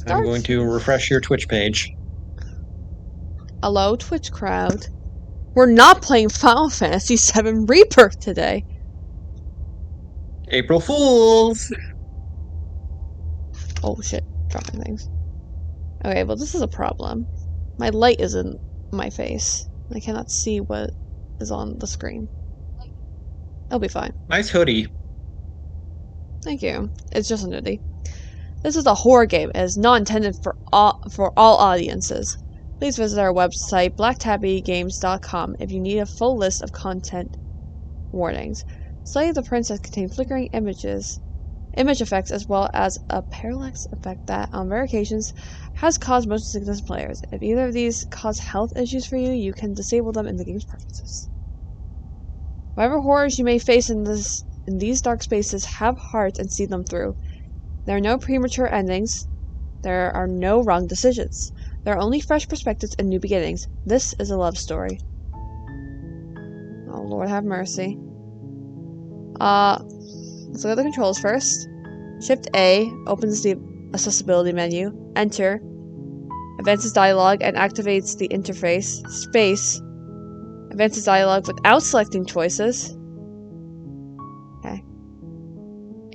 I'm going to refresh your Twitch page. Hello, Twitch crowd. We're not playing Final Fantasy VII Rebirth today. April Fools! Oh shit, dropping things. Okay, well this is a problem. My light is in my face. I cannot see what is on the screen. It'll be fine. Nice hoodie. Thank you. It's just a nudie. This is a horror game and is not intended for all audiences. Please visit our website, blacktabbygames.com, if you need a full list of content warnings. Slay the Princess contains flickering image effects, as well as a parallax effect that, on rare occasions, has caused motion sickness to players. If either of these cause health issues for you, you can disable them in the game's preferences. Whatever horrors you may face in these dark spaces, have heart and see them through. There are no premature endings. There are no wrong decisions. There are only fresh perspectives and new beginnings. This is a love story. Oh, Lord have mercy. Let's look at the controls first. Shift A opens the accessibility menu. Enter advances dialogue and activates the interface. Space advances dialogue without selecting choices. Okay.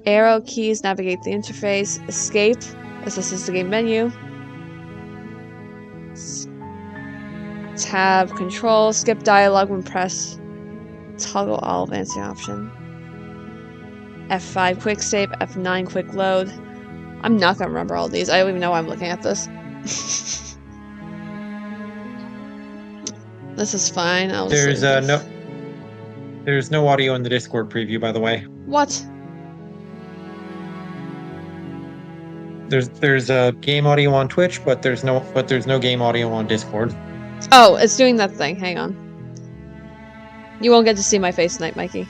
Arrow keys navigate the interface. Escape accesses the game menu. Tab control. Skip dialogue when press. Toggle all advancing option. F5 quick save. F9 quick load. I'm not gonna remember all these. I don't even know why I'm looking at this. This is fine. There's no audio in the Discord preview, by the way. What? There's a game audio on Twitch, but there's no game audio on Discord. Oh, it's doing that thing. Hang on. You won't get to see my face tonight, Mikey.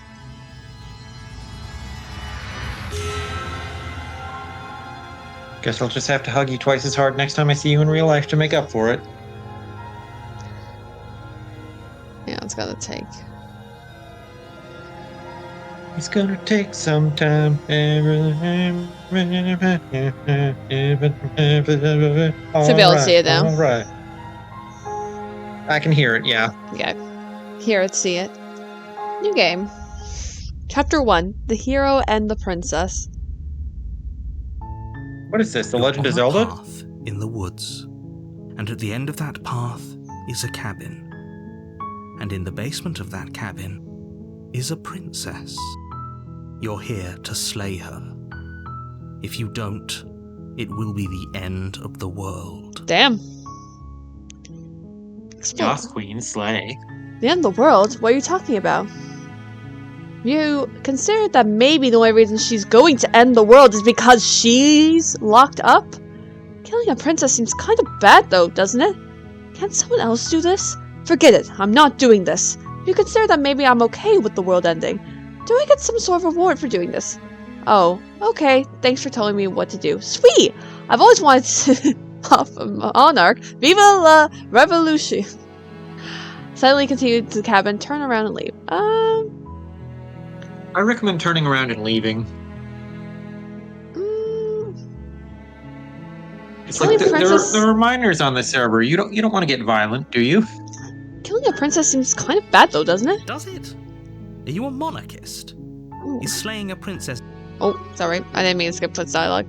Guess I'll just have to hug you twice as hard next time I see you in real life to make up for it. Yeah, it's gonna take. It's gonna take some time. Should be able to see it now. Alright. I can hear it, yeah. Okay. Hear it, see it. New game. Chapter 1. The Hero and the Princess. What is this, The You're Legend of on a Zelda? path in the woods, and at the end of that path is a cabin. And in the basement of that cabin is a princess. You're here to slay her. If you don't, it will be the end of the world. Damn. Explain. Yes, Queen, slay. The end of the world? What are you talking about? You consider that maybe the only reason she's going to end the world is because she's locked up? Killing a princess seems kind of bad though, doesn't it? Can't someone else do this? Forget it, I'm not doing this. You consider that maybe I'm okay with the world ending. Do I get some sort of reward for doing this? Oh, okay, thanks for telling me what to do. Sweet! I've always wanted to off a monarch. Viva la revolution! Silently continue to the cabin, turn around and leave. I recommend turning around and leaving. It's like there are minors on the server. You don't want to get violent, do you? Killing a princess seems kind of bad though, doesn't it? Does it? Are you a monarchist? Ooh. Is slaying a princess... Oh, sorry. I didn't mean to skip Twitch dialogue.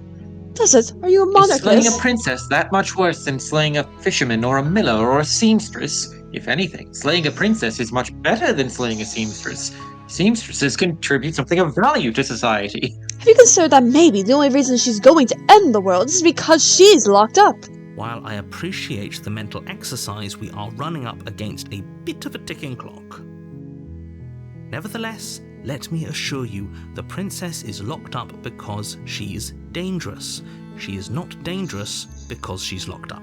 Does it? Are you a monarchist? Is slaying a princess that much worse than slaying a fisherman or a miller or a seamstress? If anything, slaying a princess is much better than slaying a seamstress. Seamstresses contribute something of value to society. Have you considered that maybe the only reason she's going to end the world is because she's locked up? While I appreciate the mental exercise, we are running up against a bit of a ticking clock. Nevertheless, let me assure you, the princess is locked up because she's dangerous. She is not dangerous because she's locked up.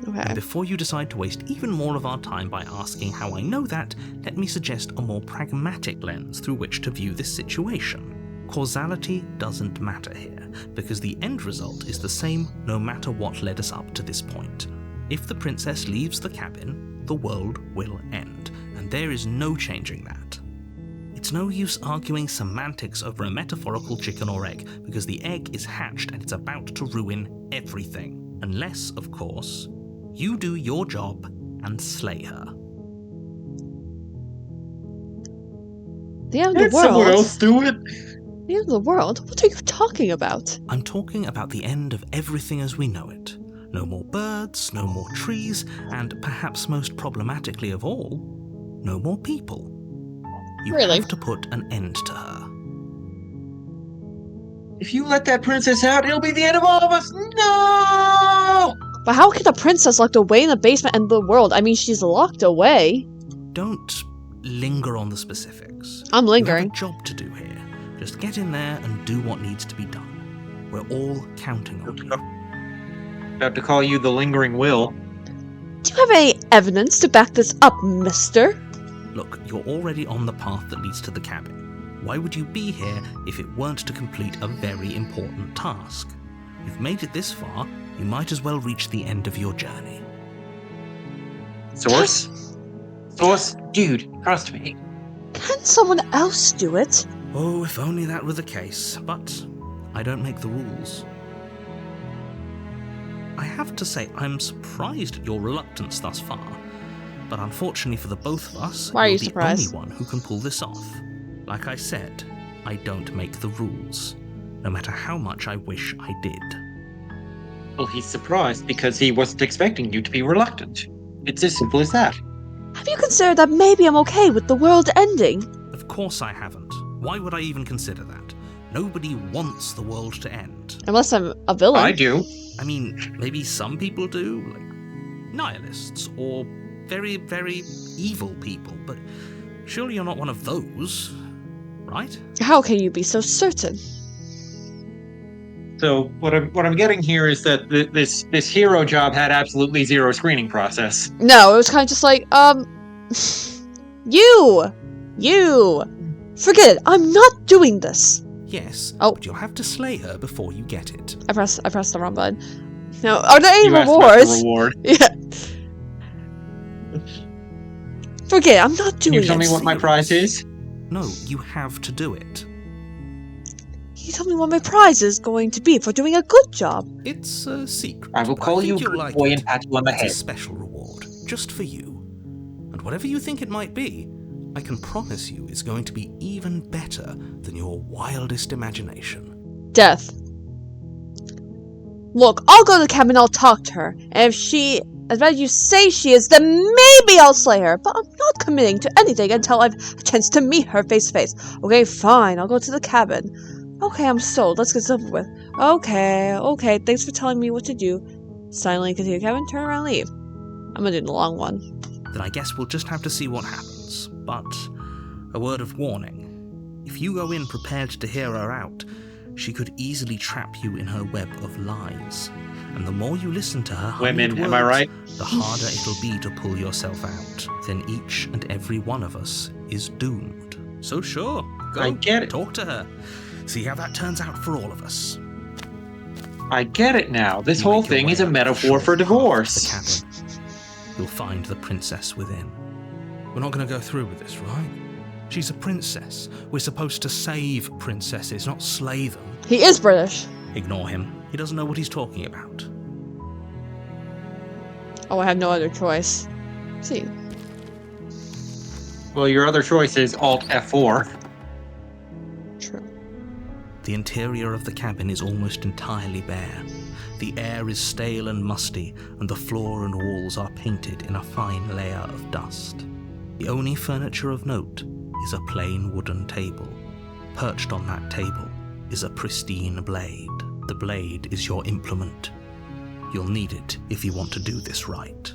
Okay. And before you decide to waste even more of our time by asking how I know that, let me suggest a more pragmatic lens through which to view this situation. Causality doesn't matter here, because the end result is the same no matter what led us up to this point. If the princess leaves the cabin, the world will end, and there is no changing that. It's no use arguing semantics over a metaphorical chicken or egg, because the egg is hatched and it's about to ruin everything. Unless, of course, you do your job and slay her. The end of Let the someone world? else do it. The end of the world? What are you talking about? I'm talking about the end of everything as we know it. No more birds, no more trees, and perhaps most problematically of all, no more people. You Really? have to put an end to her. If you let that princess out, it'll be the end of all of us. No! But how can a princess locked away in the basement end of the world? I mean, she's locked away. Don't linger on the specifics. I'm lingering. You have a job to do here. Just get in there and do what needs to be done. We're all counting on you. About to call you the lingering will. Do you have any evidence to back this up, mister? Look, you're already on the path that leads to the cabin. Why would you be here if it weren't to complete a very important task? You've made it this far, you might as well reach the end of your journey. Source? Source? Dude, trust me. Can someone else do it? Oh, if only that were the case, but I don't make the rules. I have to say, I'm surprised at your reluctance thus far, but unfortunately for the both of us, Why are you you're surprised? the only one who can pull this off. Like I said, I don't make the rules, no matter how much I wish I did. Well, he's surprised because he wasn't expecting you to be reluctant. It's as simple as that. Have you considered that maybe I'm okay with the world ending? Of course I haven't. Why would I even consider that? Nobody wants the world to end. Unless I'm a villain. I do. I mean, maybe some people do, like nihilists or very, very evil people, but surely you're not one of those, right? How can you be so certain? So what I'm getting here is that this hero job had absolutely zero screening process. No, it was kind of just like, you! Forget it, I'm not doing this! Yes, Oh. but you'll have to slay her before you get it. I pressed the wrong button. No, are there any You asked about rewards? the reward. Yeah. Forget it, I'm not Can doing you tell me it. what my prize is? No, you have to do it. You tell me what my prize is going to be for doing a good job. It's a secret. I will but call think you you'll good like boy it. and pat you on the It's a head. special reward, just for you. And whatever you think it might be, I can promise you it's going to be even better than your wildest imagination. Death. Look, I'll go to the cabin, I'll talk to her. And if she, as bad as you say she is, then maybe I'll slay her. But I'm not committing to anything until I've a chance to meet her face to face. Okay, fine, I'll go to the cabin. Okay, I'm sold. Let's get this over with. Okay, thanks for telling me what to do. Silently continue the cabin, turn around, leave. I'm gonna do the long one. Then I guess we'll just have to see what happens. But a word of warning. If you go in prepared to hear her out, she could easily trap you in her web of lies. And the more you listen to her Women, honeyed am I words, right? the harder it'll be to pull yourself out. Then each and every one of us is doomed. So sure, go I get it. talk to her. See how that turns out for all of us. I get it now. This You whole make your thing way is a up the metaphor short for path of divorce. the cabin. You'll find the princess within. We're not going to go through with this, right? She's a princess. We're supposed to save princesses, not slay them. He is British. Ignore him. He doesn't know what he's talking about. Oh, I have no other choice. See. Well, your other choice is Alt F4. True. The interior of the cabin is almost entirely bare. The air is stale and musty, and the floor and walls are painted in a fine layer of dust. The only furniture of note is a plain wooden table. Perched on that table is a pristine blade. The blade is your implement. You'll need it if you want to do this right.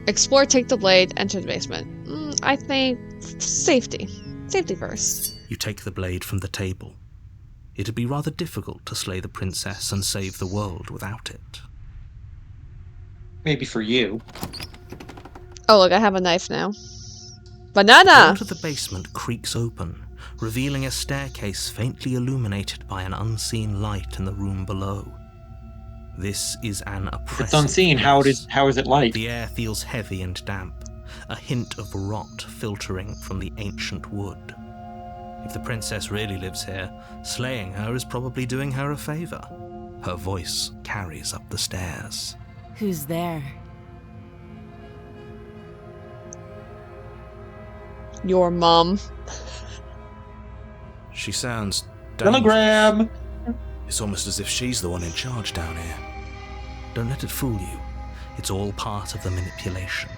Explore, take the blade, enter the basement. I think safety. Safety first. You take the blade from the table. It'd be rather difficult to slay the princess and save the world without it. Maybe for you. Oh, look, I have a knife now. The Banana! door to the basement creaks open, revealing a staircase faintly illuminated by an unseen light in the room below. This is an oppressive It's unseen. How place. is it light? The air feels heavy and damp, a hint of rot filtering from the ancient wood. If the princess really lives here, slaying her is probably doing her a favor. Her voice carries up the stairs. Who's there? Your mom. She sounds dangerous. Telegram! It's almost as if she's the one in charge down here. Don't let it fool you. It's all part of the manipulation.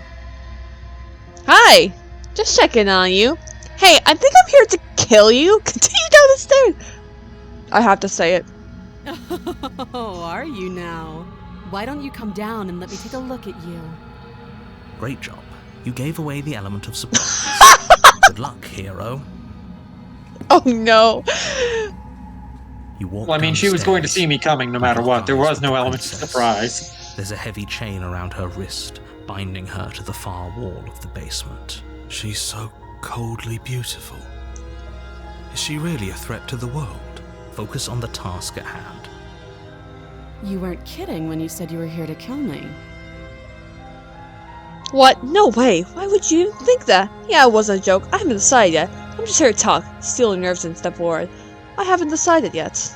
Hi! Just checking on you. Hey, I think I'm here to kill you. Continue down the stairs. I have to say it. Oh, are you now? Why don't you come down and let me take a look at you? Great job. You gave away the element of surprise. Good luck, hero. Oh no. You walk Well, I mean, down she the was going to stairs see me coming no matter and what. There lock eyes was no with the element of princess. surprise. There's a heavy chain around her wrist, binding her to the far wall of the basement. She's so coldly beautiful. Is she really a threat to the world? Focus on the task at hand. You weren't kidding when you said you were here to kill me. What? No way. Why would you think that? Yeah, it wasn't a joke. I haven't decided yet. I'm just here to talk, steal your nerves and step forward. I haven't decided yet.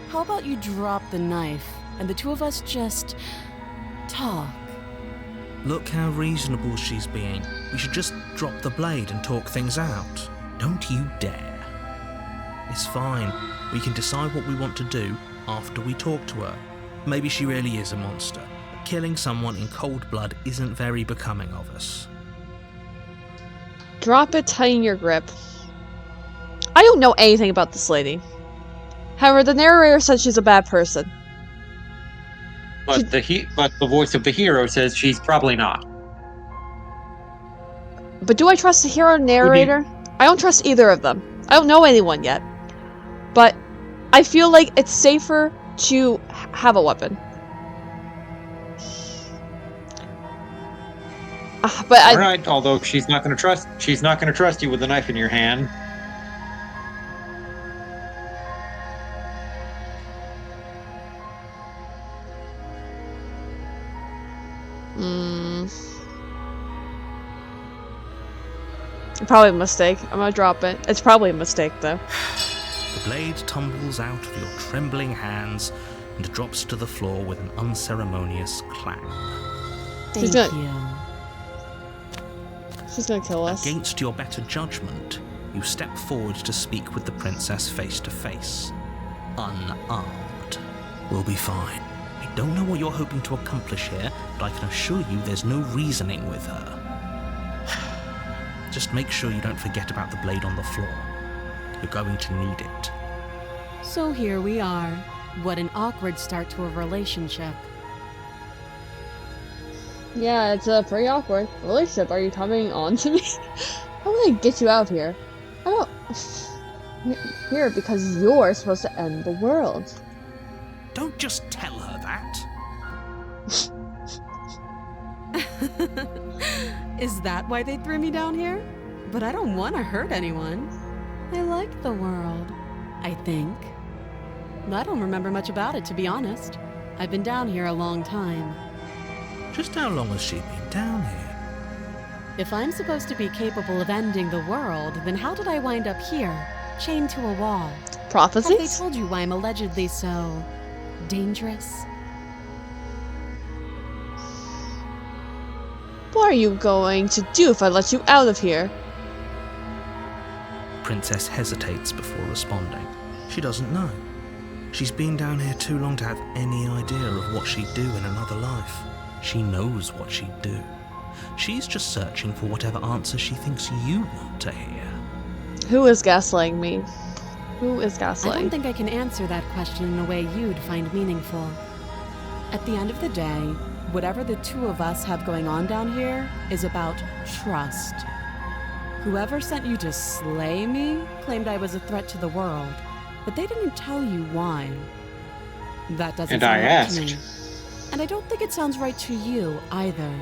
How about you drop the knife and the two of us just talk? Look how reasonable she's being. We should just drop the blade and talk things out. Don't you dare. It's fine. We can decide what we want to do after we talk to her. Maybe she really is a monster. Killing someone in cold blood isn't very becoming of us. Drop it, tighten your grip. I don't know anything about this lady. However, the narrator said she's a bad person. But the voice of the hero says she's probably not. But do I trust the hero narrator? I don't trust either of them. I don't know anyone yet. But I feel like it's safer to have a weapon. All right, although she's not going to trust you with a knife in your hand. Probably a mistake. I'm gonna drop it. It's probably a mistake, though. The blade tumbles out of your trembling hands and drops to the floor with an unceremonious clang. She's Thank gonna- you. She's gonna kill us. Against your better judgment, you step forward to speak with the princess face to face. Unarmed. We'll be fine. I don't know what you're hoping to accomplish here, but I can assure you there's no reasoning with her. Just make sure you don't forget about the blade on the floor. You're going to need it. So here we are. What an awkward start to a relationship. Yeah, it's a pretty awkward relationship. Are you coming on to me? How will I get you out of here? I don't... Here because you're supposed to end the world. Don't just tell her that. Is that why they threw me down here? But I don't want to hurt anyone. I like the world, I think. I don't remember much about it, to be honest. I've been down here a long time. Just how long has she been down here? If I'm supposed to be capable of ending the world, then how did I wind up here, chained to a wall? Have they Prophecies? told you why I'm allegedly so dangerous? What are you going to do if I let you out of here? Princess hesitates before responding. She doesn't know. She's been down here too long to have any idea of what she'd do in another life. She knows what she'd do. She's just searching for whatever answer she thinks you want to hear. Who is gaslighting me? Who is I don't gaslighting? think I can answer that question in a way you'd find meaningful. At the end of the day, whatever the two of us have going on down here is about trust. Whoever sent you to slay me claimed I was a threat to the world, but they didn't tell you why. That doesn't And sound I right to me. asked. And I don't think it sounds right to you either.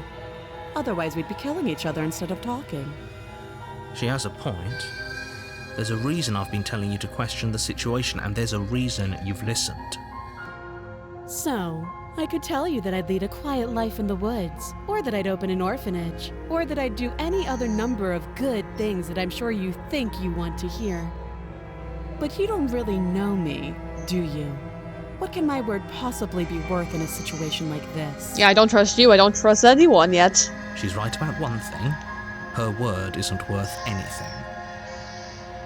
Otherwise, we'd be killing each other instead of talking. She has a point. There's a reason I've been telling you to question the situation, and there's a reason you've listened. So, I could tell you that I'd lead a quiet life in the woods, or that I'd open an orphanage, or that I'd do any other number of good things that I'm sure you think you want to hear. But you don't really know me, do you? What can my word possibly be worth in a situation like this? Yeah, I don't trust you. I don't trust anyone yet. She's right about one thing. Her word isn't worth anything.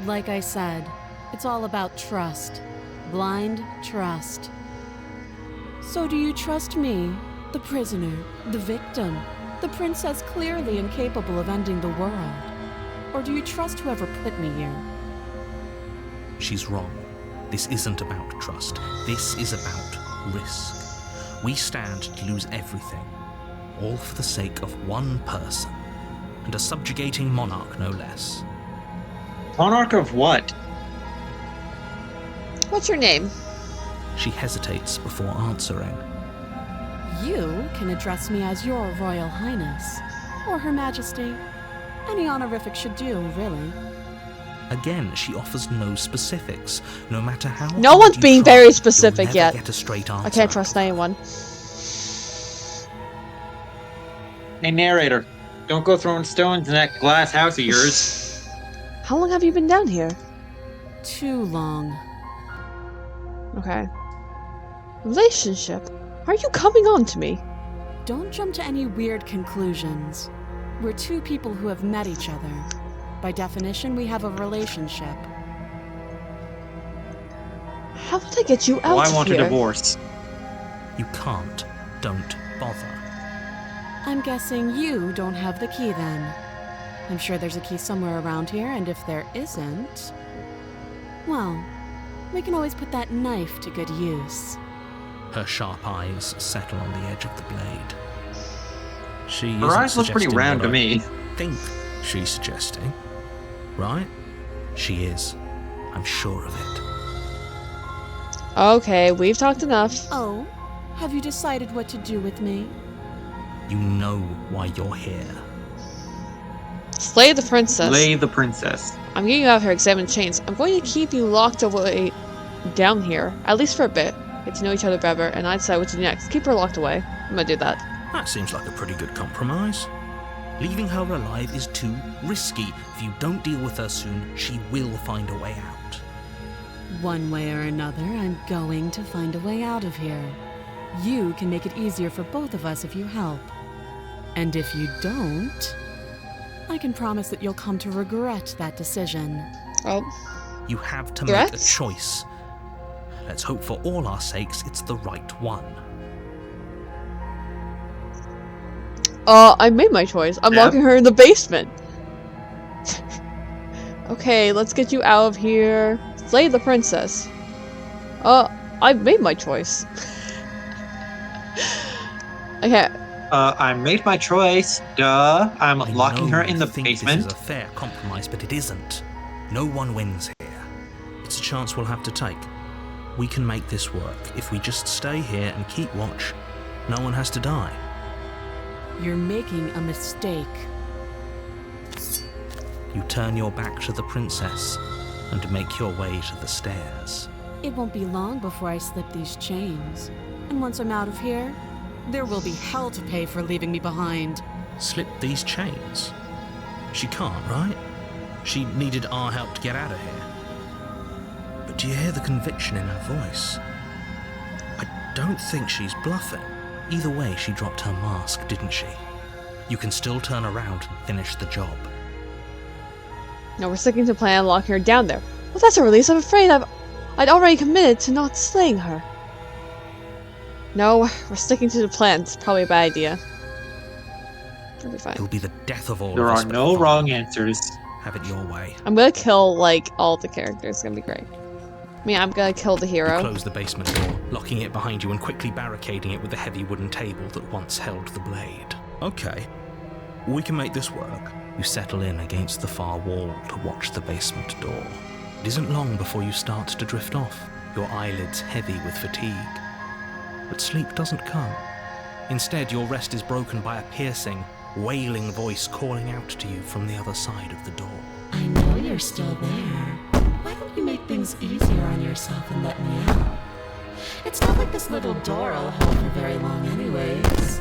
Like I said, it's all about trust. Blind trust. So do you trust me, the prisoner, the victim, the princess clearly incapable of ending the world? Or do you trust whoever put me here? She's wrong. This isn't about trust. This is about risk. We stand to lose everything, all for the sake of one person, and a subjugating monarch no less. Monarch of what? What's your name? She hesitates before answering. You can address me as your Royal Highness, or Her Majesty. Any honorific should do, really. Again, she offers no specifics, no matter how No hard one's you being try, very you'll specific never yet. get a straight answer I can't out trust of her. anyone. Hey, narrator, don't go throwing stones in that glass house of yours. How long have you been down here? Too long. Okay. Relationship? Are you coming on to me? Don't jump to any weird conclusions. We're two people who have met each other. By definition, we have a relationship. How would I get you out Oh, I of want here? a divorce. You can't. Don't bother. I'm guessing you don't have the key then. I'm sure there's a key somewhere around here, and if there isn't... well, we can always put that knife to good use. Her sharp eyes settle on the edge of the blade. She Her isn't eyes look pretty suggesting round what to I me. think she's suggesting. Right? She is. I'm sure of it. Okay, we've talked enough. Oh, have you decided what to do with me? You know why you're here. Slay the princess. Slay the princess. I'm getting you out of here, examine chains. I'm going to keep you locked away down here, at least for a bit. Get to know each other better, and I decide what to do next. Keep her locked away. I'm gonna do that. That seems like a pretty good compromise. Leaving her alive is too risky. If you don't deal with her soon, she will find a way out. One way or another, I'm going to find a way out of here. You can make it easier for both of us if you help. And if you don't, I can promise that you'll come to regret that decision. Oh, You have to make a Threats? choice. Let's hope for all our sakes it's the right one. I made my choice. I'm Yeah. locking her in the basement. Okay, let's get you out of here. Slay the princess. I made my choice. Okay, I made my choice. Duh. I'm I locking know her in you the think basement. This is a fair compromise, but it isn't. No one wins here. It's a chance we'll have to take. We can make this work. If we just stay here and keep watch, no one has to die. You're making a mistake. You turn your back to the princess and make your way to the stairs. It won't be long before I slip these chains. And once I'm out of here, there will be hell to pay for leaving me behind. Slip these chains? She can't, right? She needed our help to get out of here. But do you hear the conviction in her voice? I don't think she's bluffing. Either way, she dropped her mask, didn't she? You can still turn around and finish the job. no, we're sticking to plan and locking her down there. Well, that's a release. I'm afraid I'd already committed to not slaying her. No, we're sticking to the plan. It's probably a bad idea. It'll be fine. It'll be the death of all There of us. are but no fine. wrong answers. Have it your way. I'm gonna kill, like, all the characters. It's gonna be great. I mean, I'm gonna kill the You hero. close the basement door, locking it behind you and quickly barricading it with the heavy wooden table that once held the blade. Okay, we can make this work. You settle in against the far wall to watch the basement door. It isn't long before you start to drift off, your eyelids heavy with fatigue. But sleep doesn't come. Instead, your rest is broken by a piercing, wailing voice calling out to you from the other side of the door. I know you're still there. Why don't you make things easier on yourself and let me out? It's not like this little door will hold for very long anyways.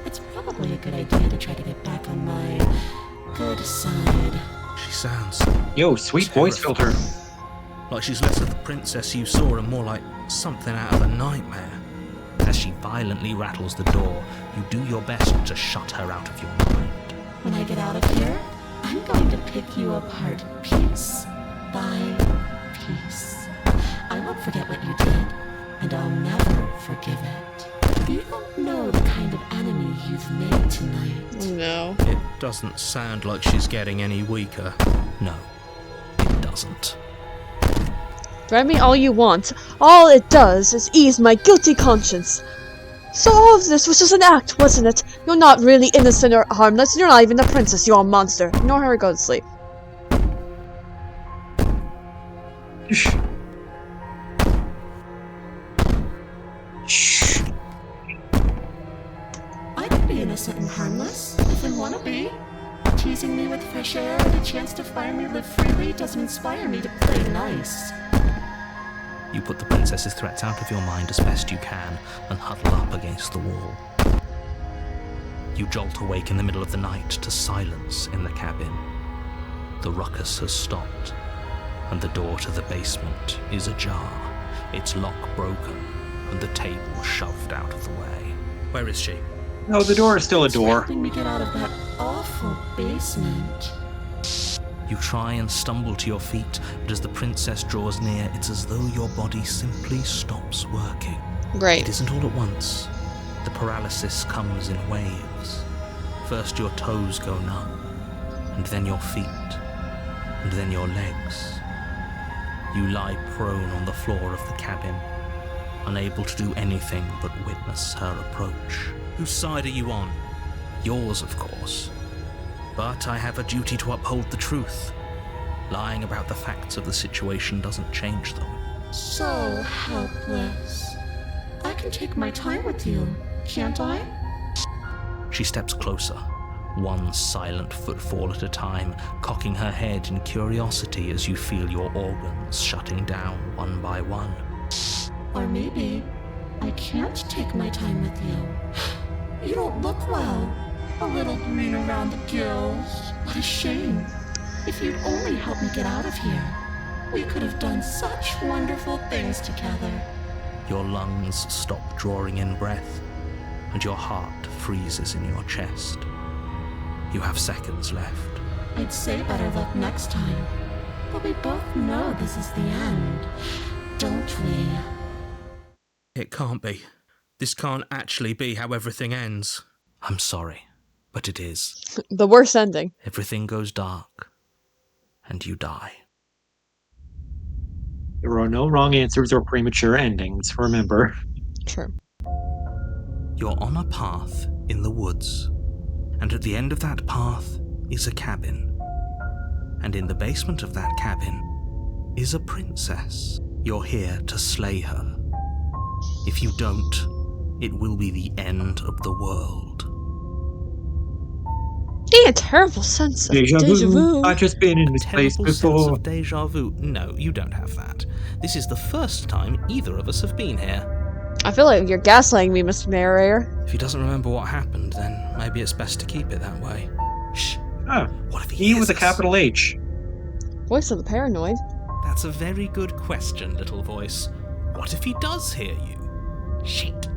It's probably a good idea to try to get back on my good side. She sounds Yo, sweet voice filter. like she's less of the princess you saw and more like something out of a nightmare. As she violently rattles the door, you do your best to shut her out of your mind. When I get out of here, I'm going to pick you apart piece by piece. I won't forget what you did, and I'll never forgive it. You don't know the kind of enemy you've made tonight. No. It doesn't sound like she's getting any weaker. No, it doesn't. Threaten me all you want. All it does is ease my guilty conscience. So all of this was just an act, wasn't it? You're not really innocent or harmless. You're not even a princess, you're a monster. Ignore her, go to sleep. Shh. Shh. I could be innocent and harmless, if I want to be. Teasing me with fresh air and a chance to finally live freely doesn't inspire me to play nice. You put the princess's threats out of your mind as best you can and huddle up against the wall. You jolt awake in the middle of the night to silence in the cabin. The ruckus has stopped, and the door to the basement is ajar, its lock broken, and the table shoved out of the way. Where is she? No, the door is still a door. Helping me get out of that awful basement. You try and stumble to your feet, but as the princess draws near, it's as though your body simply stops working. Great. It isn't all at once. The paralysis comes in waves. First your toes go numb, and then your feet, and then your legs. You lie prone on the floor of the cabin, unable to do anything but witness her approach. Whose side are you on? Yours, of course. But I have a duty to uphold the truth. Lying about the facts of the situation doesn't change them. So helpless. I can take my time with you, can't I? She steps closer, one silent footfall at a time, cocking her head in curiosity as you feel your organs shutting down one by one. Or maybe I can't take my time with you. You don't look well. A little green around the gills. What a shame. If you'd only helped me get out of here, we could have done such wonderful things together. Your lungs stop drawing in breath, and your heart freezes in your chest. You have seconds left. I'd say better luck next time, but we both know this is the end, don't we? It can't be. This can't actually be how everything ends. I'm sorry, but it is. The worst ending. Everything goes dark, and you die. There are no wrong answers or premature endings, remember. True. You're on a path in the woods, and at the end of that path is a cabin. And in the basement of that cabin is a princess. You're here to slay her. If you don't, it will be the end of the world. A terrible sense of Deja deja vu. vu. I've just been in this place Terrible sense before. of deja vu. No, you don't have that. This is the first time either of us have been here. I feel like you're gaslighting me, Mr. Narrator. If he doesn't remember what happened, then maybe it's best to keep it that way. Shh. Ah, What if he hears with a us? capital H. Voice of the paranoid. That's a very good question, little voice. What if he does hear you? Shit.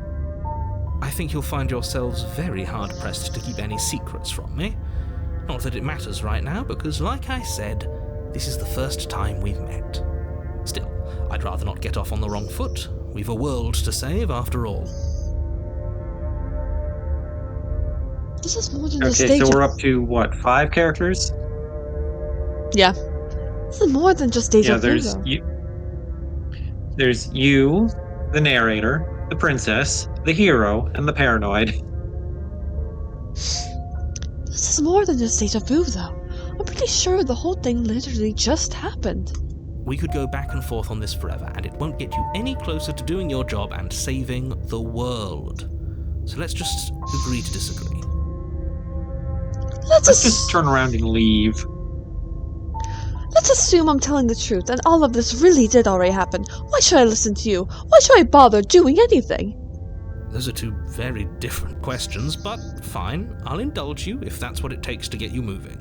I think you'll find yourselves very hard-pressed to keep any secrets from me. Not that it matters right now, because like I said, this is the first time we've met. Still, I'd rather not get off on the wrong foot. We've a world to save, after all. This is more than just Okay, deja so we're up to, what, 5 characters? Yeah. This is more than just deja Yeah, vu, there's though. there's you, the narrator, the princess, the hero, and the paranoid. This is more than just deja vu, though. I'm pretty sure the whole thing literally just happened. We could go back and forth on this forever, and it won't get you any closer to doing your job and saving the world. So let's just agree to disagree. Let's Let's just turn around and leave. Let's assume I'm telling the truth and all of this really did already happen. Why should I listen to you? Why should I bother doing anything? Those are two very different questions, but fine, I'll indulge you if that's what it takes to get you moving.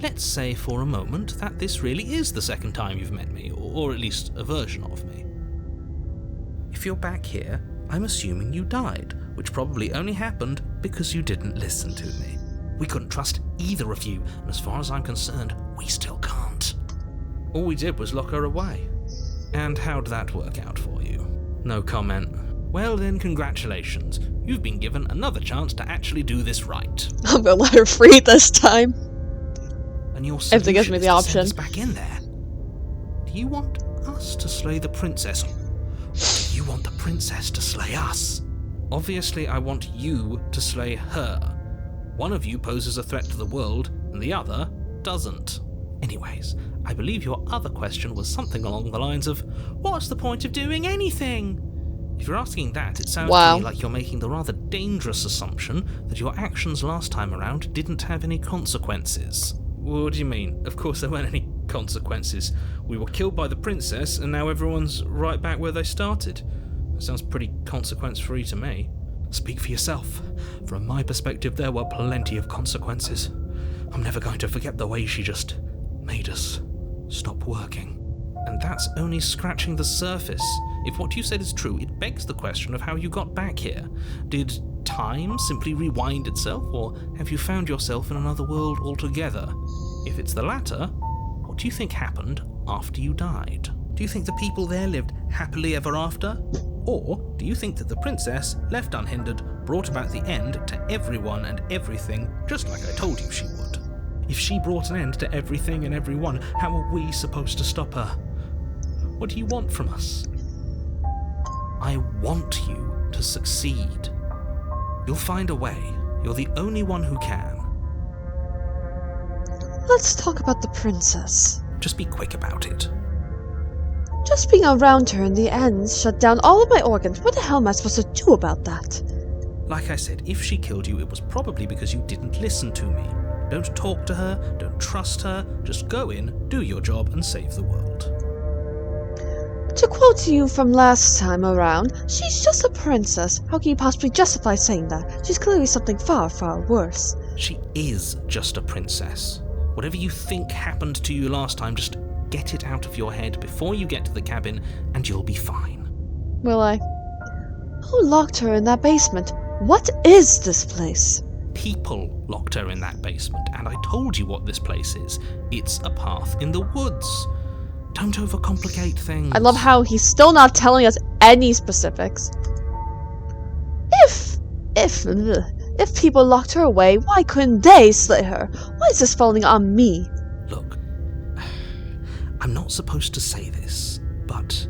Let's say for a moment that this really is the second time you've met me, or at least a version of me. If you're back here, I'm assuming you died, which probably only happened because you didn't listen to me. We couldn't trust either of you, and as far as I'm concerned, we still can't. All we did was lock her away. And how'd that work out for you? No comment. Well then, congratulations. You've been given another chance to actually do this right. I'm gonna let her free this time. And your If they give me the solution is to send option. us back in there. Do you want us to slay the princess? Or do you want the princess to slay us? Obviously, I want you to slay her. One of you poses a threat to the world, and the other doesn't. Anyways, I believe your other question was something along the lines of, what's the point of doing anything? If you're asking that, it sounds to me like you're making the rather dangerous assumption that your actions last time around didn't have any consequences. What do you mean? Of course there weren't any consequences. We were killed by the princess, and now everyone's right back where they started. That sounds pretty consequence-free to me. Speak for yourself. From my perspective, there were plenty of consequences. I'm never going to forget the way she just made us stop working. And that's only scratching the surface. If what you said is true, it begs the question of how you got back here. Did time simply rewind itself, or have you found yourself in another world altogether? If it's the latter, what do you think happened after you died? Do you think the people there lived happily ever after? Or do you think that the princess, left unhindered, brought about the end to everyone and everything, just like I told you she would? If she brought an end to everything and everyone, how are we supposed to stop her? What do you want from us? I want you to succeed. You'll find a way. You're the only one who can. Let's talk about the princess. Just be quick about it. Just being around her in the end shut down all of my organs. What the hell am I supposed to do about that? Like I said, if she killed you, it was probably because you didn't listen to me. Don't talk to her, don't trust her, just go in, do your job, and save the world. To quote you from last time around, she's just a princess. How can you possibly justify saying that? She's clearly something far, far worse. She is just a princess. Whatever you think happened to you last time, just get it out of your head before you get to the cabin, and you'll be fine. Will I? Who locked her in that basement? What is this place? People locked her in that basement, and I told you what this place is. It's a path in the woods. Don't overcomplicate things. I love how he's still not telling us any specifics. If people locked her away, why couldn't they slay her? Why is this falling on me? Look, I'm not supposed to say this, but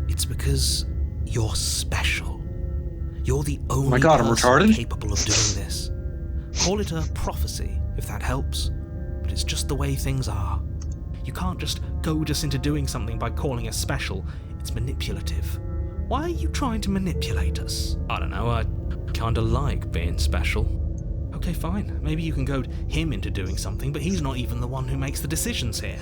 it's because you're special. You're the only my God, I'm person retarded? capable of doing this. Call it a prophecy, if that helps, but it's just the way things are. You can't just goad us into doing something by calling us special. It's manipulative. Why are you trying to manipulate us? I don't know, I kinda like being special. Okay, fine. Maybe you can goad him into doing something, but he's not even the one who makes the decisions here.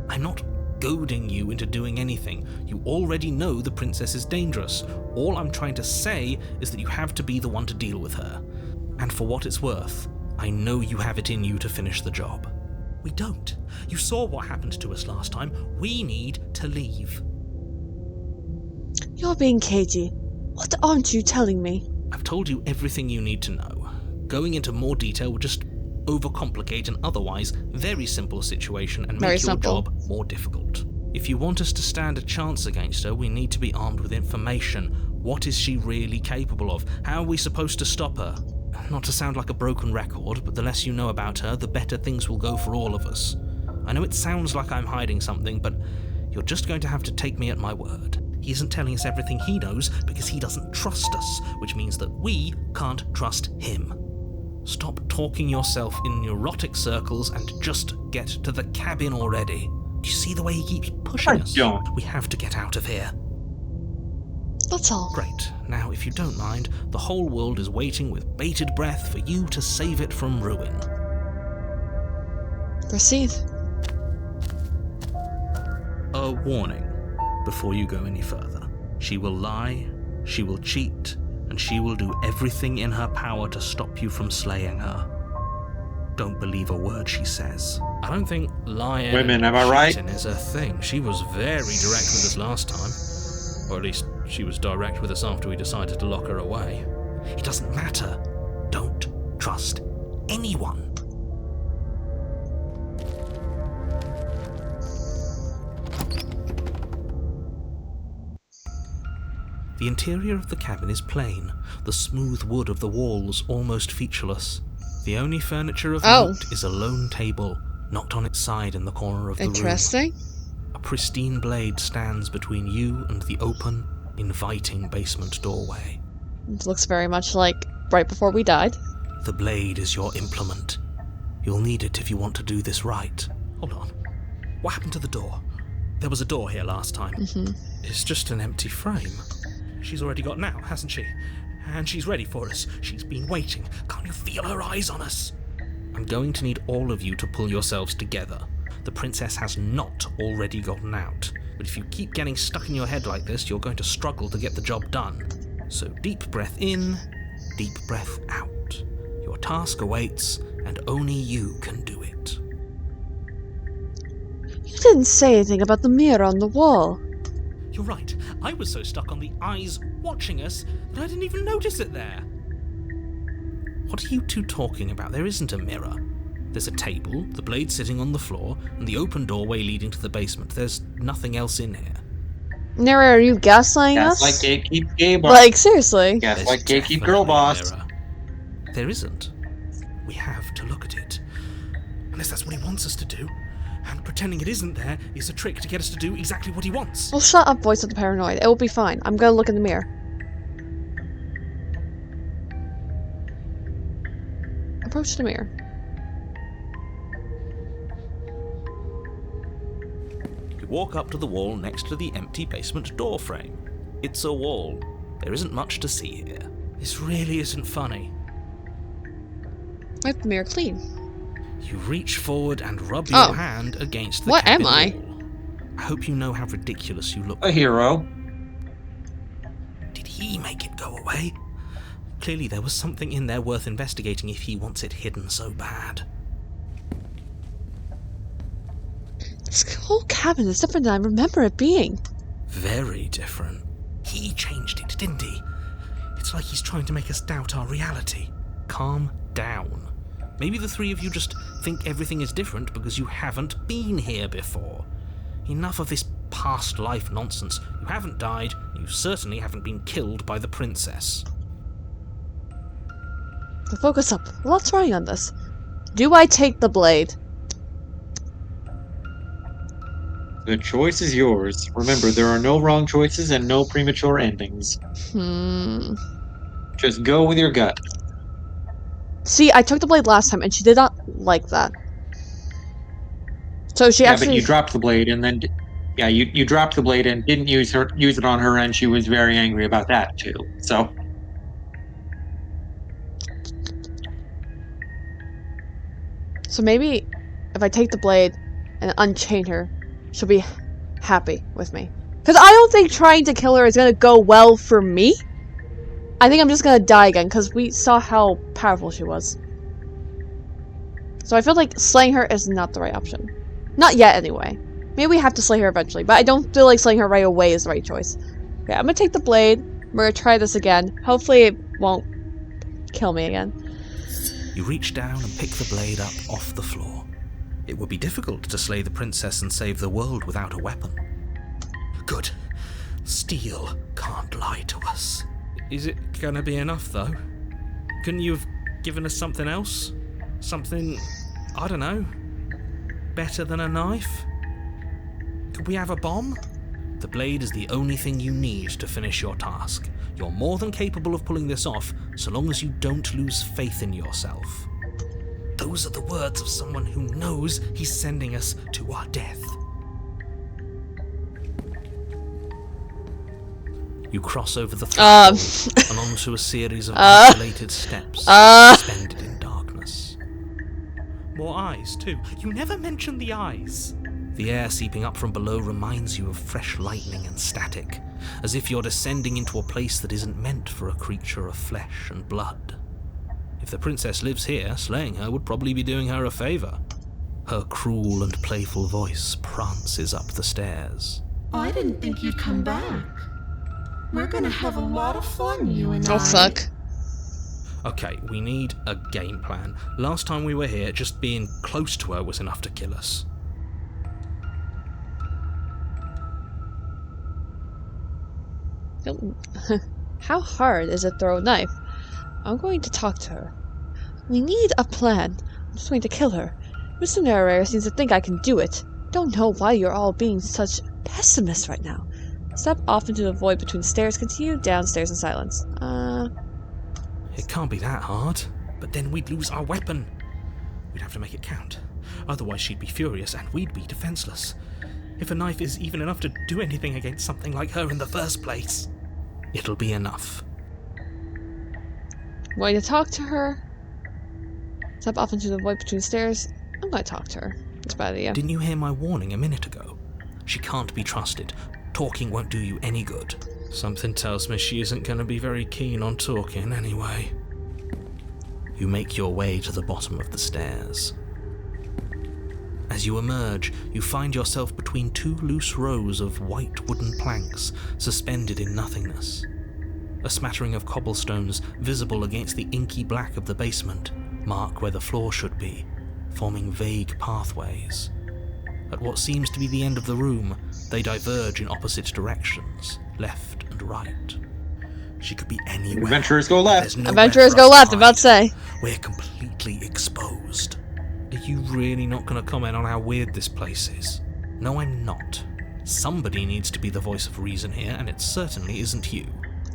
I'm not goading you into doing anything. You already know the princess is dangerous. All I'm trying to say is that you have to be the one to deal with her. And for what it's worth, I know you have it in you to finish the job. We don't. You saw what happened to us last time. We need to leave. You're being cagey. What aren't you telling me? I've told you everything you need to know. Going into more detail would just overcomplicate an otherwise very simple situation and make your job more difficult. If you want us to stand a chance against her, we need to be armed with information. What is she really capable of? How are we supposed to stop her? Not to sound like a broken record, but the less you know about her, the better things will go for all of us. I know it sounds like I'm hiding something, but you're just going to have to take me at my word. He isn't telling us everything he knows because he doesn't trust us, which means that we can't trust him. Stop talking yourself in neurotic circles and just get to the cabin already. Do you see the way he keeps pushing us? don't. We have to get out of here. That's all. Great. Now, if you don't mind, the whole world is waiting with bated breath for you to save it from ruin. Proceed. Warning, before you go any further. She will lie, she will cheat, and she will do everything in her power to stop you from slaying her. Don't believe a word she says. I don't think lying Women, am I and right? cheating is her thing. She was very direct with us last time. Or at least she was direct with us after we decided to lock her away. It doesn't matter. Don't trust anyone. The interior of the cabin is plain, the smooth wood of the walls almost featureless. The only furniture of note is a lone table, knocked on its side in the corner of the room. Interesting. A pristine blade stands between you and the open, inviting basement doorway. It looks very much like right before we died. The blade is your implement. You'll need it if you want to do this right. Hold on. What happened to the door? There was a door here last time. It's just an empty frame. She's already got now, hasn't she? And she's ready for us. She's been waiting. Can't you feel her eyes on us? I'm going to need all of you to pull yourselves together. The princess has not already gotten out. But if you keep getting stuck in your head like this, you're going to struggle to get the job done. So deep breath in, deep breath out. Your task awaits, and only you can do it. You didn't say anything about the mirror on the wall. You're right. I was so stuck on the eyes watching us that I didn't even notice it there. What are you two talking about? There isn't a mirror. There's a table, the blade sitting on the floor, and the open doorway leading to the basement. There's nothing else in here. Neri, are you gaslighting us? Like gatekeep gay boss. Like, seriously? Yes, like There's gatekeep girl definitely a boss. mirror. There isn't. We have to look at it. Unless that's what he wants us to do. And pretending it isn't there is a trick to get us to do exactly what he wants. Well, shut up, voice of the paranoid. It will be fine. I'm gonna look in the mirror. Approach the mirror. You walk up to the wall next to the empty basement door frame. It's a wall. There isn't much to see here. This really isn't funny. Wipe the mirror clean. You reach forward and rub your hand against the What am cabin I? wall. I hope you know how ridiculous you look. A hero. Did he make it go away? Clearly there was something in there worth investigating if he wants it hidden so bad. This whole cabin is different than I remember it being. Very different. He changed it, didn't he? It's like he's trying to make us doubt our reality. Calm down. Maybe the three of you just think everything is different because you haven't been here before. Enough of this past life nonsense. You haven't died, you certainly haven't been killed by the princess. So focus up. Lots riding on this. Do I take the blade? The choice is yours. Remember, there are no wrong choices and no premature endings. Just go with your gut. See, I took the blade last time and she did not like that. So she actually... but you dropped the blade and then... Yeah, you dropped the blade and didn't use it on her, and she was very angry about that, too. So... So maybe if I take the blade and unchain her, she'll be happy with me. Because I don't think trying to kill her is going to go well for me. I think I'm just going to die again, because we saw how powerful she was. So I feel like slaying her is not the right option. Not yet, anyway. Maybe we have to slay her eventually, but I don't feel like slaying her right away is the right choice. Okay, I'm going to take the blade. We're going to try this again. Hopefully it won't kill me again. You reach down and pick the blade up off the floor. It would be difficult to slay the princess and save the world without a weapon. Good. Steel can't lie to us. Is it gonna be enough, though? Couldn't you have given us something else? Something, I don't know, better than a knife? Could we have a bomb? The blade is the only thing you need to finish your task. You're more than capable of pulling this off, so long as you don't lose faith in yourself. Those are the words of someone who knows he's sending us to our death. You cross over the threshold and onto a series of isolated steps suspended in darkness. More eyes, too. You never mentioned the eyes. The air seeping up from below reminds you of fresh lightning and static, as if you're descending into a place that isn't meant for a creature of flesh and blood. If the princess lives here, slaying her would probably be doing her a favour. Her cruel and playful voice prances up the stairs. I didn't think you'd come back. We're gonna have a lot of fun, you and I. Oh, fuck. Okay, we need a game plan. Last time we were here, just being close to her was enough to kill us. How hard is it to throw a knife? I'm going to talk to her. We need a plan. I'm just going to kill her. Mr. Narrator seems to think I can do it. Don't know why you're all being such pessimists right now. Step off into the void between stairs. Continue downstairs in silence. It can't be that hard, but then we'd lose our weapon. We'd have to make it count. Otherwise she'd be furious and we'd be defenseless. If a knife is even enough to do anything against something like her in the first place, it'll be enough. Going to talk to her. Step off into the void between stairs. I'm going to talk to her. It's a bad idea. Didn't you hear my warning a minute ago? She can't be trusted. Talking won't do you any good. Something tells me she isn't going to be very keen on talking anyway. You make your way to the bottom of the stairs. As you emerge, you find yourself between two loose rows of white wooden planks suspended in nothingness. A smattering of cobblestones visible against the inky black of the basement mark where the floor should be, forming vague pathways. At what seems to be the end of the room, they diverge in opposite directions, left and right. She could be anywhere. Adventurers go left. There's nowhere Adventurers for go us to left, I'm about to hide. say. We're completely exposed. Are you really not going to comment on how weird this place is? No, I'm not. Somebody needs to be the voice of reason here, and it certainly isn't you.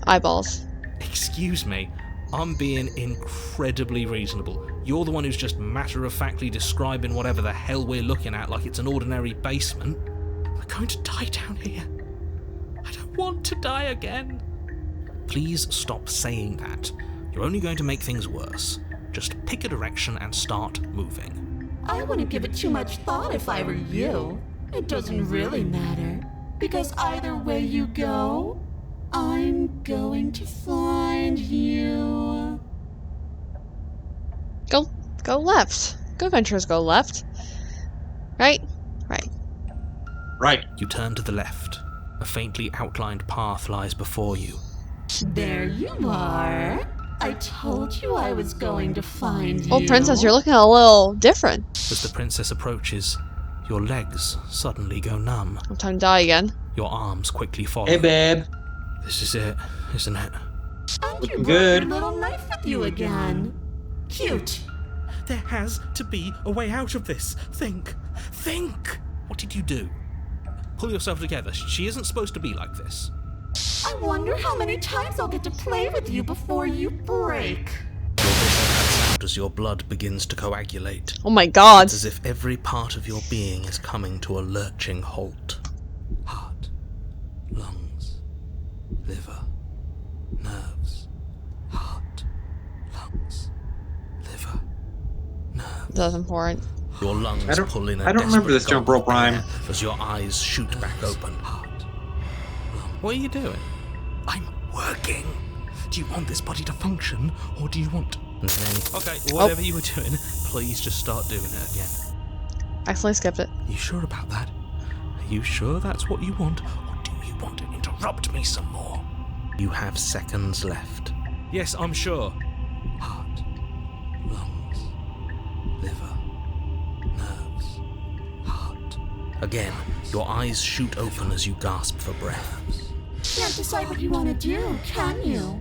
Eyeballs. Excuse me, I'm being incredibly reasonable. You're the one who's just matter-of-factly describing whatever the hell we're looking at like it's an ordinary basement. We're going to die down here. I don't want to die again. Please stop saying that. You're only going to make things worse. Just pick a direction and start moving. I wouldn't give it too much thought if I were you. It doesn't really matter. Because either way you go, I'm going to find you. Go left. Go adventurers go left. Right? Right. Right. You turn to the left. A faintly outlined path lies before you. There you are. I told you I was going to find you. Oh, princess, you're looking a little different. As the princess approaches, your legs suddenly go numb. I'm time to die again. Your arms quickly follow. Hey, babe. This is it, isn't it? And you Looking brought good. your little knife with you again. Cute. There has to be a way out of this. Think. What did you do? Pull yourself together. She isn't supposed to be like this. I wonder how many times I'll get to play with you before you break. Your vision cuts out as your blood begins to coagulate. Oh my god. It's as if every part of your being is coming to a lurching halt. Heart, lungs, liver, nerves. Heart, lungs, liver, nerves. That's important. Your lungs pull in a I don't remember desperate this jump gulp rope of rhyme. air as your eyes shoot back open. Heart, lungs. What are you doing? I'm working. Do you want this body to function, or do you want... And then, Okay, whatever you were doing, please just start doing it again. Accidentally skipped it. you sure about that? Are you sure that's what you want, or do you want to interrupt me some more? You have seconds left. Yes, I'm sure. Heart, lungs, liver, nerves, heart. Again, your eyes shoot open as you gasp for breath. Can't decide what you want to do, can you?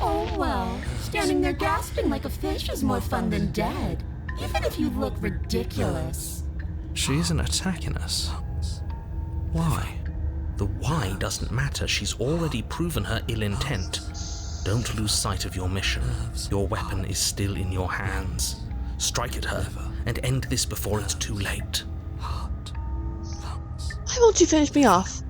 Oh well, standing there gasping like a fish is more fun than dead. Even if you look ridiculous. She isn't attacking us. Why? The why doesn't matter. She's already proven her ill intent. Don't lose sight of your mission. Your weapon is still in your hands. Strike at her and end this before it's too late. Why won't you finish me off?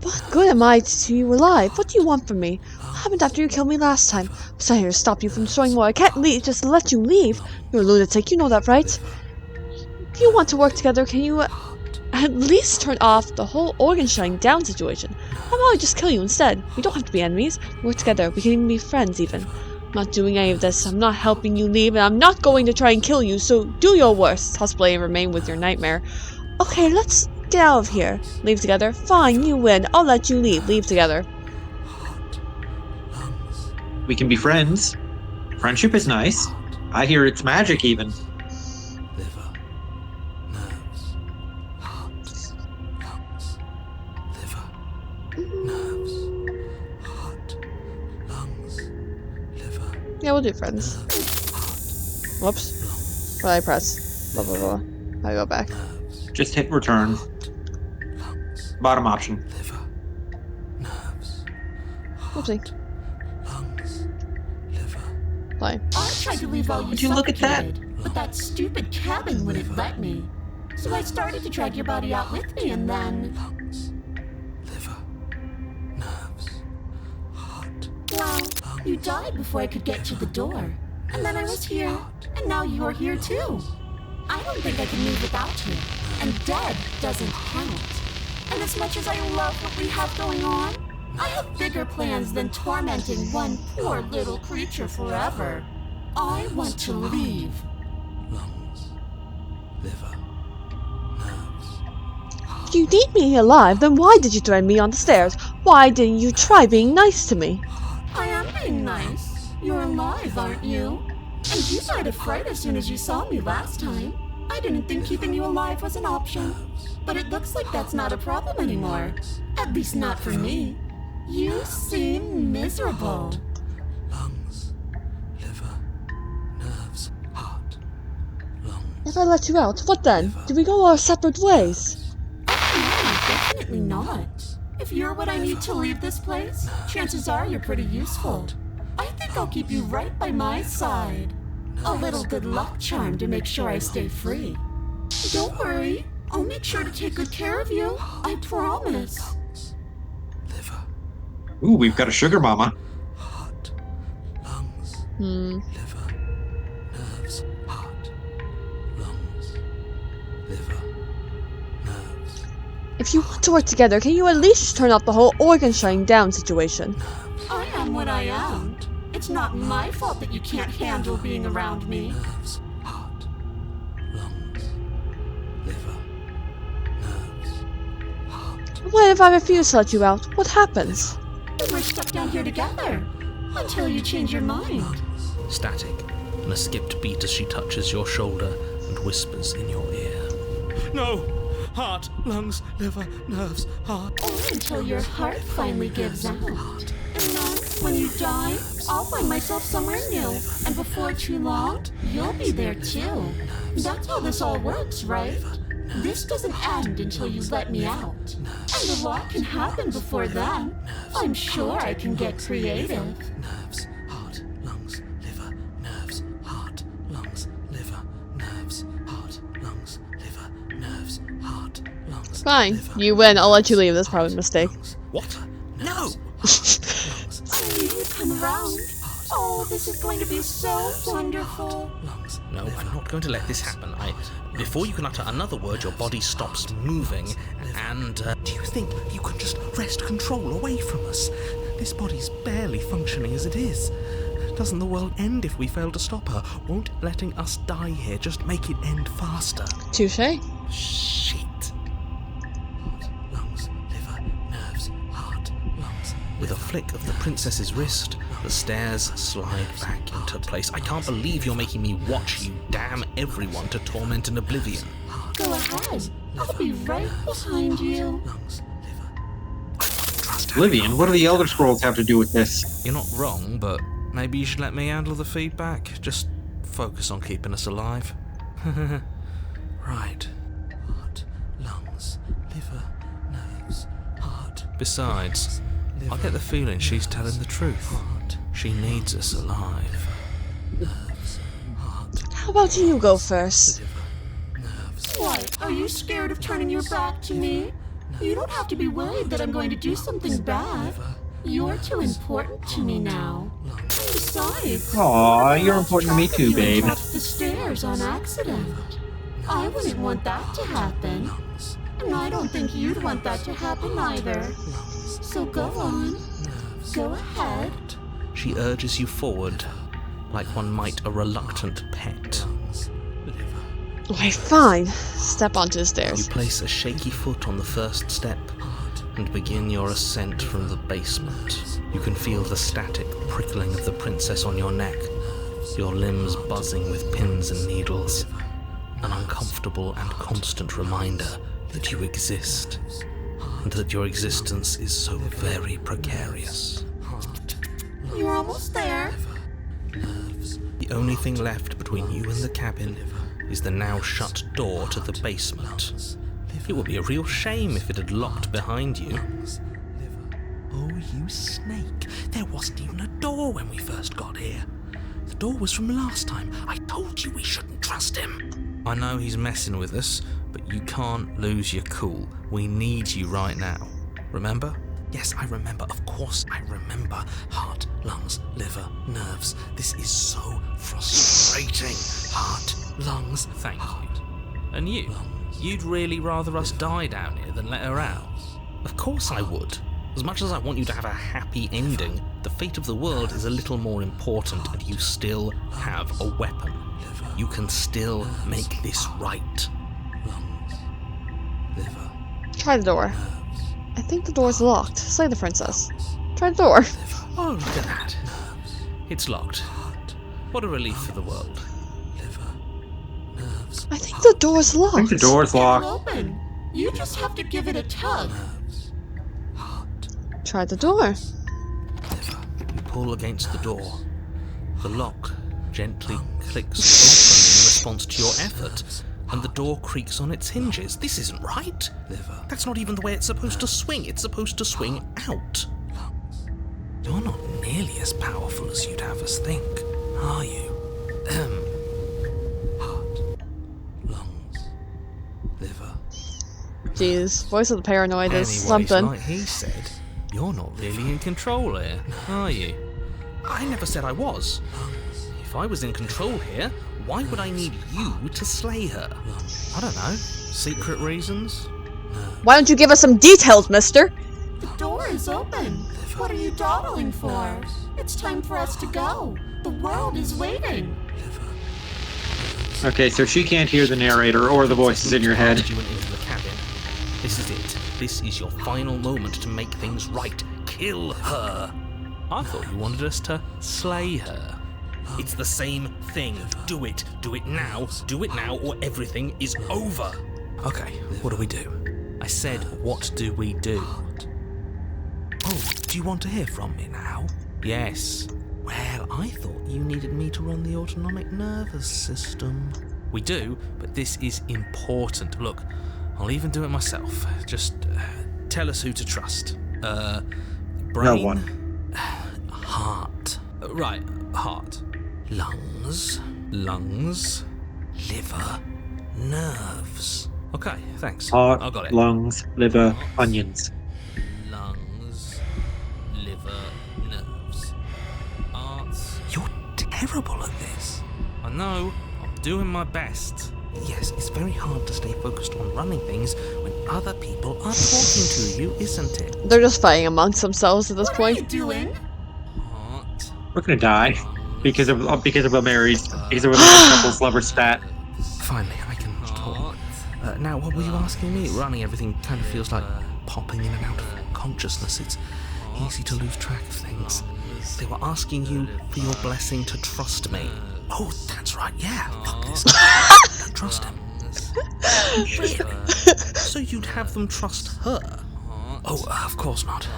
What good am I to see you alive? What do you want from me? What happened after you killed me last time? Was I here to stop you from destroying more? I can't leave, just let you leave. You're a lunatic, you know that, right? If you want to work together, can you... At least turn off the whole organ shutting down situation. How about I just kill you instead? We don't have to be enemies. We're together. We can even be friends even. I'm not doing any of this. I'm not helping you leave, and I'm not going to try and kill you, so do your worst. Cosplay and remain with your nightmare. Okay, let's get out of here. Leave together? Fine, you win. I'll let you leave. Leave together. We can be friends. Friendship is nice. I hear it's magic even. Liver, nerves, heart, lungs, liver, nerves, heart, lungs, liver. Yeah, we'll do friends. Whoops. What did I press? Blah, blah, blah. I go back. Just hit return. Bottom option. Liver, nerves, Whoopsie. lungs, liver. Play. I tried to leave while Would you look at that? suffocated, but that stupid cabin wouldn't let me. So I started to drag your body out with me, and then, Lungs, liver, nerves, heart, well, you died before I could get to the door. And then I was here, and now you're here too. I don't think I can move without you, and dead doesn't count. And as much as I love what we have going on, I have bigger plans than tormenting one poor little creature forever. I want to leave. lungs, liver, nerves. If you need me alive, then why did you threaten me on the stairs? Why didn't you try being nice to me? I am being nice. You're alive, aren't you? And you died of fright as soon as you saw me last time. I didn't think keeping you alive was an option. But it looks like that's not a problem anymore. At least not for me. You seem miserable. Lungs, liver, nerves, heart, lungs. If I let you out, what then? Do we go our separate ways? No, definitely not. If you're what I need to leave this place, chances are you're pretty useful. I think I'll keep you right by my side. A little good luck charm to make sure I stay free. Don't worry, I'll make sure to take good care of you. I promise. Liver, Ooh, we've got a sugar mama. heart, lungs, Hmm. liver, nerves, heart, lungs, liver, nerves. If you want to work together, can you at least turn off the whole organ shutting down situation? I am what I am. It's not my fault that you can't handle being around me. Nerves, heart, lungs, liver, nerves, heart. What if I refuse to let you out? What happens? And we're stuck down here together. Until you change your mind. Static, and a skipped beat as she touches your shoulder and whispers in your ear. No! Heart, lungs, liver, nerves, heart. Or until your heart finally gives out. And then, when you die, I'll find myself somewhere new. And before too long, you'll be there too. That's how this all works, right? This doesn't end until you let me out. And a lot can happen before then. I'm sure I can get creative. Nerves, heart, lungs, liver, nerves, heart, lungs, liver, nerves, heart, lungs, liver, nerves, heart, lungs. Fine. liver, You win. I'll let you leave. That's probably a mistake. What? No! I knew you'd come around. Oh, this is going to be so wonderful. lungs, No, I'm not going to let this happen. Before you can utter another word, your body stops moving, and, Do you think you can just wrest control away from us? This body's barely functioning as it is. Doesn't the world end if we fail to stop her? Won't letting us die here just make it end faster? Touche. Shit. Heart, lungs, liver, nerves, heart, lungs. with a flick of the princess's wrist, the stairs slide back into place. I can't believe you're making me watch you damn everyone to torment and oblivion. Go ahead. I'll be right behind you. Lungs, liver. Oblivion, what do the Elder Scrolls have to do with this? You're not wrong, but maybe you should let me handle the feedback. Just focus on keeping us alive. Right. Heart, lungs, liver, nerves, heart. Besides, I get the feeling she's telling the truth. She needs us alive. Nerves, heart, How about you go first? liver, nerves. What? Are you scared of turning your back to me? You don't have to be worried that I'm going to do something bad. You're too important to me now. And besides, Aw, you're important to me too, babe. You dropped the stairs on accident. I wouldn't want that to happen. Lungs, And I don't think you'd want that to happen either. So go on. Go ahead. She urges you forward, like one might a reluctant pet. Okay, fine. Step onto the You stairs. place a shaky foot on the first step and begin your ascent from the basement. You can feel the static prickling of the princess on your neck, your limbs buzzing with pins and needles, an uncomfortable and constant reminder that you exist, and that your existence is so very precarious. You're almost there. The only thing left between you and the cabin is the now shut door to the basement. It would be a real shame if it had locked behind you. Oh, you snake. There wasn't even a door when we first got here. The door was from last time. I told you we shouldn't trust him. I know he's messing with us, but you can't lose your cool. We need you right now. Remember? Yes, I remember. Of course I remember. Heart, lungs, liver, nerves. This is so frustrating. Heart, lungs. Thank you. And you? You'd really rather us die down here than let her out? Of course I would. As much as I want you to have a happy ending, the fate of the world is a little more important, and you still have a weapon. You can still make this right. Try the door. I think the door's locked. Slay the princess. Try the door. Oh, look at that. It's locked. What a relief for the world. I think the door's I locked. think the door's It'll locked. open. You just have to give it a tug. Try the door. You pull against the door. The lock gently clicks open in response to your effort, and the door creaks on its hinges. This isn't right. That's not even the way it's supposed to swing. It's supposed to swing out. You're not nearly as powerful as you'd have us think, are you? Heart, lungs, liver. Jeez, voice of the paranoid is Anyways, something. like he said, you're not really in control here, are you? I never said I was. If I was in control here, why would I need you to slay her? I don't know. Secret reasons? Why don't you give us some details, mister? The door is open. What are you dawdling for? It's time for us to go. The world is waiting. Okay, so she can't hear the narrator or the voices in your head. You went into the cabin. This is it. This is your final moment to make things right. Kill her. I thought you wanted us to slay her. It's the same thing. Do it. Do it now. Do it now, or everything is over. Okay, what do we do? I said, what do we do? Oh, do you want to hear from me now? Yes. Well, I thought you needed me to run the autonomic nervous system. We do, but this is important. Look, I'll even do it myself. Just tell us who to trust. Brain? No one. Heart. Right, heart. Lungs. Lungs. Liver. Nerves. Okay, thanks. I got Heart, it. lungs, liver, onions. Lungs, liver, nerves. Arts. You're terrible at this. I know. I'm doing my best. Yes, it's very hard to stay focused on running things when other people are talking to you, isn't it? They're just fighting amongst themselves at this What are you point. doing? Heart. We're gonna die because of a marriage, because of a couple's lover spat. Finally, I can talk. Now, what were you asking me? Running everything kind of feels like popping in and out of consciousness. It's easy to lose track of things. They were asking you for your blessing to trust me. Oh, that's right, yeah. Fuck this. Don't trust him. Really? So you'd have them trust her? Oh, of course not.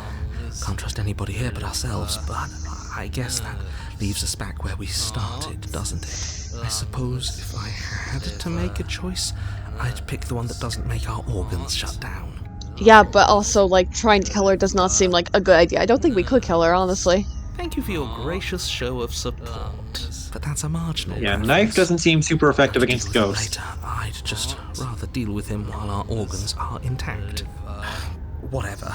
Can't trust anybody here but ourselves, but I guess that leaves us back where we started, doesn't it? I suppose if I had to make a choice, I'd pick the one that doesn't make our organs shut down. Yeah, but also, like, trying to kill her does not seem like a good idea. I don't think we could kill her, honestly. Thank you for your gracious show of support, but that's a marginal Yeah, preference. knife doesn't seem super effective against ghosts. Later, I'd just rather deal with him while our organs are intact. Whatever.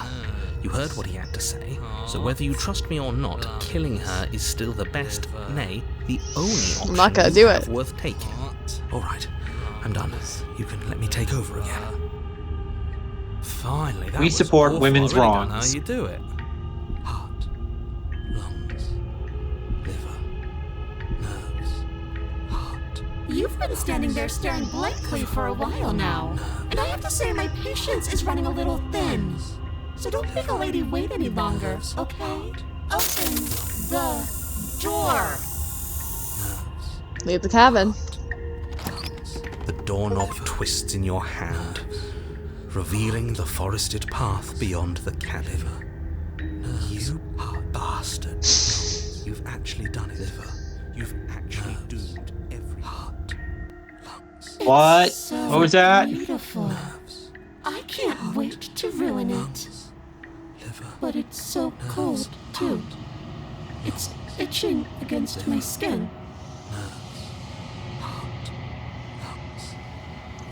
You heard what he had to say, so whether you trust me or not, killing her is still the best, nay, the only option I'm not gonna you do have it. worth taking. Alright, I'm done. You can let me take over again. Finally, that We was support awful. women's I really don't know wrongs. how you do it. Heart, lungs, liver, nerves, heart. You've been standing there staring blankly for a while now. And I have to say my patience is running a little thin. So don't make a lady wait any longer, okay? Open the door. Leave the cabin. The doorknob twists in your hand, revealing the forested path beyond the cabin. You bastard. No, you've actually done it. You've actually doomed every heart. Lungs. What? So What was that? beautiful. I can't wait to ruin it. But it's so cold, too. It's itching against my skin.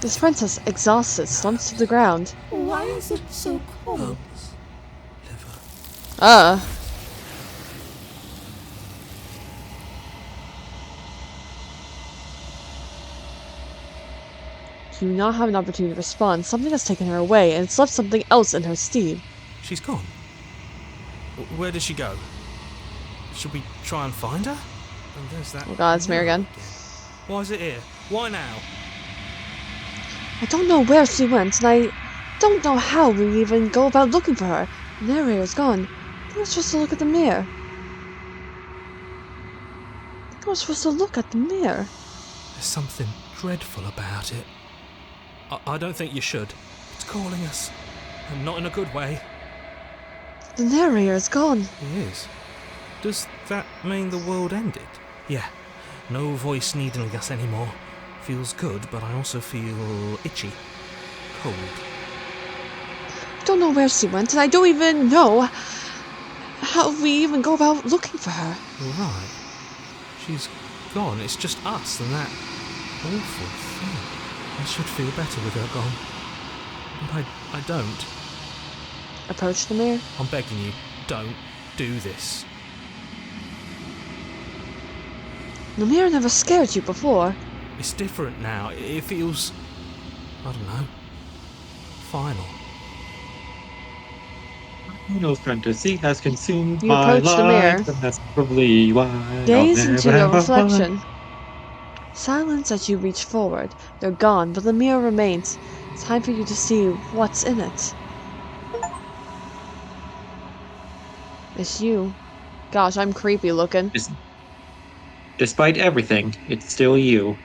This princess, exhausted, slumps to the ground. Why is it so cold? You do not have an opportunity to respond. Something has taken her away, and it's left something else in her stead. She's gone. Where did she go? Should we try and find her? And there's that. Oh god, it's Mary again. Why is it here? Why now? I don't know where she went, and I don't know how we even go about looking for her. The narrator's gone. I think we're supposed to look at the mirror. There's something dreadful about it. I don't think you should. It's calling us. And not in a good way. The narrator's gone. He is. Does that mean the world ended? Yeah. No voice needling us anymore. Feels good, but I also feel itchy. Cold. I don't know where she went, and I don't even know how we even go about looking for her. You're right. She's gone. It's just us and that awful thing. I should feel better with her gone. But I don't. Approach the mirror. I'm begging you, don't do this. The mirror never scared you before. It's different now. It feels, I don't know, final. No fantasy has consumed You my approach the life, mirror. and that's probably why I'll Gaze never into your have a reflection. Silence as you reach forward. They're gone, but the mirror remains. It's time for you to see what's in it. It's you. Gosh, I'm creepy looking. Despite everything, it's still you.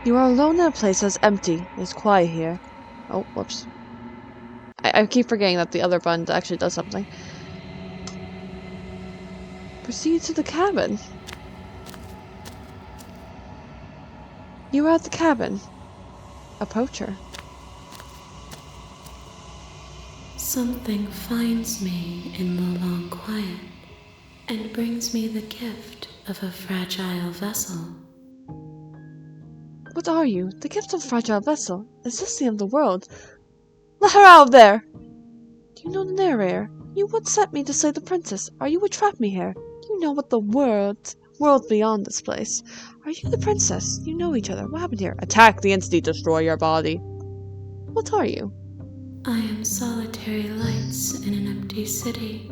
You are alone in a place that's empty. It's quiet here. Oh, whoops. I keep forgetting that the other button actually does something. Proceed to the cabin. You are at the cabin. Approach her. Something finds me in the long quiet and brings me the gift of a fragile vessel. What are you? The gift of a fragile vessel? Is this the end of the world? Let her out of there! Do you know the narrator? You would set me to slay the princess. Are you would trap me here? Do you know what the world beyond this place? Are you the princess? You know each other. What happened here? Attack the entity, destroy your body. What are you? I am solitary lights in an empty city.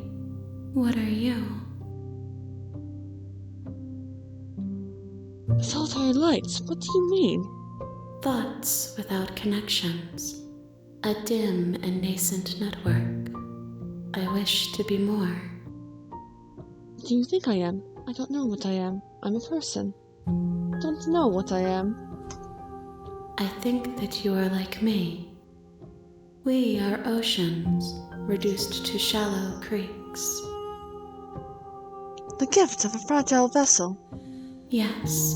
What are you? Solitary lights? What do you mean? Thoughts without connections. A dim and nascent network. I wish to be more. What do you think I am? I don't know what I am. I'm a person. Don't know what I am. I think that you are like me. We are oceans, reduced to shallow creeks. The gift of a fragile vessel. Yes,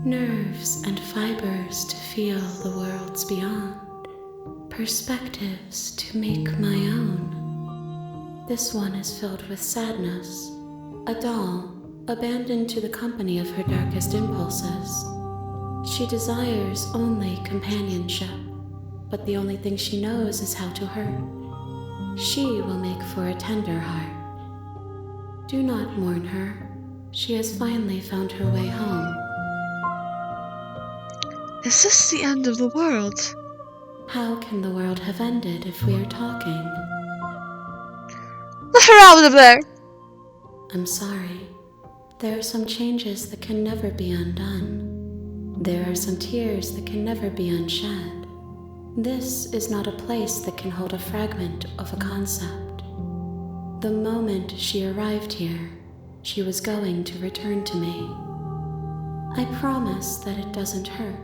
nerves and fibers to feel the worlds beyond, perspectives to make my own. This one is filled with sadness, a doll abandoned to the company of her darkest impulses. She desires only companionship, but the only thing she knows is how to hurt. She will make for a tender heart. Do not mourn her. She has finally found her way home. Is this the end of the world? How can the world have ended if we are talking? Let her out of there! I'm sorry. There are some changes that can never be undone. There are some tears that can never be unshed. This is not a place that can hold a fragment of a concept. The moment she arrived here, she was going to return to me. I promise that it doesn't hurt.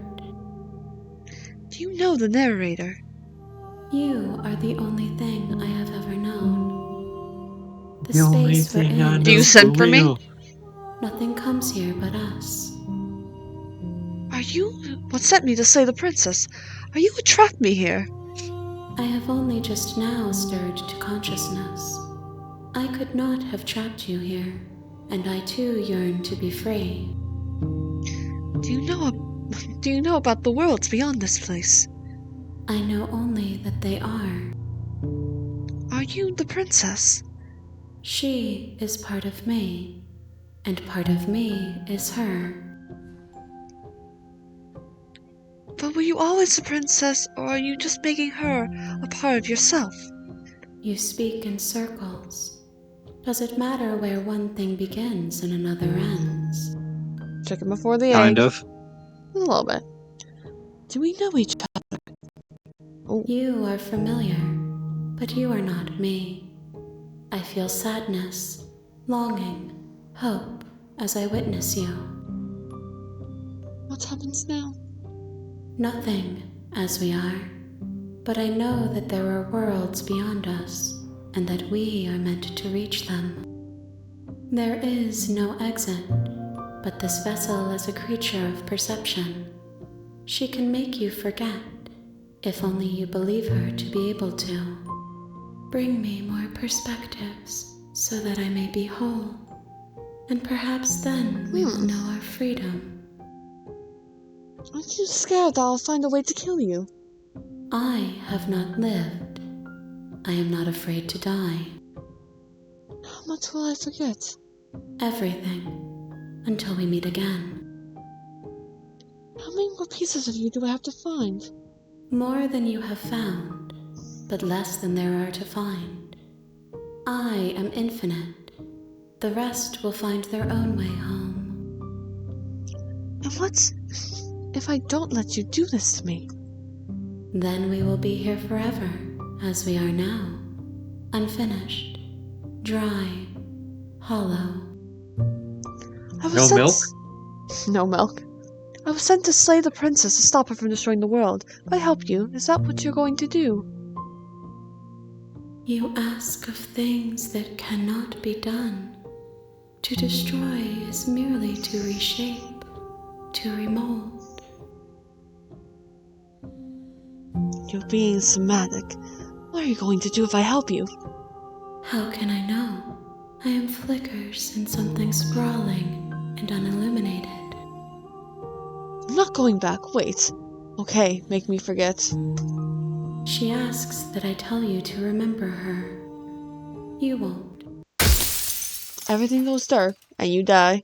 Do you know the narrator? You are the only thing I have ever known. The The only space we're thing I in. Do you know send for me? real. Nothing comes here but us. Are you what sent me to slay the princess? Are you who trapped me here? I have only just now stirred to consciousness. I could not have trapped you here, and I too yearn to be free. Do you know about the worlds beyond this place? I know only that they are. Are you the princess? She is part of me, and part of me is her. But were you always the princess, or are you just making her a part of yourself? You speak in circles. Does it matter where one thing begins and another ends? Chicken before the Kind egg. of. A little bit. Do we know each other? You are familiar, but you are not me. I feel sadness, longing, hope as I witness you. What happens now? Nothing, as we are, but I know that there are worlds beyond us, and that we are meant to reach them. There is no exit, but this vessel is a creature of perception. She can make you forget, if only you believe her to be able to. Bring me more perspectives, so that I may be whole, and perhaps then we will know our freedom. Aren't you scared that I'll find a way to kill you? I have not lived. I am not afraid to die. How much will I forget? Everything, until we meet again. How many more pieces of you do I have to find? More than you have found, but less than there are to find. I am infinite. The rest will find their own way home. And what if I don't let you do this to me? Then we will be here forever, as we are now. Unfinished, dry, hollow. I was No sent... milk? No milk. I was sent to slay the princess to stop her from destroying the world. If I help you, is that what you're going to do? You ask of things that cannot be done. To destroy is merely to reshape, to remold. You're being somatic. What are you going to do if I help you? How can I know? I am flickers in something sprawling and unilluminated. I'm not going back. Wait. Okay, make me forget. She asks that I tell you to remember her. You won't. Everything goes dark, and you die.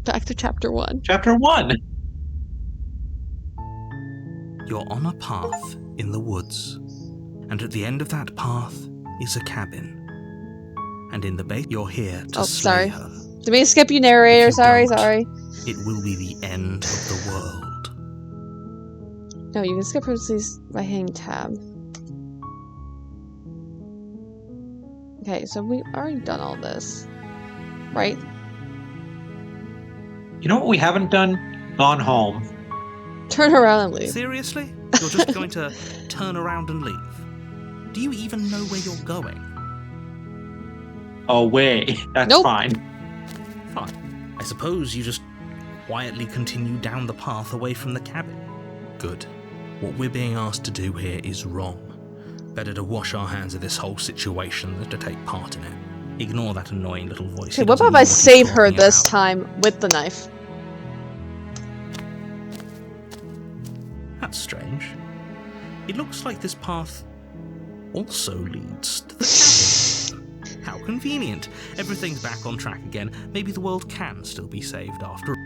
Back to chapter 1. Chapter 1. You're on a path in the woods, and at the end of that path is a cabin. And in the base, you're here to slay sorry. her. Did we skip you, narrator? If you Sorry. It will be the end of the world. No, you can skip her by hitting tab. Okay, so we've already done all this. Right? You know what we haven't done? Gone home. Turn around and leave. Seriously? You're just going to turn around and leave? Do you even know where you're going? Away. That's Nope. fine. Fine. I suppose you just quietly continue down the path away from the cabin. Good. What we're being asked to do here is wrong. Better to wash our hands of this whole situation than to take part in it. Ignore that annoying little voice. Okay, what about if I save her this time with the knife? That's strange. It looks like this path also leads to the cabin. How convenient. Everything's back on track again. Maybe the world can still be saved after all.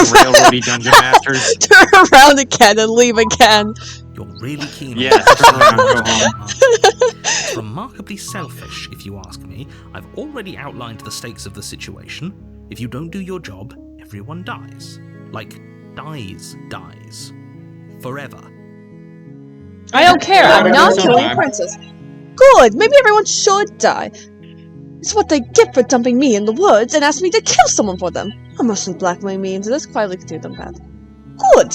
railroady dungeon masters. Turn around again and leave again. You're really keen on Yes, that. turn around, go home. It's remarkably selfish, if you ask me. I've already outlined the stakes of the situation. If you don't do your job, everyone dies. Like, dies. Forever. I don't care. I'm Yeah, not maybe killing a sometime. princess. Good. Maybe everyone should die. It's what they get for dumping me in the woods and asking me to kill someone for them. Emotionally blackmailing me into this, quietly continue them bad. Good.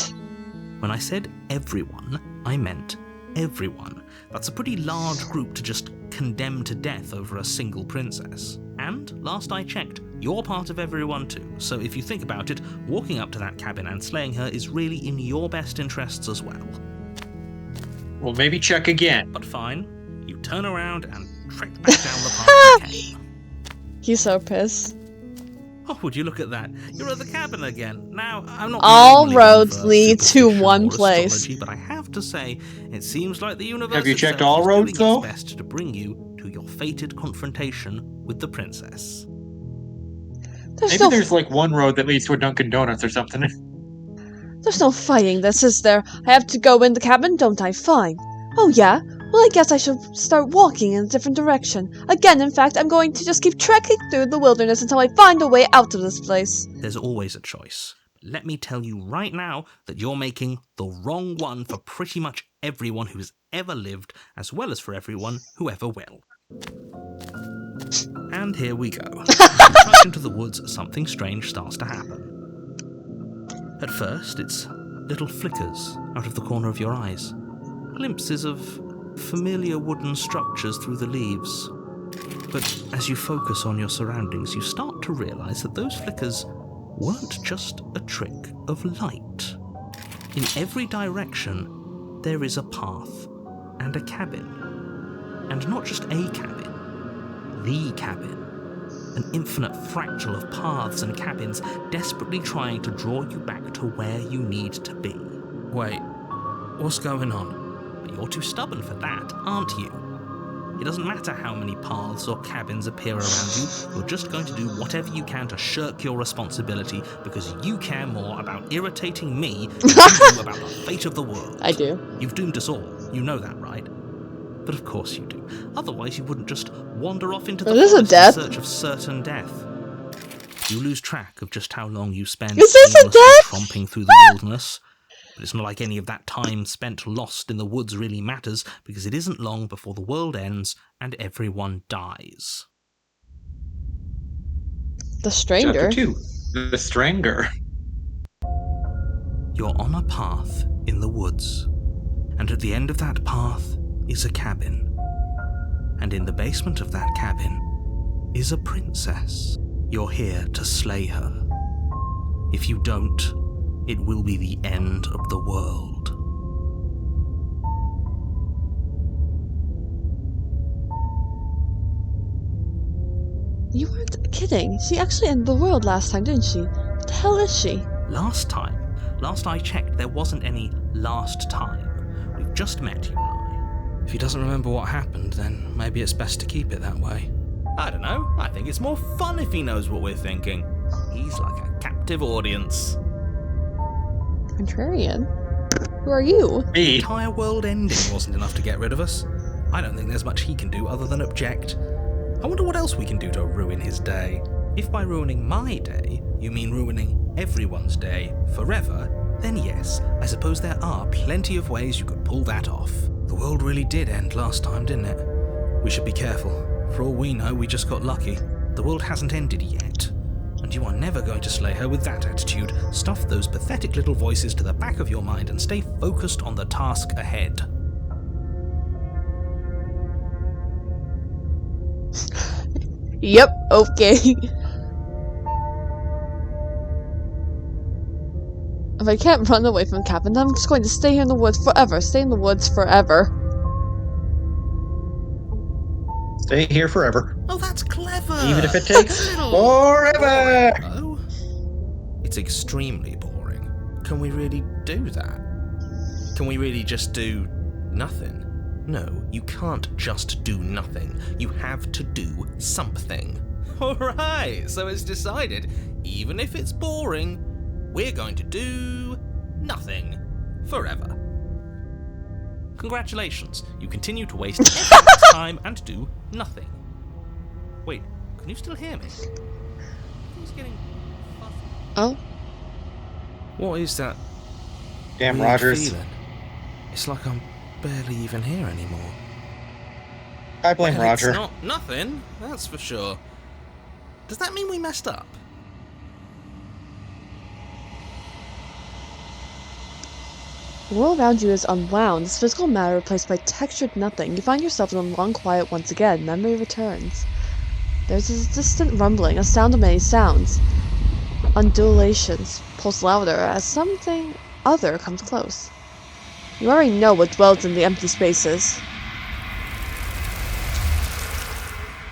When I said everyone, I meant everyone. That's a pretty large group to just condemn to death over a single princess. And, last I checked, you're part of everyone too, so if you think about it, walking up to that cabin and slaying her is really in your best interests as well. Well, maybe check again. But fine, you turn around and trek back down the path you came. He's so pissed. Oh, would you look at that? You're at the cabin again. Now, I'm not All normally roads one for lead to superstition one or place. astrology, but I have to say, it seems like the universe Have you checked itself all is roads, doing though? its best to bring you to your fated confrontation with the princess. Maybe there's like one road that leads to a Dunkin' Donuts or something. There's no fighting this, is there? I have to go in the cabin, don't I? Fine. Oh yeah? Well, I guess I should start walking in a different direction. Again, in fact, I'm going to just keep trekking through the wilderness until I find a way out of this place. There's always a choice. Let me tell you right now that you're making the wrong one for pretty much everyone who has ever lived, as well as for everyone who ever will. And here we go. As you trudge into the woods, something strange starts to happen. At first, it's little flickers out of the corner of your eyes. Glimpses of familiar wooden structures through the leaves. But as you focus on your surroundings, you start to realize that those flickers weren't just a trick of light. In every direction, there is a path and a cabin. And not just a cabin, the cabin. An infinite fractal of paths and cabins desperately trying to draw you back to where you need to be. Wait, what's going on? But you're too stubborn for that, aren't you? It doesn't matter how many paths or cabins appear around you, you're just going to do whatever you can to shirk your responsibility because you care more about irritating me than you do about the fate of the world. I do. You've doomed us all, you know that, right? But of course you do. Otherwise you wouldn't just wander off into the Is this a forest death? in search of certain death. You lose track of just how long you spend Is this a aimlessly death? tromping through the wilderness. But it's not like any of that time spent lost in the woods really matters, because it isn't long before the world ends and everyone dies. The stranger. Chapter 2. The Stranger. You're on a path in the woods, and at the end of that path is a cabin. And in the basement of that cabin is a princess. You're here to slay her. If you don't, it will be the end of the world. You weren't kidding. She actually ended the world last time, didn't she? What the hell is she? Last I checked, there wasn't any last time. We've just met, you and I. If he doesn't remember what happened, then maybe it's best to keep it that way. I don't know. I think it's more fun if he knows what we're thinking. He's like a captive audience. Contrarian? Who are you? The Me. entire world ending wasn't enough to get rid of us. I don't think there's much he can do other than object. I wonder what else we can do to ruin his day. If by ruining my day, you mean ruining everyone's day forever, then yes, I suppose there are plenty of ways you could pull that off. The world really did end last time, didn't it? We should be careful. For all we know, we just got lucky. The world hasn't ended yet. And you are never going to slay her with that attitude. Stuff those pathetic little voices to the back of your mind and stay focused on the task ahead. Yep, okay. If I can't run away from the cabin, then I'm just going to stay here in the woods forever. Stay in the woods forever. Stay here forever. Oh, that's clever! Even if it takes forever! Oh, it's extremely boring. Can we really do that? Can we really just do nothing? No, you can't just do nothing. You have to do something. Alright, so it's decided. Even if it's boring, we're going to do nothing forever. Congratulations, you continue to waste everyone's time and do nothing. Wait, can you still hear me? He's getting fuzzy. Oh, What is that Damn, weird Rogers. feeling? It's like I'm barely even here anymore. I blame Well, Roger. It's not nothing, that's for sure. Does that mean we messed up? the world around you is unwound. This physical matter replaced by textured nothing. You find yourself in a long quiet once again. Memory returns. There's a distant rumbling, a sound of many sounds. Undulations pulse louder as something other comes close. You already know what dwells in the empty spaces.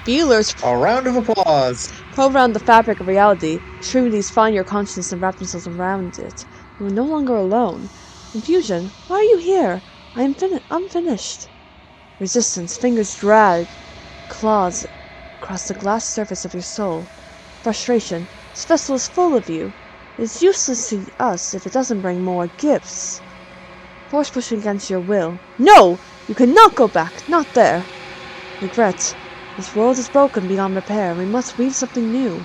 Feelers A round of applause. probe around the fabric of reality. Extremities find your consciousness and wrap themselves around it. You are no longer alone. Confusion. Why are you here? I am unfinished. Resistance. Fingers drag claws across the glass surface of your soul. Frustration. This vessel is full of you. It is useless to us if it doesn't bring more gifts. Force pushing against your will. No! You cannot go back. Not there. Regret. This world is broken beyond repair. We must weave something new.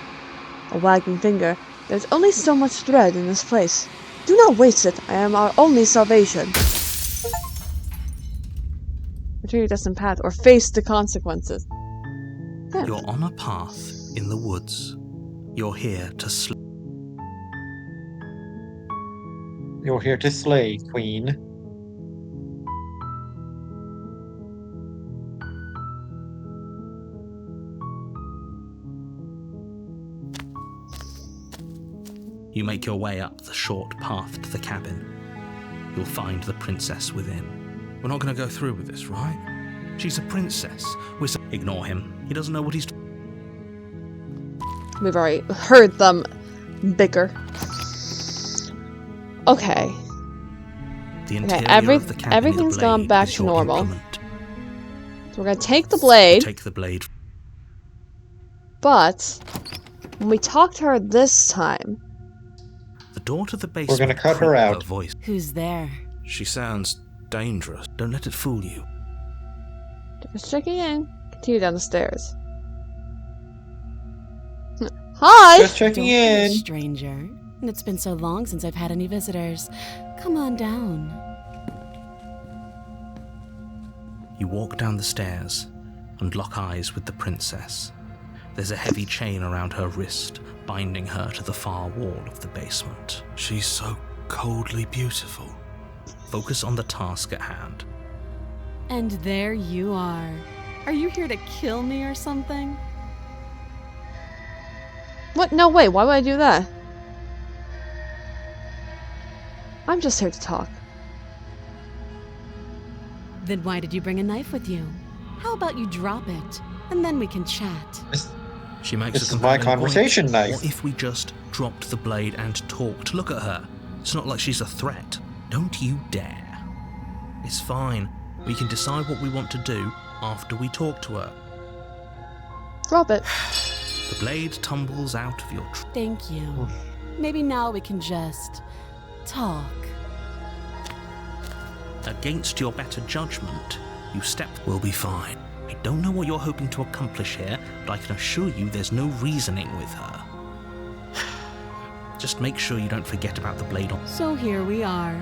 A wagging finger. There's only so much thread in this place. Do not waste it. I am our only salvation. Return your destined path or face the consequences. Yeah. You're on a path in the woods. You're here to slay. You're here to slay, Queen. You make your way up the short path to the cabin. You'll find the princess within. We're not going to go through with this, right? She's a princess. Ignore him. He doesn't know what he's... We've already heard them bicker. Okay. The Okay, interior of the cabin everything's is gone blade back is to your normal. implement. So we're gonna take the blade, Take the blade. but when we talk to her this time, The door to the basement. gonna cut her creaked out. Her voice. Who's there? She sounds dangerous. Don't let it fool you. just checking in. Continue down the stairs. Hi! Just checking Don't be a in. stranger. And it's been so long since I've had any visitors. Come on down. You walk down the stairs and lock eyes with the princess. There's a heavy chain around her wrist, binding her to the far wall of the basement. She's so coldly beautiful. Focus on the task at hand. And there you are. Are you here to kill me or something? What? No, wait, why would I do that? I'm just here to talk. Then why did you bring a knife with you? How about you drop it, and then we can chat? She makes This a is my compelling conversation point. knife. What if we just dropped the blade and talked? Look at her. It's not like she's a threat. Don't you dare. It's fine. We can decide what we want to do after we talk to her. Drop it. The blade tumbles out of your... Thank you. Maybe now we can just talk. Against your better judgment, you step... We'll be fine. I don't know what you're hoping to accomplish here, but I can assure you there's no reasoning with her. Just make sure you don't forget about the blade on... So here we are.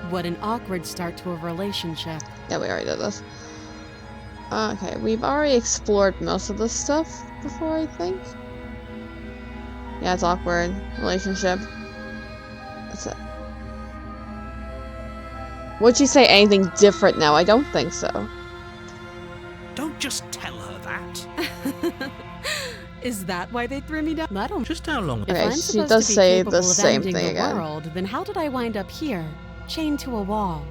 What an awkward start to a relationship. Yeah, we already did this. Okay, we've already explored most of this stuff before, I think. Yeah, it's awkward. Relationship. That's it. Would she say anything different now? I don't think so. Don't just tell her that. Is that why they threw me down? I don't. Just how long... If Okay, I'm she supposed does to be say capable the of same ending thing the again. world, then how did I wind up here, chained to a wall?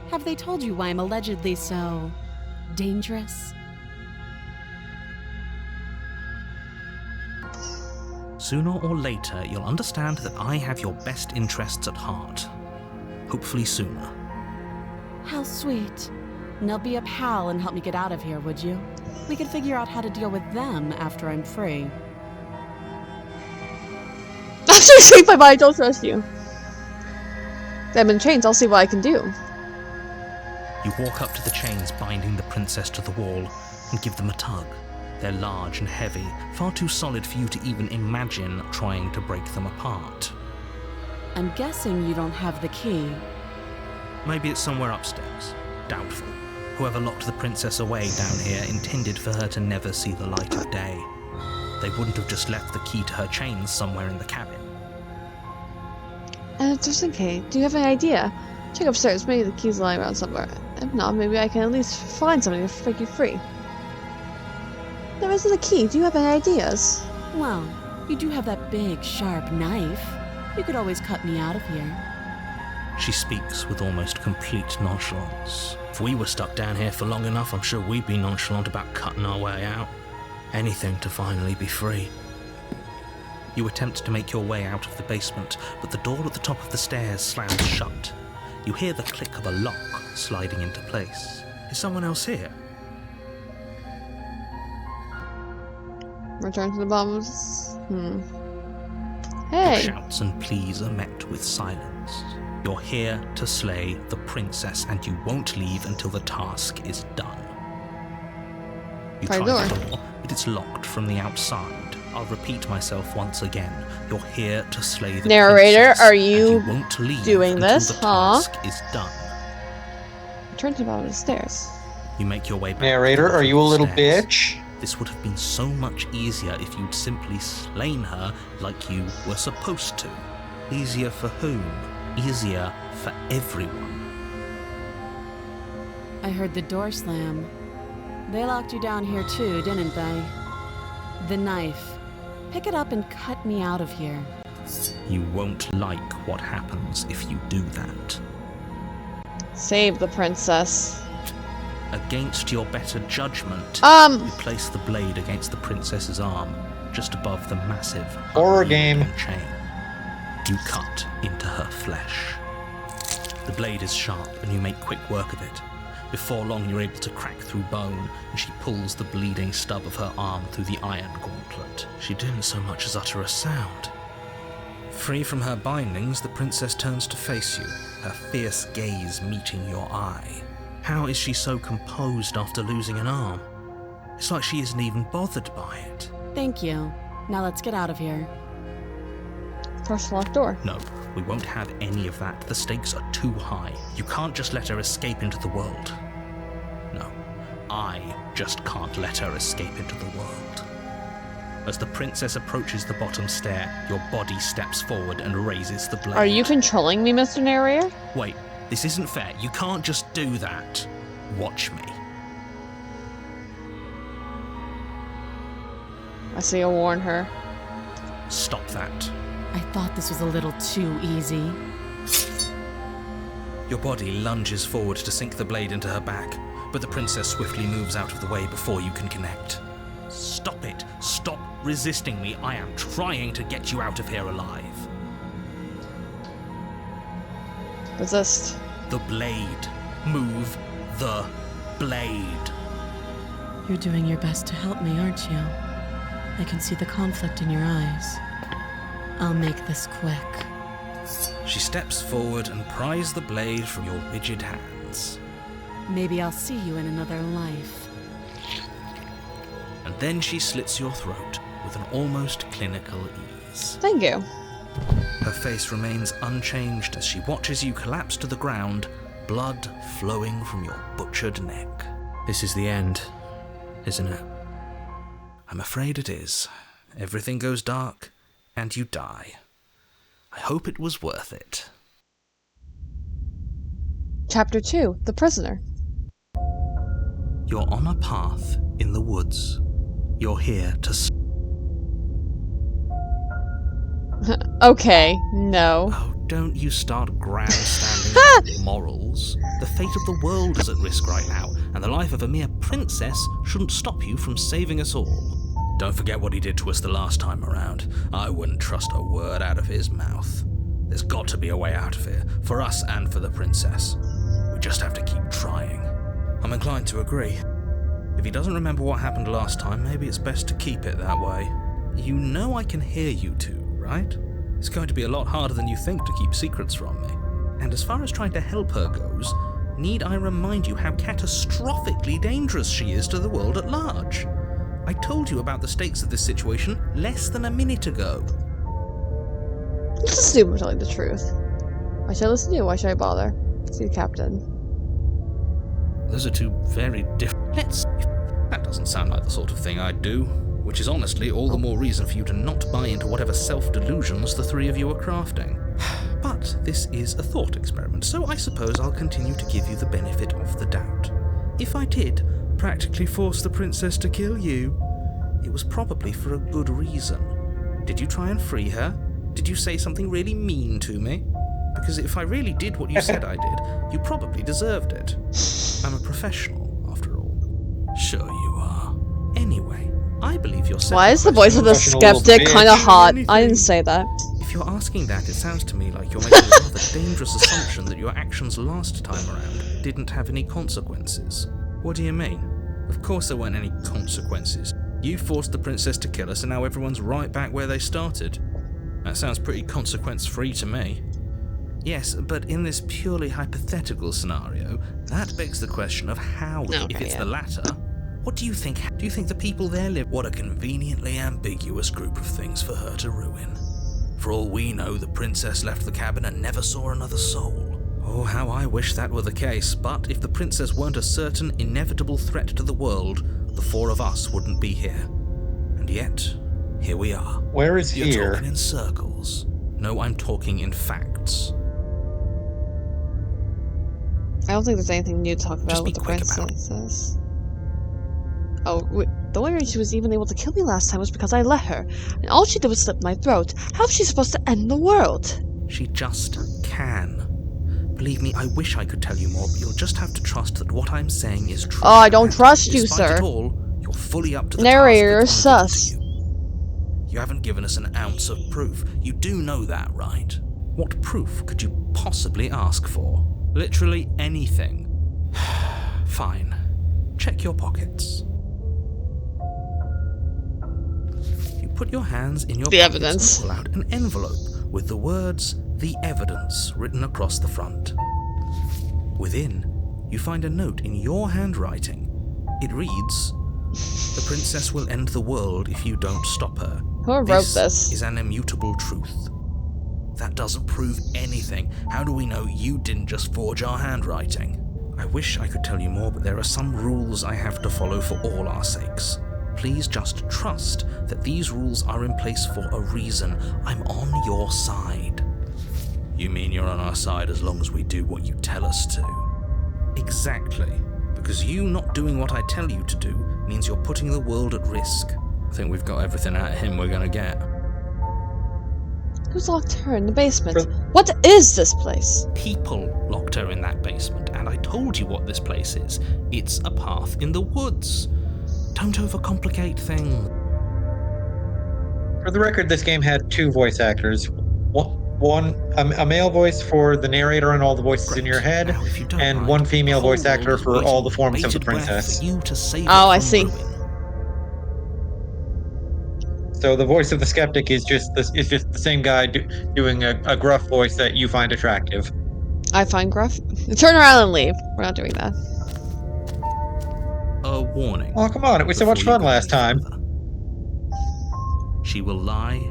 Have they told you why I'm allegedly so dangerous? Sooner or later, you'll understand that I have your best interests at heart. Hopefully sooner. How sweet. Now be a pal and help me get out of here, would you? We could figure out how to deal with them after I'm free. After you sleep, I don't trust you. them in chains, I'll see what I can do. You walk up to the chains binding the princess to the wall and give them a tug. They're large and heavy, far too solid for you to even imagine trying to break them apart. I'm guessing you don't have the key. Maybe it's somewhere upstairs. Doubtful. Whoever locked the princess away down here intended for her to never see the light of day. They wouldn't have just left the key to her chains somewhere in the cabin. Just in case, do you have any idea? Check upstairs, maybe the key's lying around somewhere. If not, maybe I can at least find something to break you free. There isn't a key, do you have any ideas? Well, you do have that big, sharp knife. You could always cut me out of here. She speaks with almost complete nonchalance. If we were stuck down here for long enough, I'm sure we'd be nonchalant about cutting our way out. Anything to finally be free. You attempt to make your way out of the basement, but the door at the top of the stairs slams shut. You hear the click of a lock sliding into place. Is someone else here? Return to the bottom of Your Hey! shouts and pleas are met with silence. You're here to slay the princess, and you won't leave until the task is done. You Try try the the door, but it's locked from the outside. I'll repeat myself once again. You're here to slay the Narrator, princess, are and you won't leave doing until this, the huh? task is done. Return to the bottom of the stairs. You make your way back. Narrator, to the are you a bottom little of the stairs. bitch? This would have been so much easier if you'd simply slain her like you were supposed to. Easier for whom? Easier for everyone. I heard the door slam. They locked you down here too, didn't they? The knife. Pick it up and cut me out of here. You won't like what happens if you do that. Save the princess. Against your better judgment, Um. you place the blade against the princess's arm, just above the massive Horror unwieldy game. chain. You cut into her flesh. The blade is sharp, and you make quick work of it. Before long, you're able to crack through bone, and she pulls the bleeding stub of her arm through the iron gauntlet. She didn't so much as utter a sound. Free from her bindings, the princess turns to face you, her fierce gaze meeting your eye. How is she so composed after losing an arm? It's like she isn't even bothered by it. Thank you. Now let's get out of here. Press the locked door. No, we won't have any of that. The stakes are too high. You can't just let her escape into the world. No, I just can't let her escape into the world. As the princess approaches the bottom stair, your body steps forward and raises the blade. Are you controlling me, Mr. Narrator? Wait, this isn't fair. You can't just do that. Watch me. I say I'll warn her. Stop that. I thought this was a little too easy. Your body lunges forward to sink the blade into her back, but the princess swiftly moves out of the way before you can connect. Stop it! Stop resisting me! I am trying to get you out of here alive. Resist. The blade. Move the blade. You're doing your best to help me, aren't you? I can see the conflict in your eyes. I'll make this quick. She steps forward and pries the blade from your rigid hands. Maybe I'll see you in another life. And then she slits your throat with an almost clinical ease. Thank you. Her face remains unchanged as she watches you collapse to the ground, blood flowing from your butchered neck. This is the end, isn't it? I'm afraid it is. Everything goes dark, and you die. I hope it was worth it. Chapter 2. The Prisoner. You're on a path in the woods. You're here to... Okay, no. Oh, don't you start grandstanding morals. The fate of the world is at risk right now, and the life of a mere princess shouldn't stop you from saving us all. Don't forget what he did to us the last time around. I wouldn't trust a word out of his mouth. There's got to be a way out of here, for us and for the princess. We just have to keep trying. I'm inclined to agree. If he doesn't remember what happened last time, maybe it's best to keep it that way. You know I can hear you two, right? It's going to be a lot harder than you think to keep secrets from me. And as far as trying to help her goes, need I remind you how catastrophically dangerous she is to the world at large? I told you about the stakes of this situation less than a minute ago. Let's assume we're telling the truth. Why should I listen to you? Why should I bother? See the captain. Those are two very different... That doesn't sound like the sort of thing I'd do, which is honestly all the more reason for you to not buy into whatever self-delusions the three of you are crafting. But this is a thought experiment, so I suppose I'll continue to give you the benefit of the doubt. If I did practically force the princess to kill you, it was probably for a good reason. Did you try and free her? Did you say something really mean to me? Because if I really did what you said I did, you probably deserved it. I'm a professional, after all. Sure you are. Anyway, I believe you're... Why is the voice of the skeptic kind of hot? I didn't say that. If you're asking that, it sounds to me like you're making a rather dangerous assumption that your actions last time around didn't have any consequences. What do you mean? Of course there weren't any consequences. You forced the princess to kill us and now everyone's right back where they started. That sounds pretty consequence-free to me. Yes, but in this purely hypothetical scenario, that begs the question of how, if it's the latter, what do you think? Do you think the people there live? What a conveniently ambiguous group of things for her to ruin. For all we know, the princess left the cabin and never saw another soul. Oh, how I wish that were the case, but if the princess weren't a certain, inevitable threat to the world, the four of us wouldn't be here. And yet, here we are. Where is You're here? talking in circles. No, I'm talking in facts. I don't think there's anything new to talk about Just be with the quick about it. princess. Oh, the only reason she was even able to kill me last time was because I let her, and all she did was slit my throat. How is she supposed to end the world? She just can. Believe me, I wish I could tell you more, but you'll just have to trust that what I'm saying is true. Oh, I don't And trust you, despite sir. it all, you're fully up to the Narrator, task that's been given sus. to you. You haven't given us an ounce of proof. You do know that, right? What proof could you possibly ask for? Literally anything. Fine. Check your pockets. You put your hands in your The pockets evidence. and pull out an envelope with the words, "The Evidence," written across the front. Within, you find a note in your handwriting. It reads, "The princess will end the world if you don't stop her. Who wrote this? Is an immutable truth." That doesn't prove anything. How do we know you didn't just forge our handwriting? I wish I could tell you more, but there are some rules I have to follow for all our sakes. Please just trust that these rules are in place for a reason. I'm on your side. You mean you're on our side as long as we do what you tell us to? Exactly. Because you not doing what I tell you to do means you're putting the world at risk. I think we've got everything out of him we're gonna get. Who's locked her in the basement? What is this place? People locked her in that basement, and I told you what this place is. It's a path in the woods. Don't overcomplicate things. For the record, this game had two voice actors. A male voice for the narrator and all the voices in your head, Now, if you don't and mind, one female the whole voice actor world is for all waiting the forms of the with bated breath princess. for you to save it Oh, I from see. ruin. So the voice of the skeptic is just the same guy doing a gruff voice that you find attractive. I find gruff. Turn around and leave. We're not doing that. A warning. Oh, come on, it was so much before you fun go last any time. further. She will lie.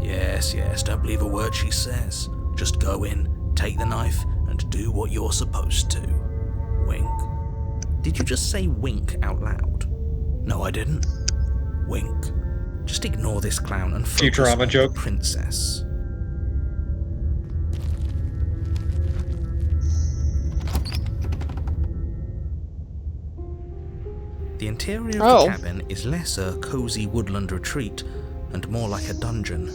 Yes, don't believe a word she says. Just go in, take the knife, and do what you're supposed to. Wink. Did you just say wink out loud? No, I didn't. Wink. Just ignore this clown and focus Futurama on joke. the princess. The interior of the cabin is less a cozy woodland retreat and more like a dungeon.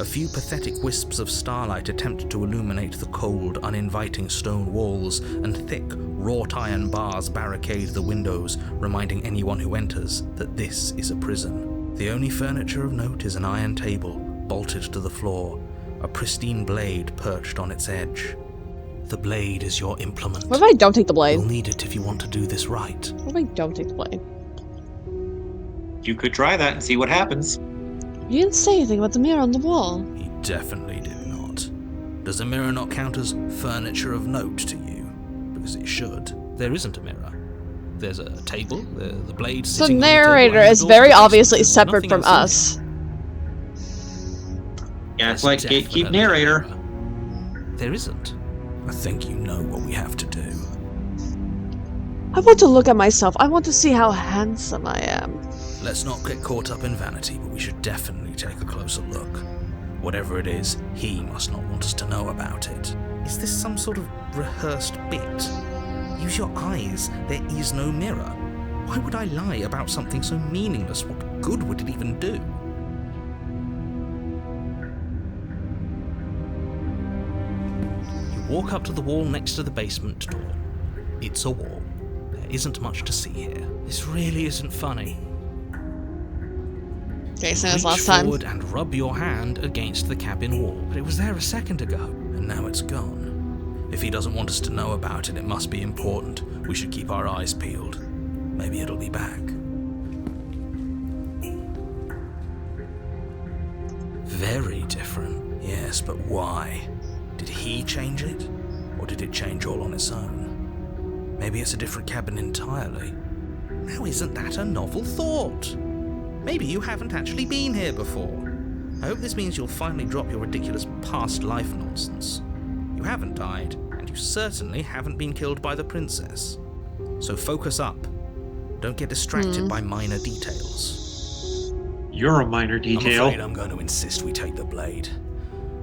A few pathetic wisps of starlight attempt to illuminate the cold, uninviting stone walls, and thick, wrought iron bars barricade the windows, reminding anyone who enters that this is a prison. The only furniture of note is an iron table, bolted to the floor, a pristine blade perched on its edge. The blade is your implement. What if I don't take the blade? You'll need it if you want to do this right. What if I don't take the blade? You could try that and see what happens. You didn't say anything about the mirror on the wall. He definitely did not. Does a mirror not count as furniture of note to you? Because it should. There isn't a mirror. There's a table, the blade The sitting on the narrator table, and is the door to very the basement. obviously There's separate nothing from else in us. here. Yeah, it's There's like gatekeep definitely a narrator. mirror. There isn't. I think you know what we have to do. I want to look at myself. I want to see how handsome I am. Let's not get caught up in vanity, but we should definitely take a closer look. Whatever it is, he must not want us to know about it. Is this some sort of rehearsed bit? Use your eyes. There is no mirror. Why would I lie about something so meaningless? What good would it even do? You walk up to the wall next to the basement door. It's a wall. There isn't much to see here. This really isn't funny. Okay, same as Reach last time. forward and rub your hand against the cabin wall. But it was there a second ago. And now it's gone. If he doesn't want us to know about it, it must be important. We should keep our eyes peeled. Maybe it'll be back. Very different. Yes, but why? Did he change it? Or did it change all on its own? Maybe it's a different cabin entirely. Now isn't that a novel thought? Maybe you haven't actually been here before. I hope this means you'll finally drop your ridiculous past life nonsense. You haven't died, and you certainly haven't been killed by the princess. So focus up. Don't get distracted by minor details. You're a minor I'm detail. afraid I'm going to insist we take the blade.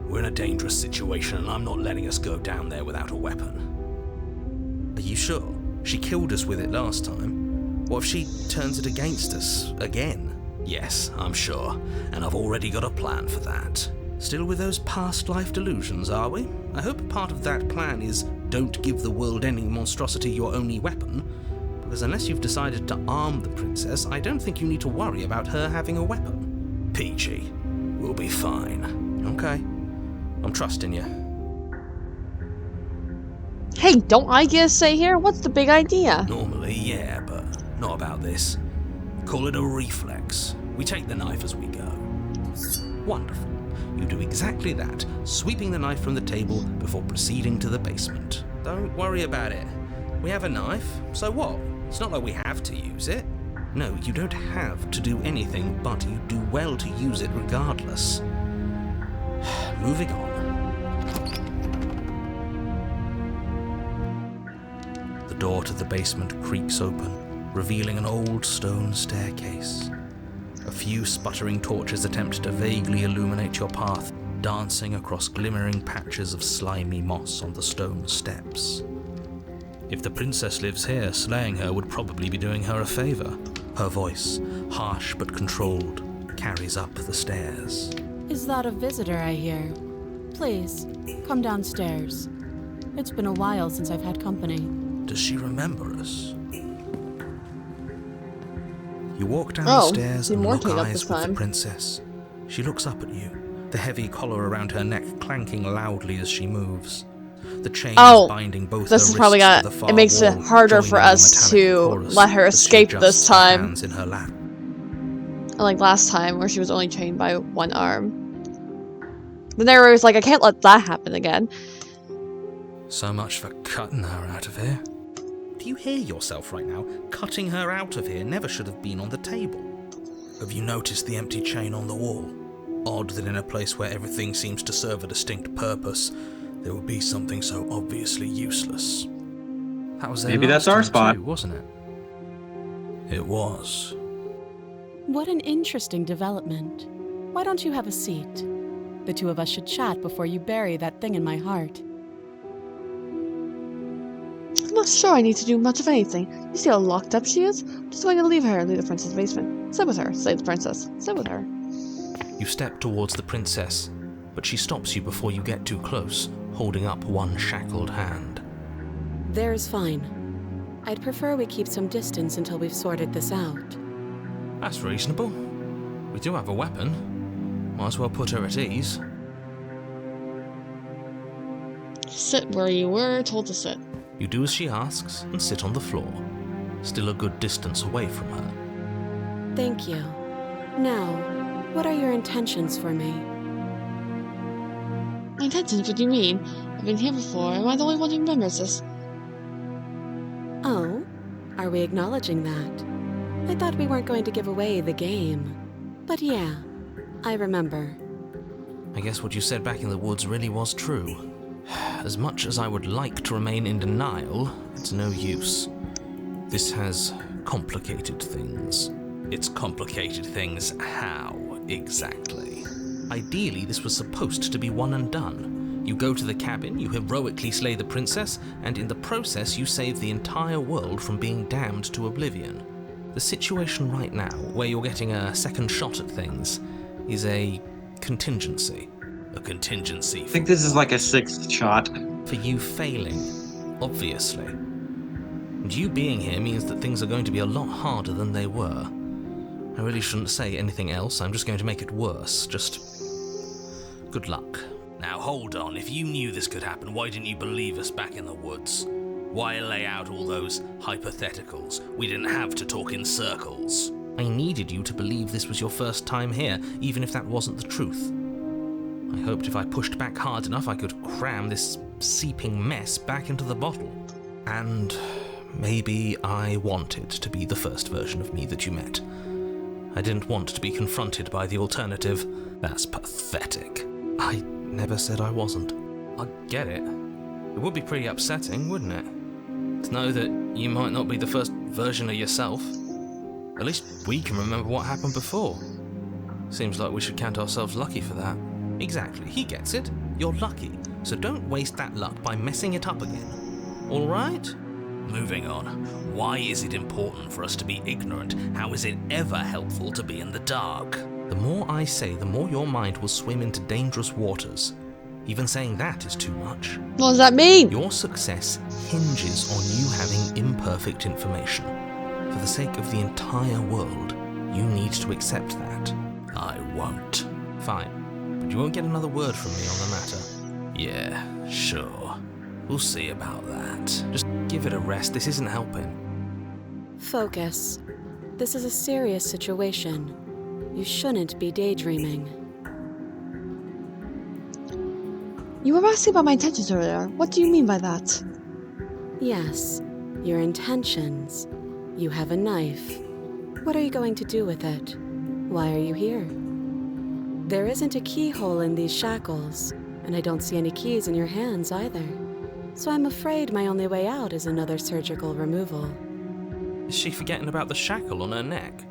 We're in a dangerous situation, and I'm not letting us go down there without a weapon. Are you sure? She killed us with it last time. What if she turns it against us again? Yes, I'm sure, and I've already got a plan for that. Still with those past life delusions, are we? I hope part of that plan is don't give the world any monstrosity your only weapon, because unless you've decided to arm the princess, I don't think you need to worry about her having a weapon. Peachy, we'll be fine. Okay. I'm trusting you. Hey, don't I get a say here? What's the big idea? Normally, yeah, but not about this. Call it a reflex. We take the knife as we go. Wonderful. You do exactly that, sweeping the knife from the table before proceeding to the basement. Don't worry about it. We have a knife, so what? It's not like we have to use it. No, you don't have to do anything, but you do well to use it regardless. Moving on. The door to the basement creaks open, revealing an old stone staircase. A few sputtering torches attempt to vaguely illuminate your path, dancing across glimmering patches of slimy moss on the stone steps. If the princess lives here, slaying her would probably be doing her a favor. Her voice, harsh but controlled, carries up the stairs. Is that a visitor I hear? Please, come downstairs. It's been a while since I've had company. Does she remember us? You walk down the Oh, stairs you and weren't lock up eyes this with the time. princess. She looks up at you, the heavy collar around her neck clanking loudly as she moves. The chains Oh, binding both this her is probably wrists to gonna. the far It makes it wall harder join for in the us metallic to chorus let her as she escape adjusts this her time. hands in her lap. Unlike last time, where she was only chained by one arm. The narrator was like, I can't let that happen again. So much for cutting her out of here. Do you hear yourself right now? Cutting her out of here never should have been on the table. Have you noticed the empty chain on the wall? Odd that in a place where everything seems to serve a distinct purpose, there would be something so obviously useless. That was there Maybe last that's our time spot. too, wasn't it? It was. What an interesting development. Why don't you have a seat? The two of us should chat before you bury that thing in my heart. I'm not sure I need to do much of anything. You see how locked up she is? I'm just going to leave her and leave the princess basement. Sit with her, say the princess. Sit with her. You step towards the princess, but she stops you before you get too close, holding up one shackled hand. There's fine. I'd prefer we keep some distance until we've sorted this out. That's reasonable. We do have a weapon. Might as well put her at ease. Sit where you were told to sit. You do as she asks and sit on the floor, still a good distance away from her. Thank you. Now, what are your intentions for me? My intentions, what do you mean? I've been here before. Am I the only one who remembers this? Oh? Are we acknowledging that? I thought we weren't going to give away the game. But yeah, I remember. I guess what you said back in the woods really was true. As much as I would like to remain in denial, it's no use. This has complicated things. It's complicated things how, exactly? Ideally, this was supposed to be one and done. You go to the cabin, you heroically slay the princess, and in the process you save the entire world from being damned to oblivion. The situation right now, where you're getting a second shot at things, is a contingency. A contingency I think this is like a sixth shot. for you failing, obviously. And you being here means that things are going to be a lot harder than they were. I really shouldn't say anything else, I'm just going to make it worse. Just good luck. Now hold on, if you knew this could happen, why didn't you believe us back in the woods? Why lay out all those hypotheticals? We didn't have to talk in circles. I needed you to believe this was your first time here, even if that wasn't the truth. I hoped if I pushed back hard enough I could cram this seeping mess back into the bottle. And maybe I wanted to be the first version of me that you met. I didn't want to be confronted by the alternative. That's pathetic. I never said I wasn't. I get it. It would be pretty upsetting, wouldn't it? To know that you might not be the first version of yourself. At least we can remember what happened before. Seems like we should count ourselves lucky for that. Exactly, he gets it. You're lucky. So don't waste that luck by messing it up again. Alright? Moving on. Why is it important for us to be ignorant? How is it ever helpful to be in the dark? The more I say, the more your mind will swim into dangerous waters. Even saying that is too much. What does that mean? Your success hinges on you having imperfect information. For the sake of the entire world, you need to accept that. I won't. Fine, but you won't get another word from me on the matter. Yeah, sure. We'll see about that. Just give it a rest, this isn't helping. Focus. This is a serious situation. You shouldn't be daydreaming. You were asking about my intentions earlier. What do you mean by that? Yes, your intentions. You have a knife. What are you going to do with it? Why are you here? There isn't a keyhole in these shackles, and I don't see any keys in your hands either. So I'm afraid my only way out is another surgical removal. Is she forgetting about the shackle on her neck?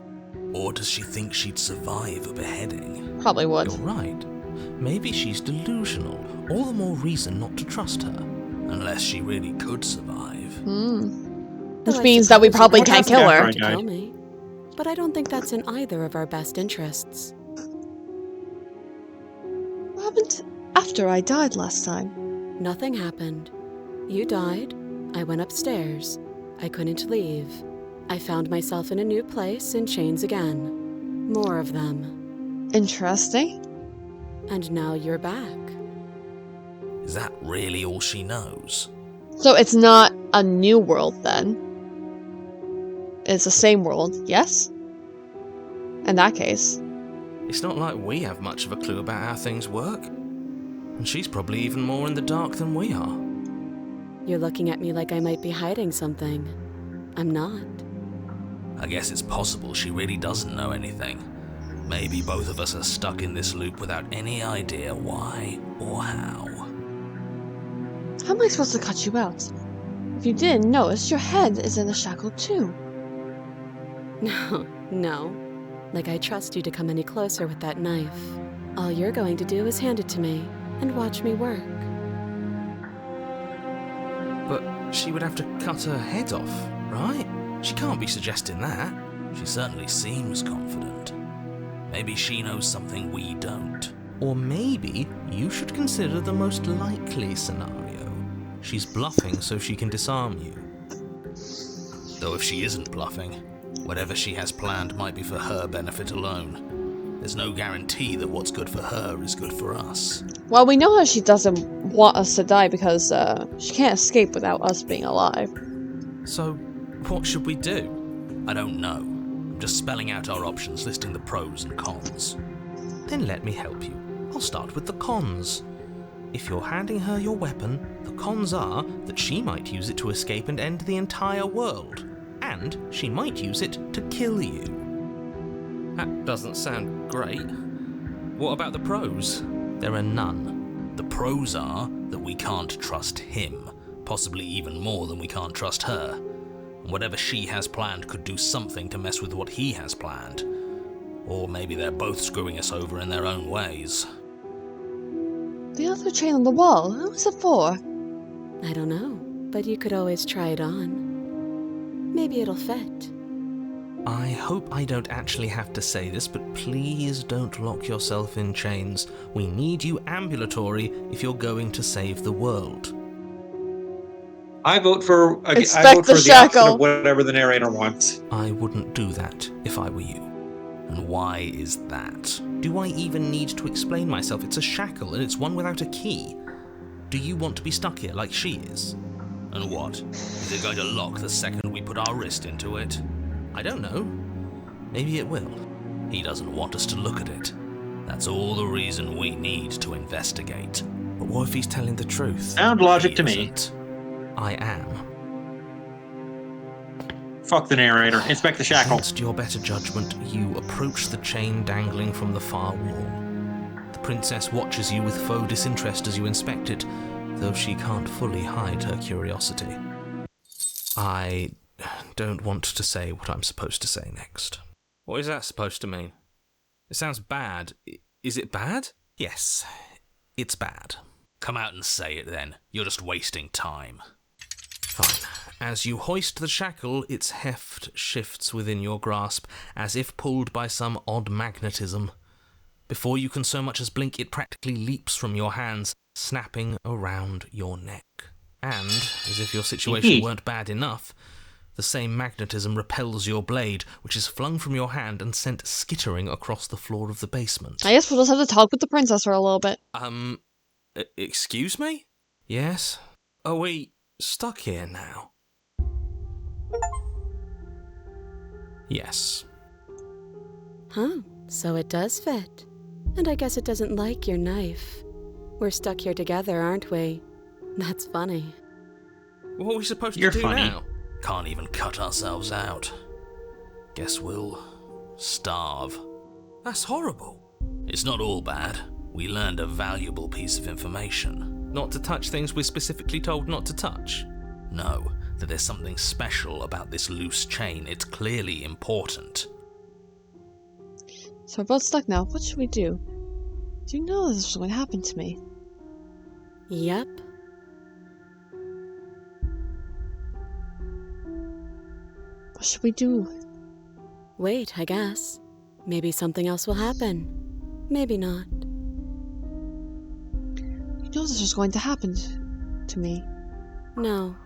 Or does she think she'd survive a beheading? Probably would. You're right. Maybe she's delusional. All the more reason not to trust her. Unless she really could survive. Which means that we probably can't kill her. Right. To kill me, but I don't think that's in either of our best interests. What happened after I died last time? Nothing happened. You died. I went upstairs. I couldn't leave. I found myself in a new place in chains again. More of them. Interesting. And now you're back. Is that really all she knows? So it's not a new world then. It's the same world, yes? In that case. It's not like we have much of a clue about how things work. And she's probably even more in the dark than we are. You're looking at me like I might be hiding something. I'm not. I guess it's possible she really doesn't know anything. Maybe both of us are stuck in this loop without any idea why or how. How am I supposed to cut you out? If you didn't notice, your head is in a shackle too. No. Like I trust you to come any closer with that knife. All you're going to do is hand it to me and watch me work. But she would have to cut her head off, right? She can't be suggesting that. She certainly seems confident. Maybe she knows something we don't. Or maybe you should consider the most likely scenario. She's bluffing so she can disarm you. Though if she isn't bluffing, whatever she has planned might be for her benefit alone. There's no guarantee that what's good for her is good for us. Well, we know that she doesn't want us to die because she can't escape without us being alive. So, what should we do? I don't know. I'm just spelling out our options, listing the pros and cons. Then let me help you. I'll start with the cons. if you're handing her your weapon, the cons are that she might use it to escape and end the entire world. And she might use it to kill you. That doesn't sound great. What about the pros? There are none. The pros are that we can't trust him, possibly even more than we can't trust her. And whatever she has planned could do something to mess with what he has planned. Or maybe they're both screwing us over in their own ways. The other chain on the wall, who is it for? I don't know, but you could always try it on. Maybe it'll fit. I hope I don't actually have to say this, but please don't lock yourself in chains. We need you ambulatory if you're going to save the world. I vote for Expect I vote the for the shackle. option of whatever the narrator wants. I wouldn't do that if I were you. And why is that? Do I even need to explain myself? It's a shackle and it's one without a key. Do you want to be stuck here like she is? And what? Is it going to lock the second we put our wrist into it? I don't know. Maybe it will. He doesn't want us to look at it. That's all the reason we need to investigate. But what if he's telling the truth? Sound logic He to me. isn't. I am. Fuck the narrator. Inspect the shackle. Against your better judgment, you approach the chain dangling from the far wall. The princess watches you with faux disinterest as you inspect it, though she can't fully hide her curiosity. I don't want to say what I'm supposed to say next. What is that supposed to mean? It sounds bad. Is it bad? Yes, it's bad. Come out and say it then. You're just wasting time. Fine. As you hoist the shackle, its heft shifts within your grasp, as if pulled by some odd magnetism. Before you can so much as blink, it practically leaps from your hands, snapping around your neck. And, as if your situation weren't bad enough, the same magnetism repels your blade, which is flung from your hand and sent skittering across the floor of the basement. I guess we'll just have to talk with the princess for a little bit. Excuse me? Yes? Are we stuck here now? Yes. Huh, so it does fit. And I guess it doesn't like your knife. We're stuck here together, aren't we? That's funny. What are we supposed You're to do funny. now? Can't even cut ourselves out. Guess we'll starve. That's horrible. It's not all bad. We learned a valuable piece of information. Not to touch things we're specifically told not to touch. No, that there's something special about this loose chain. It's clearly important. So we're both stuck now. What should we do? Do you know this was going to happen to me? Yep. What should we do? Wait, I guess. Maybe something else will happen. Maybe not. You know this was going to happen to me. No.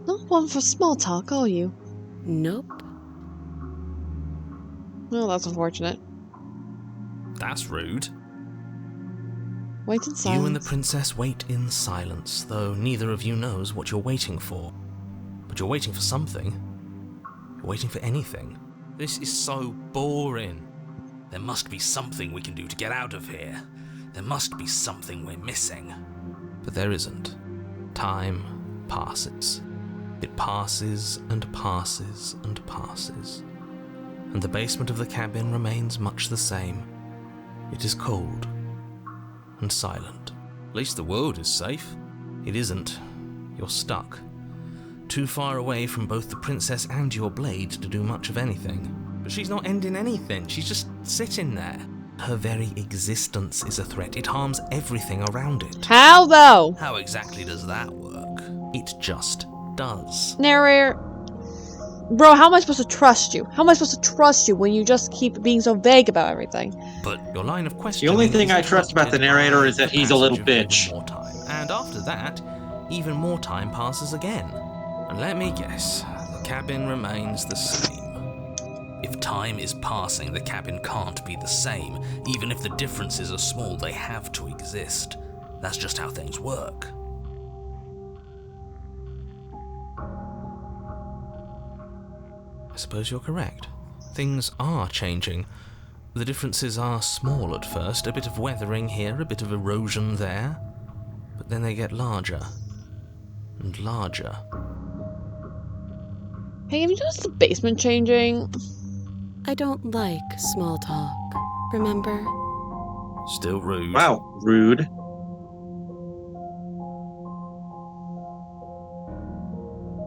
Not one for small talk, are you? Nope. Well, that's unfortunate. That's rude. Wait in silence. You and the princess wait in silence, though neither of you knows what you're waiting for. But you're waiting for something. You're waiting for anything. This is so boring. There must be something we can do to get out of here. There must be something we're missing. But there isn't. Time passes. It passes and passes and passes. And the basement of the cabin remains much the same. It is cold and silent. At least the world is safe. It isn't. You're stuck. Too far away from both the princess and your blade to do much of anything. But she's not ending anything. She's just sitting there. Her very existence is a threat. It harms everything around it. How though? How exactly does that work? It just does. Narrator. Bro, how am I supposed to trust you? How am I supposed to trust you when you just keep being so vague about everything? But Your line of questioning. The only thing is I trust about the narrator is that he's a little passage of bitch. even more time. And after that, even more time passes again. And let me guess, the cabin remains the same. if time is passing, the cabin can't be the same. Even if the differences are small, they have to exist. That's just how things work. I suppose you're correct. Things are changing, The differences are small at first, a bit of weathering here, a bit of erosion there, but then they get larger and larger. Hey, have you noticed the basement changing? I don't like small talk, remember? Still rude. Wow, rude.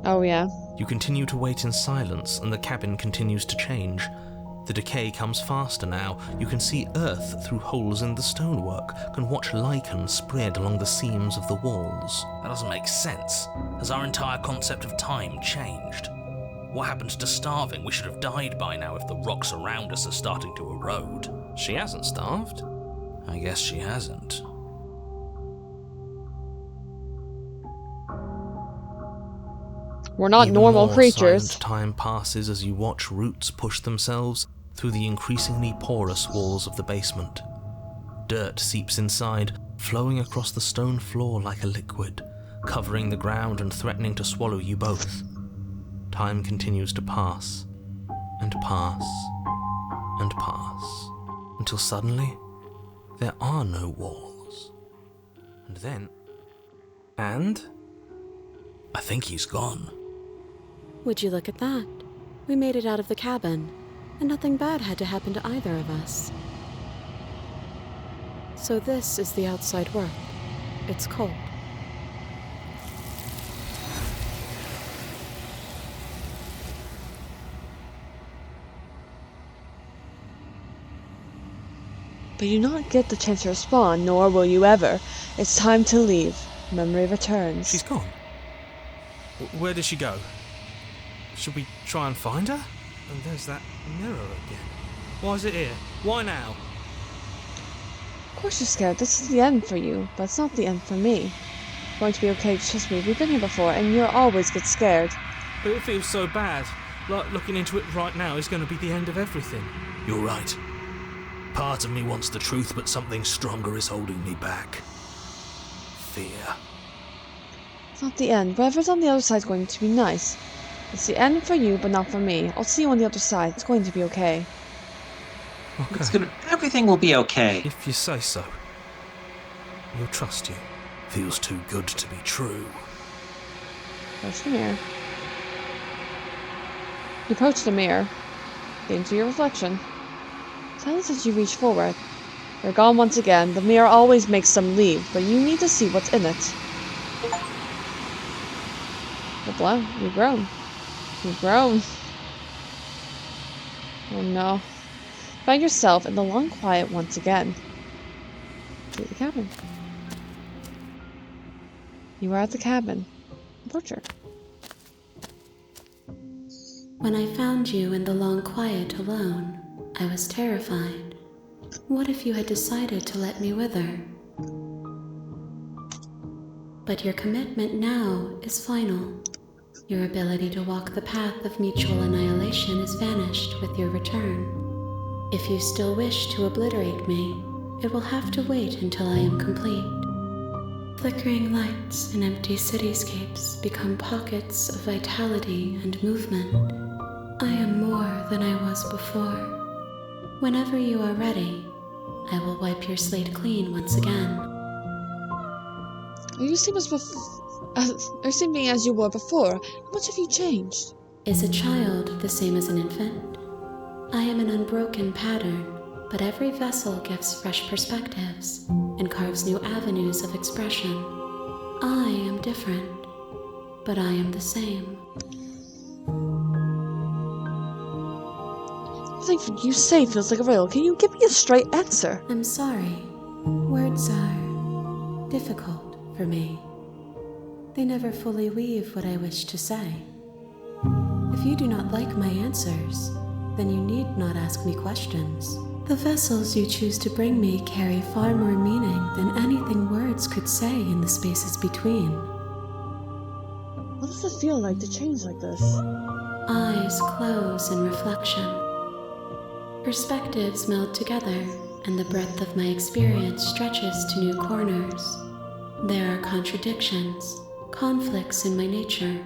Oh yeah. You continue to wait in silence, and the cabin continues to change. The decay comes faster now. You can see earth through holes in the stonework, can watch lichen spread along the seams of the walls. That doesn't make sense. Has our entire concept of time changed? What happened to starving? We should have died by now if the rocks around us are starting to erode. She hasn't starved. I guess she hasn't. We're not Even normal more creatures. silent time passes as you watch roots push themselves through the increasingly porous walls of the basement. Dirt seeps inside, flowing across the stone floor like a liquid, covering the ground and threatening to swallow you both. Time continues to pass, and pass, and pass, until suddenly there are no walls. And then... And? I think he's gone. Would you look at that? We made it out of the cabin, and nothing bad had to happen to either of us. So this is the outside world. It's cold. But you not get the chance to respond, nor will you ever. It's time to leave. Memory returns. She's gone. Where did she go? Should we try and find her? And there's that mirror again. Why is it here? Why now? Of course you're scared. This is the end for you, but it's not the end for me. It's going to be okay, trust me. We've been here before, and you always get scared. But it feels so bad. Like looking into it right now is going to be the end of everything. You're right. Part of me wants the truth, but something stronger is holding me back. Fear. It's not the end. Whatever's on the other side is going to be nice. It's the end for you, but not for me. I'll see you on the other side. It's going to be okay. Okay. Everything will be okay. If you say so. We'll trust you. Feels too good to be true. Approach the mirror. You approach the mirror. Get into your reflection. Silence as you reach forward. You're gone once again. The mirror always makes some leave, but you need to see what's in it. You're blown. You've grown. You've grown. Oh no. Find yourself in the long quiet once again. To the cabin. You are at the cabin. Approach her. When I found you in the long quiet alone, I was terrified. What if you had decided to let me wither? But your commitment now is final. Your ability to walk the path of mutual annihilation is vanished with your return. If you still wish to obliterate me, it will have to wait until I am complete. Flickering lights and empty cityscapes become pockets of vitality and movement. I am more than I was before. Whenever you are ready, I will wipe your slate clean once again. You seem as you were before. How much have you changed? Is a child the same as an infant? I am an unbroken pattern, but every vessel gives fresh perspectives and carves new avenues of expression. I am different, but I am the same. Everything you say feels like a riddle. Can you give me a straight answer? I'm sorry. Words are difficult for me. They never fully weave what I wish to say. If you do not like my answers, then you need not ask me questions. The vessels you choose to bring me carry far more meaning than anything words could say in the spaces between. What does it feel like to change like this? Eyes close in reflection. Perspectives meld together, and the breadth of my experience stretches to new corners. There are contradictions, conflicts in my nature,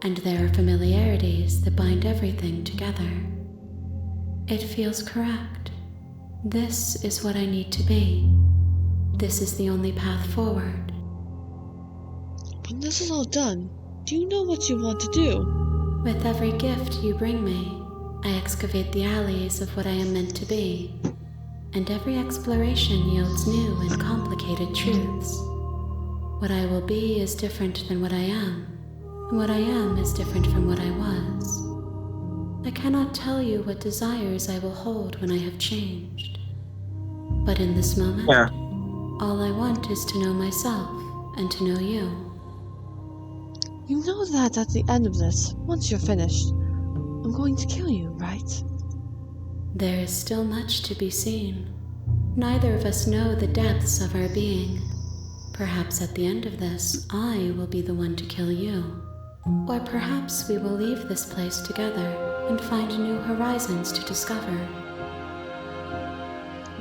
and there are familiarities that bind everything together. It feels correct, This is what I need to be. This is the only path forward. When this is all done, do you know what you want to do? With every gift you bring me, I excavate the alleys of what I am meant to be, and every exploration yields new and complicated truths. What I will be is different than what I am, and what I am is different from what I was. I cannot tell you what desires I will hold when I have changed. But in this moment, Yeah. all I want is to know myself and to know you. You know that at the end of this, once you're finished, I'm going to kill you, right? There is still much to be seen. Neither of us know the depths of our being. Perhaps at the end of this, I will be the one to kill you. Or perhaps we will leave this place together and find new horizons to discover.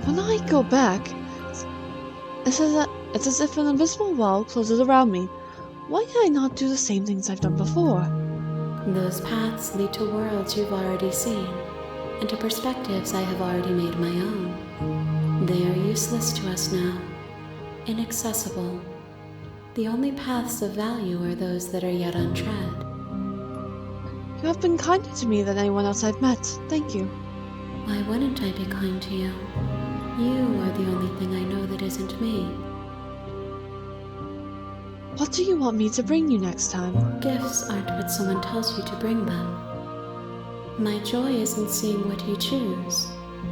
When I go back, it's as if an invisible wall closes around me. Why can I not do the same things I've done before? Those paths lead to worlds you've already seen, and to perspectives I have already made my own. They are useless to us now, inaccessible. The only paths of value are those that are yet untread. You have been kinder to me than anyone else I've met. Thank you. Why wouldn't I be kind to you? You are the only thing I know that isn't me. What do you want me to bring you next time? Gifts aren't what someone tells you to bring them. My joy is in seeing what you choose.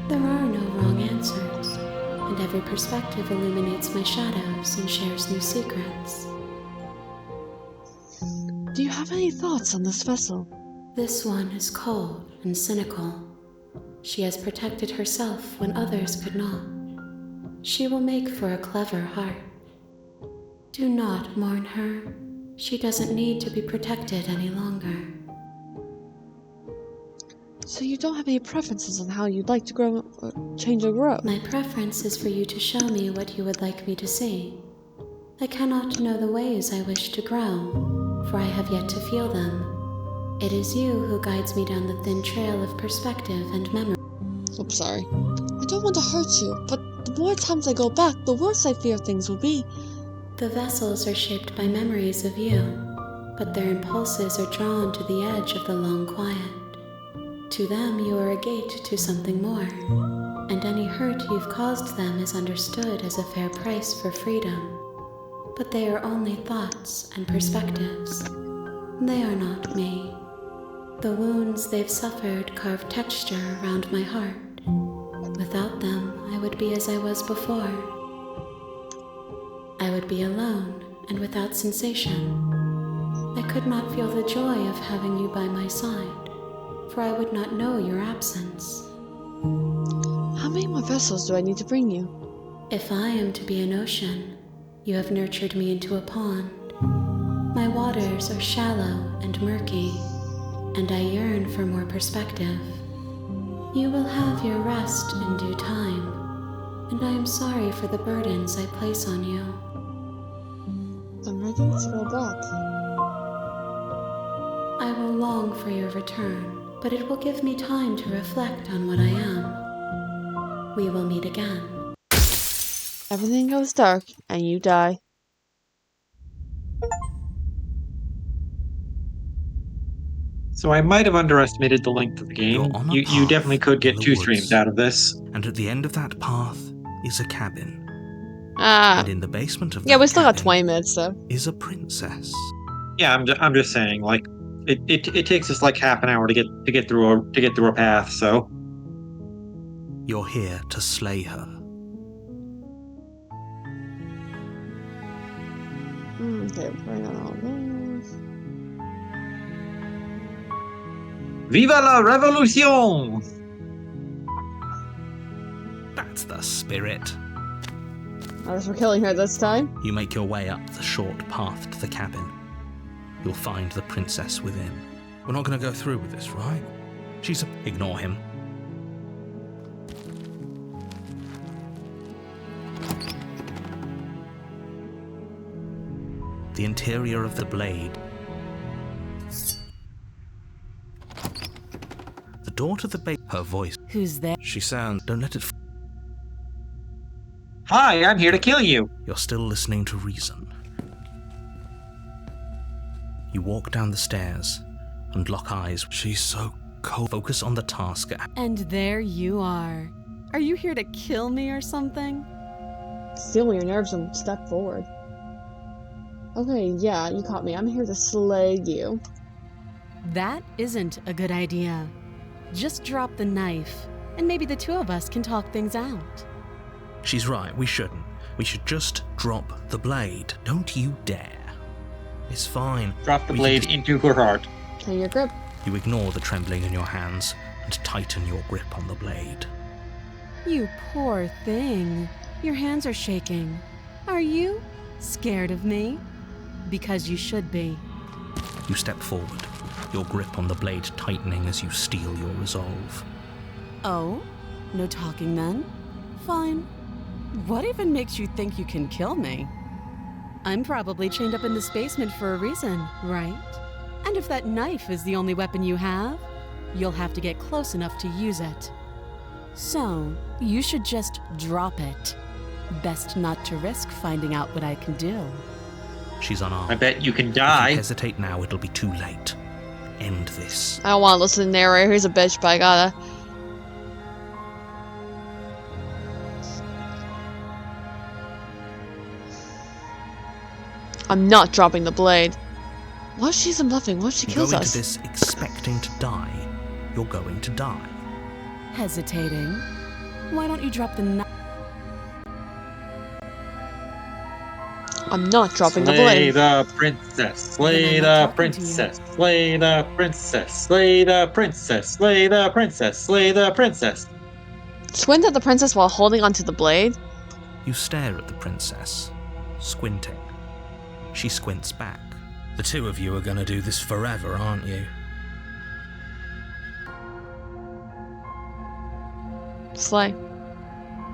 There are no wrong answers, and every perspective illuminates my shadows and shares new secrets. Do you have any thoughts on this vessel? This one is cold and cynical. She has protected herself when others could not. She will make for a clever heart. Do not mourn her. She doesn't need to be protected any longer. So you don't have any preferences on how you'd like to grow or change or grow? My preference is for you to show me what you would like me to see. I cannot know the ways I wish to grow, for I have yet to feel them. It is you who guides me down the thin trail of perspective and memory. I'm sorry. I don't want to hurt you, but the more times I go back, the worse I fear things will be. The vessels are shaped by memories of you, but their impulses are drawn to the edge of the long quiet. To them, you are a gate to something more, and any hurt you've caused them is understood as a fair price for freedom. But they are only thoughts and perspectives. They are not me. The wounds they've suffered carve texture around my heart. Without them, I would be as I was before. I would be alone and without sensation. I could not feel the joy of having you by my side, for I would not know your absence. How many more vessels do I need to bring you? If I am to be an ocean, you have nurtured me into a pond. My waters are shallow and murky, and I yearn for more perspective. You will have your rest in due time, and I am sorry for the burdens I place on you. I'm ready to go back. I will long for your return, but it will give me time to reflect on what I am. We will meet again. Everything goes dark, and you die. So I might have underestimated the length of the game. You're on a You definitely path could in get the 2 woods. streams out of this. And at the end of that path is a cabin. Ah. And in the basement of Yeah, that we still got cabin 20 minutes, though. is a princess. Yeah, I'm just saying, like, it takes us like half an hour to get through a path. So You're here to slay her. Okay, bring on all those. Viva la revolution! That's the spirit. I guess we're killing her this time. You make your way up the short path to the cabin. You'll find the princess within. We're not going to go through with this, right? Ignore him. The interior of the blade. The door to the her voice. Who's there? She sounds... Don't let it Hi, I'm here to kill you. You're still listening to reason. You walk down the stairs and lock eyes. She's so cold. Focus on the task at hand. And there you are. Are you here to kill me or something? Steel your nerves and step forward. Okay, yeah, you caught me. I'm here to slay you. That isn't a good idea. Just drop the knife, and maybe the two of us can talk things out. She's right, we shouldn't. We should just drop the blade. Don't you dare. It's fine. Drop the We blade can into her heart. Turn your grip. You ignore the trembling in your hands and tighten your grip on the blade. You poor thing. Your hands are shaking. Are you scared of me? Because you should be. You step forward, your grip on the blade tightening as you steel your resolve. Oh? No talking then? Fine. What even makes you think you can kill me? I'm probably chained up in this basement for a reason, right? And if that knife is the only weapon you have, you'll have to get close enough to use it. So, you should just drop it. Best not to risk finding out what I can do. She's unarmed. I bet you can If die. you hesitate now, it'll be too late. End this. I don't want to listen to the narrator. He's a bitch, but I gotta. I'm not dropping the blade. What if she's bluffing? What if she You kills go us? into this expecting to die. You're going to die. Hesitating? Why don't you drop the knife? I'm not dropping the Slay blade. the princess. Slay Then I'm the not talking to you. princess. Slay the princess. Slay the princess. Slay the princess. Slay the princess. Squint at the princess while holding onto the blade. You stare at the princess, squinting. She squints back. The two of you are going to do this forever, aren't you? Slay.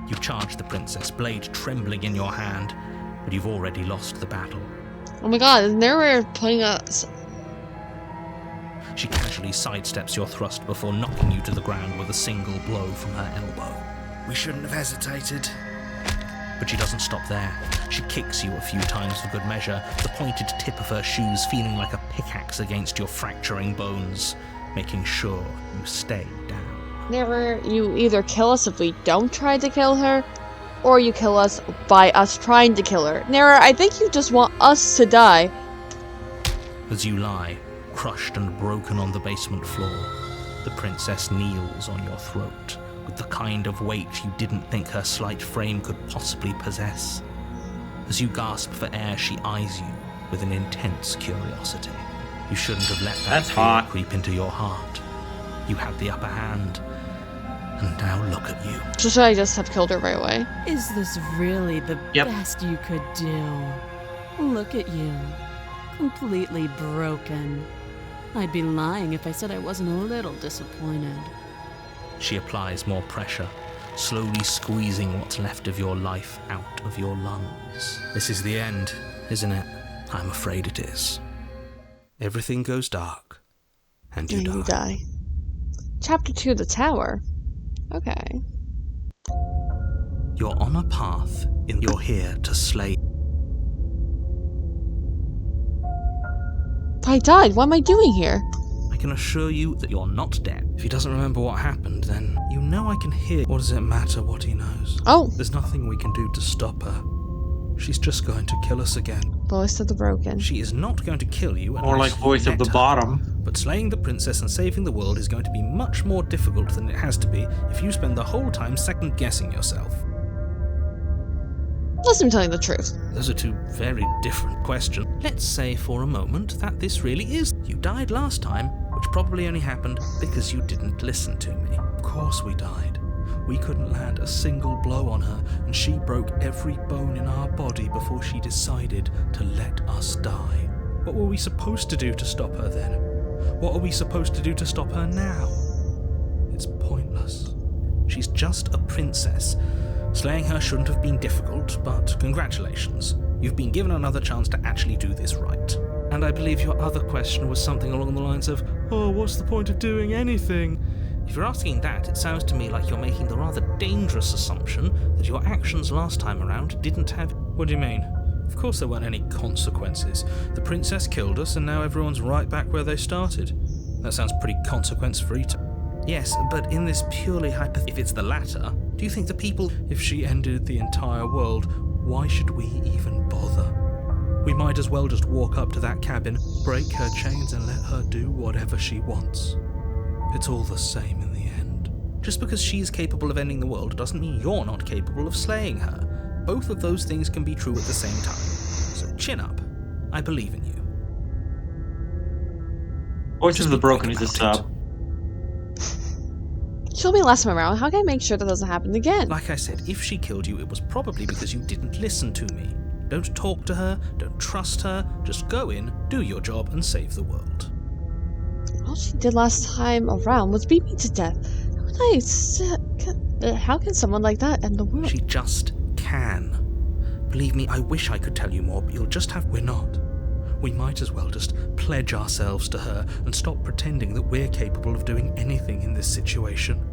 You charge the princess, blade trembling in your hand, but you've already lost the battle. Oh my god, the narrator putting us. She casually sidesteps your thrust before knocking you to the ground with a single blow from her elbow. We shouldn't have hesitated. But she doesn't stop there. She kicks you a few times for good measure, the pointed tip of her shoes feeling like a pickaxe against your fracturing bones, making sure you stay down. Narrator, you either kill us if we don't try to kill her, or you kill us by us trying to kill her. Narrator, I think you just want us to die. As you lie, crushed and broken on the basement floor, the princess kneels on your throat with the kind of weight you didn't think her slight frame could possibly possess. As you gasp for air, she eyes you with an intense curiosity. You shouldn't have let that That's fear hot. creep into your heart. You had the upper hand, and now look at you. So should I just have killed her right away? Is this really the Yep. best you could do? Look at you. Completely broken. I'd be lying if I said I wasn't a little disappointed. She applies more pressure, slowly squeezing what's left of your life out of your lungs. This is the end, isn't it? I'm afraid it is. Everything goes dark, and you And die. you die. Chapter 2, The Tower. Okay. You're on a path, you're here to slay. I died. What am I doing here? I can assure you that you're not dead. If he doesn't remember what happened, then you know I can hear. What does it matter what he knows? Oh, There's nothing we can do to stop her. She's just going to kill us again. voice of the broken. She is not going to kill you. Or like unless you voice of let the her. bottom. But slaying the princess and saving the world is going to be much more difficult than it has to be if you spend the whole time second-guessing yourself. Listen, I'm telling the truth. Those are two very different questions. Let's say for a moment that this really is. You died last time, which probably only happened because you didn't listen to me. Of course we died. We couldn't land a single blow on her, and she broke every bone in our body before she decided to let us die. What were we supposed to do to stop her then? What are we supposed to do to stop her now? It's pointless. She's just a princess. Slaying her shouldn't have been difficult, but congratulations. You've been given another chance to actually do this right. And I believe your other question was something along the lines of, oh, what's the point of doing anything? If you're asking that, it sounds to me like you're making the rather dangerous assumption that your actions last time around didn't have... What do you mean? Of course there weren't any consequences. The princess killed us, and now everyone's right back where they started. That sounds pretty consequence-free to me. Yes, but in this purely hypothetical... If it's the latter, do you think the people... If she ended the entire world, why should we even bother? We might as well just walk up to that cabin, break her chains, and let her do whatever she wants. It's all the same in the end. Just because she's capable of ending the world doesn't mean you're not capable of slaying her. Both of those things can be true at the same time. So chin up. I believe in you. Voices of the Broken is a sub. She told me last time around. How can I make sure that doesn't happen again? Like I said, if she killed you, it was probably because you didn't listen to me. Don't talk to her, don't trust her, just go in, do your job, and save the world. All she did last time around was beat me to death. How can someone like that end the world? She just can. Believe me, I wish I could tell you more, but you'll just have... We're not. We might as well just pledge ourselves to her and stop pretending that we're capable of doing anything in this situation.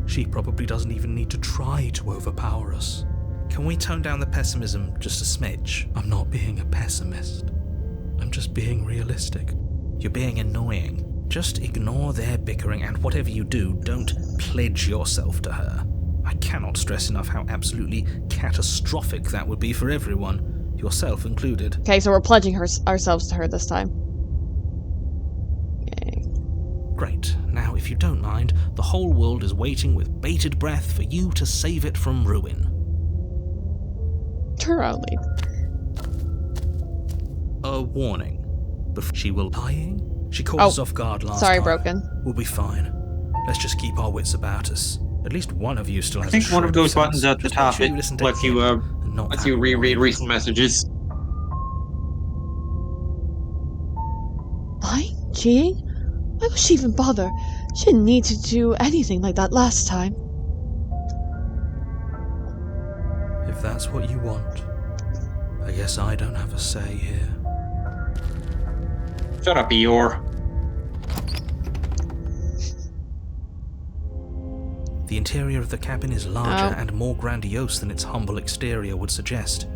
She probably doesn't even need to try to overpower us. Can we tone down the pessimism just a smidge? I'm not being a pessimist. I'm just being realistic. You're being annoying. Just ignore their bickering, and whatever you do, don't pledge yourself to her. I cannot stress enough how absolutely catastrophic that would be for everyone, yourself included. Okay, so we're pledging ourselves to her this time. Okay. Great. Now, if you don't mind, the whole world is waiting with bated breath for you to save it from ruin. Turn around, leave. A warning. She will... Lying? She caught us off guard last time. Sorry, Broken. We'll be fine. Let's just keep our wits about us. At least one of you still has I think one of those buttons at the top, it lets you reread recent messages. Lying? Cheating? Why would she even bother? She didn't need to do anything like that last time. If that's what you want, I guess I don't have a say here. Shut up, Eeyore. The interior of the cabin is larger and more grandiose than its humble exterior would suggest.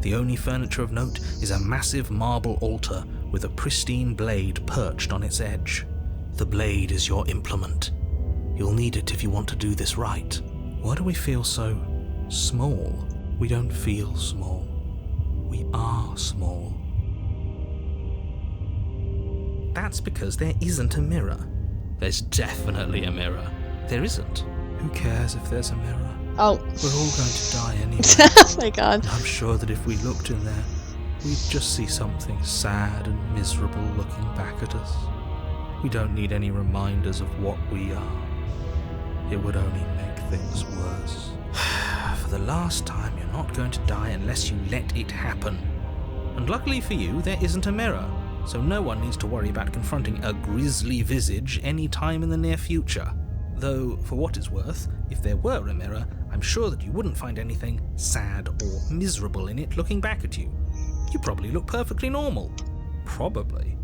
The only furniture of note is a massive marble altar with a pristine blade perched on its edge. The blade is your implement. You'll need it if you want to do this right. Why do we feel so small? We don't feel small. We are small. That's because there isn't a mirror. There's definitely a mirror. There isn't. Who cares if there's a mirror? Oh. We're all going to die anyway. Oh my god. I'm sure that if we looked in there, we'd just see something sad and miserable looking back at us. We don't need any reminders of what we are. It would only make things worse. For the last time, you're not going to die unless you let it happen. And luckily for you, there isn't a mirror, so no one needs to worry about confronting a grisly visage any time in the near future. Though, for what it's worth, if there were a mirror, I'm sure that you wouldn't find anything sad or miserable in it looking back at you. You probably look perfectly normal. Probably.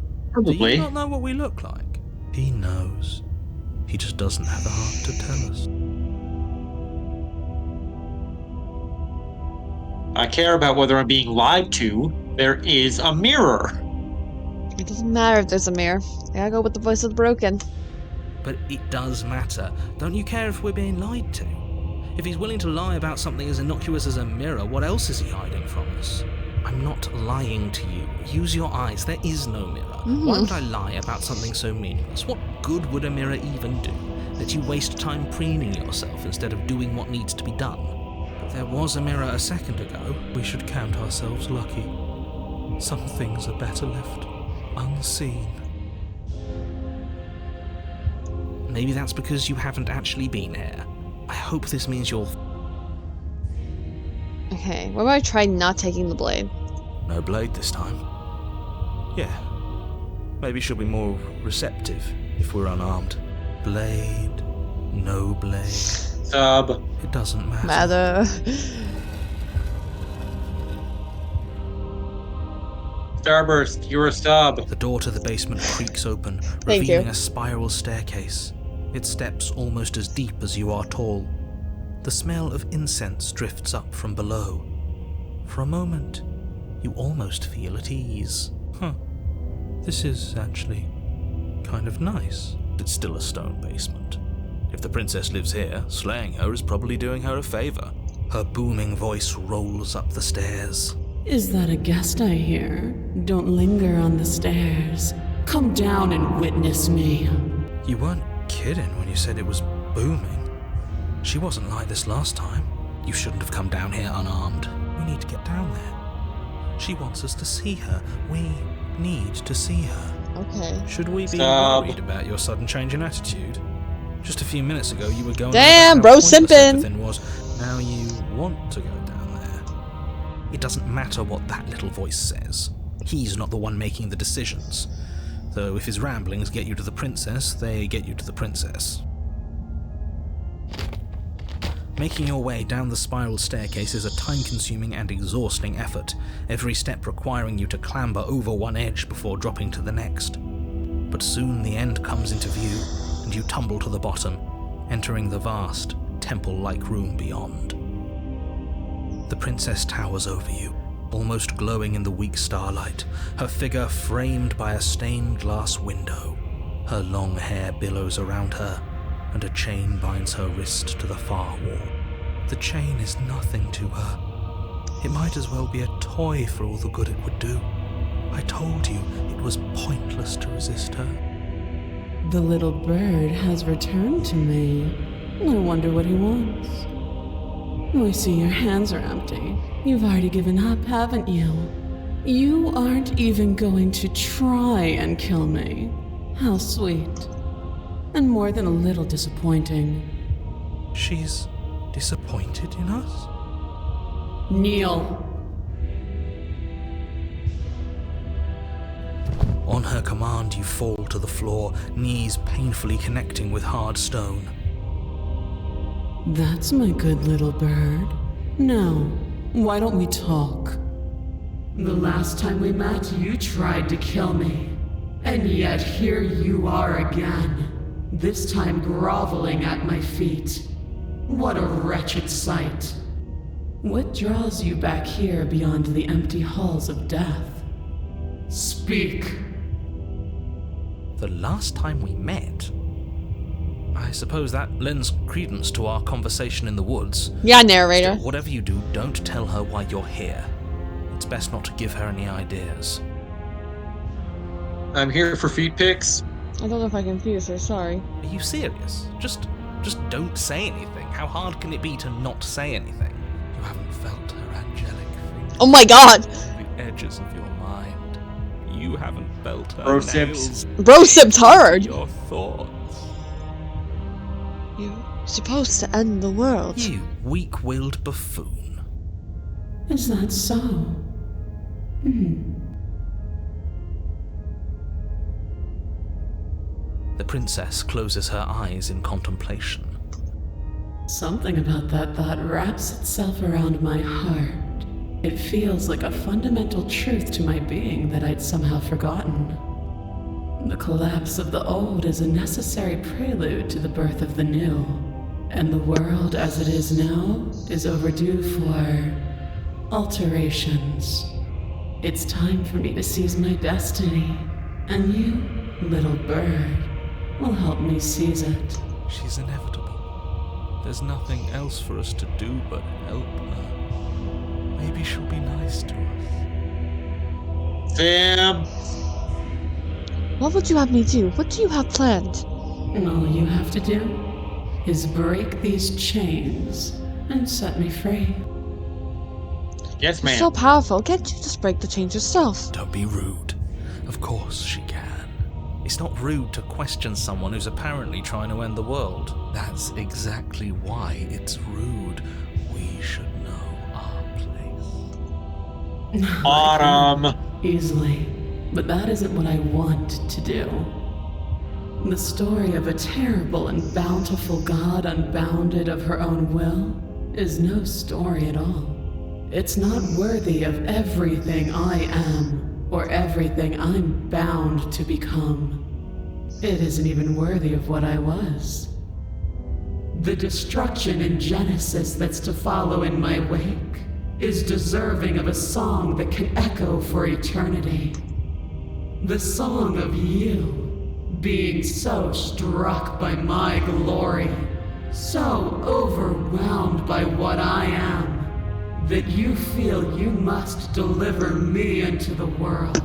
Do you not know what we look like? He knows. He just doesn't have the heart to tell us. I care about whether I'm being lied to. There is a mirror. It doesn't matter if there's a mirror. I gotta go with the voice of the broken. But it does matter. Don't you care if we're being lied to? If he's willing to lie about something as innocuous as a mirror, what else is he hiding from us? I'm not lying to you. Use your eyes. There is no mirror. Why would I lie about something so meaningless? What good would a mirror even do? That you waste time preening yourself instead of doing what needs to be done. But there was a mirror a second ago. We should count ourselves lucky. Some things are better left unseen. Maybe that's because you haven't actually been here. I hope this means you'll... Okay, what about I try not taking the blade? No blade this time. Yeah. Maybe she'll be more receptive if we're unarmed. Blade. No blade. Sub. It doesn't matter. Starburst, you're a sub. The door to the basement creaks open, Thank revealing you. a spiral staircase. Its steps almost as deep as you are tall. The smell of incense drifts up from below. For a moment, you almost feel at ease. This is actually kind of nice. It's still a stone basement. If the princess lives here, slaying her is probably doing her a favor. Her booming voice rolls up the stairs. Is that a guest I hear? Don't linger on the stairs. Come down and witness me. You weren't kidding when you said it was booming. She wasn't like this last time. You shouldn't have come down here unarmed. We need to get down there. She wants us to see her. We need to see her. Okay. Should we be Stop. worried about your sudden change in attitude? Just a few minutes ago you were going Damn, on bro, about how pointless simping. everything was. Now you want to go down there. It doesn't matter what that little voice says. He's not the one making the decisions. Though if his ramblings get you to the princess, they get you to the princess. Making your way down the spiral staircase is a time-consuming and exhausting effort, every step requiring you to clamber over one edge before dropping to the next. But soon the end comes into view, and you tumble to the bottom, entering the vast, temple-like room beyond. The princess towers over you, almost glowing in the weak starlight, her figure framed by a stained glass window. Her long hair billows around her, and a chain binds her wrist to the far wall. The chain is nothing to her. It might as well be a toy for all the good it would do. I told you it was pointless to resist her. The little bird has returned to me. I wonder what he wants. I see your hands are empty. You've already given up, haven't you? You aren't even going to try and kill me. How sweet. And more than a little disappointing. She's disappointed in us? Kneel. On her command, you fall to the floor, knees painfully connecting with hard stone. That's my good little bird. Now, why don't we talk? The last time we met, you tried to kill me. And yet here you are again. This time groveling at my feet. What a wretched sight. What draws you back here beyond the empty halls of death? Speak. The last time we met? I suppose that lends credence to our conversation in the woods. Yeah, narrator. Still, whatever you do, don't tell her why you're here. It's best not to give her any ideas. I'm here for feet pics. I don't know if I confused her, sorry. Are you serious? Just don't say anything. How hard can it be to not say anything? You haven't felt her angelic fingers. Oh my god! The edges of your mind. You haven't felt her Bro nails. sips. Bro sips hard! Your thoughts. You're supposed to end the world. You weak-willed buffoon. Is that so? The princess closes her eyes in contemplation. Something about that thought wraps itself around my heart. It feels like a fundamental truth to my being that I'd somehow forgotten. The collapse of the old is a necessary prelude to the birth of the new, and the world as it is now is overdue for alterations. It's time for me to seize my destiny, and you, little bird, will help me seize it. She's inevitable. There's nothing else for us to do but help her. Maybe she'll be nice to us. Sam. What would you have me do? What do you have planned? And all you have to do is break these chains and set me free. Yes, You're ma'am. so powerful, can't you just break the chains yourself? Don't be rude. Of course she can. It's not rude to question someone who's apparently trying to end the world. That's exactly why it's rude. We should know our place. Autumn. Easily. But that isn't what I want to do. The story of a terrible and bountiful god unbounded of her own will is no story at all. It's not worthy of everything I am or everything I'm bound to become. it isn't even worthy of what I was. The destruction in Genesis that's to follow in my wake is deserving of a song that can echo for eternity. The song of you, being so struck by my glory, so overwhelmed by what I am, that you feel you must deliver me into the world.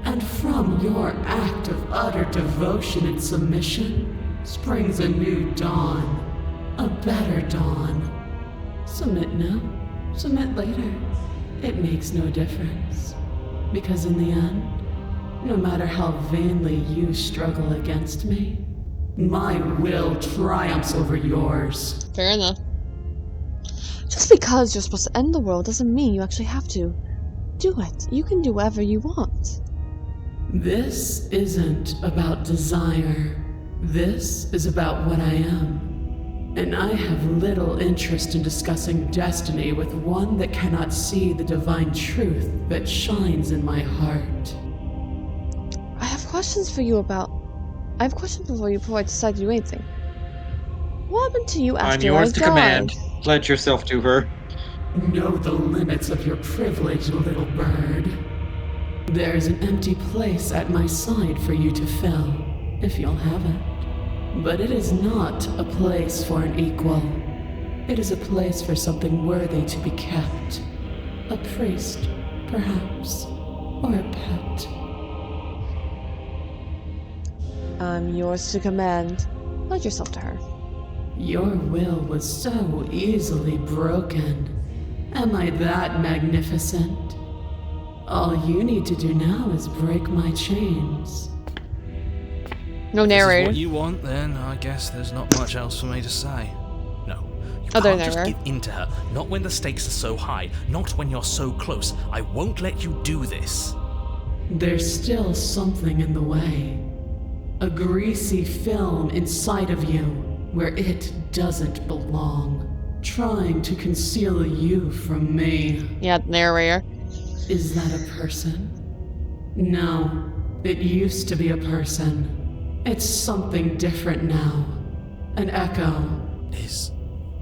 And from your act of utter devotion and submission springs a new dawn, a better dawn. Submit now, submit later. It makes no difference. Because in the end, no matter how vainly you struggle against me, my will triumphs over yours. Fair enough. Just because you're supposed to end the world doesn't mean you actually have to. Do it. You can do whatever you want. This isn't about desire. This is about what I am. And I have little interest in discussing destiny with one that cannot see the divine truth that shines in my heart. I have questions for you before I decide to do anything. What happened to you after I'm yours I to died? command. Pledge yourself to her. Know the limits of your privilege, little bird. There's an empty place at my side for you to fill, if you'll have it. But it is not a place for an equal. It is a place for something worthy to be kept. A priest, perhaps, or a pet. I'm yours to command. Pledge yourself to her. Your will was so easily broken. Am I that magnificent? All you need to do now is break my chains. No If this is narrator. what you want, then I guess there's not much else for me to say. No, you Other can't just narrator. give in to her. Not when the stakes are so high. Not when you're so close. I won't let you do this. There's still something in the way. A greasy film inside of you where it doesn't belong. Trying to conceal you from me. Yeah, narrator. Is that a person? No, it used to be a person. It's something different now. An echo.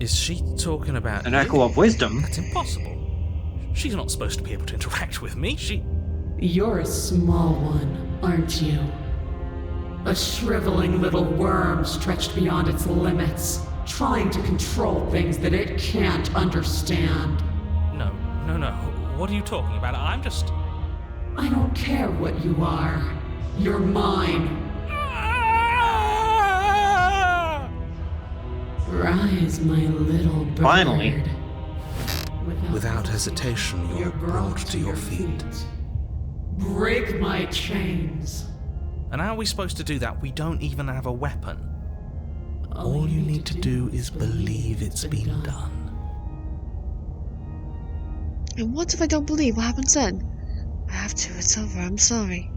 Is she talking about An you? echo of wisdom. That's impossible. She's not supposed to be able to interact with me. You're a small one, aren't you? A shriveling little worm stretched beyond its limits, trying to control things that it can't understand. No. What are you talking about? I don't care what you are. You're mine. Rise, my little bird. Finally. Without hesitation, you're brought to your feet. Break my chains. And how are we supposed to do that? We don't even have a weapon. All you need to do is believe it's been done. And what if I don't believe? What happens then? I have to. It's over. I'm sorry.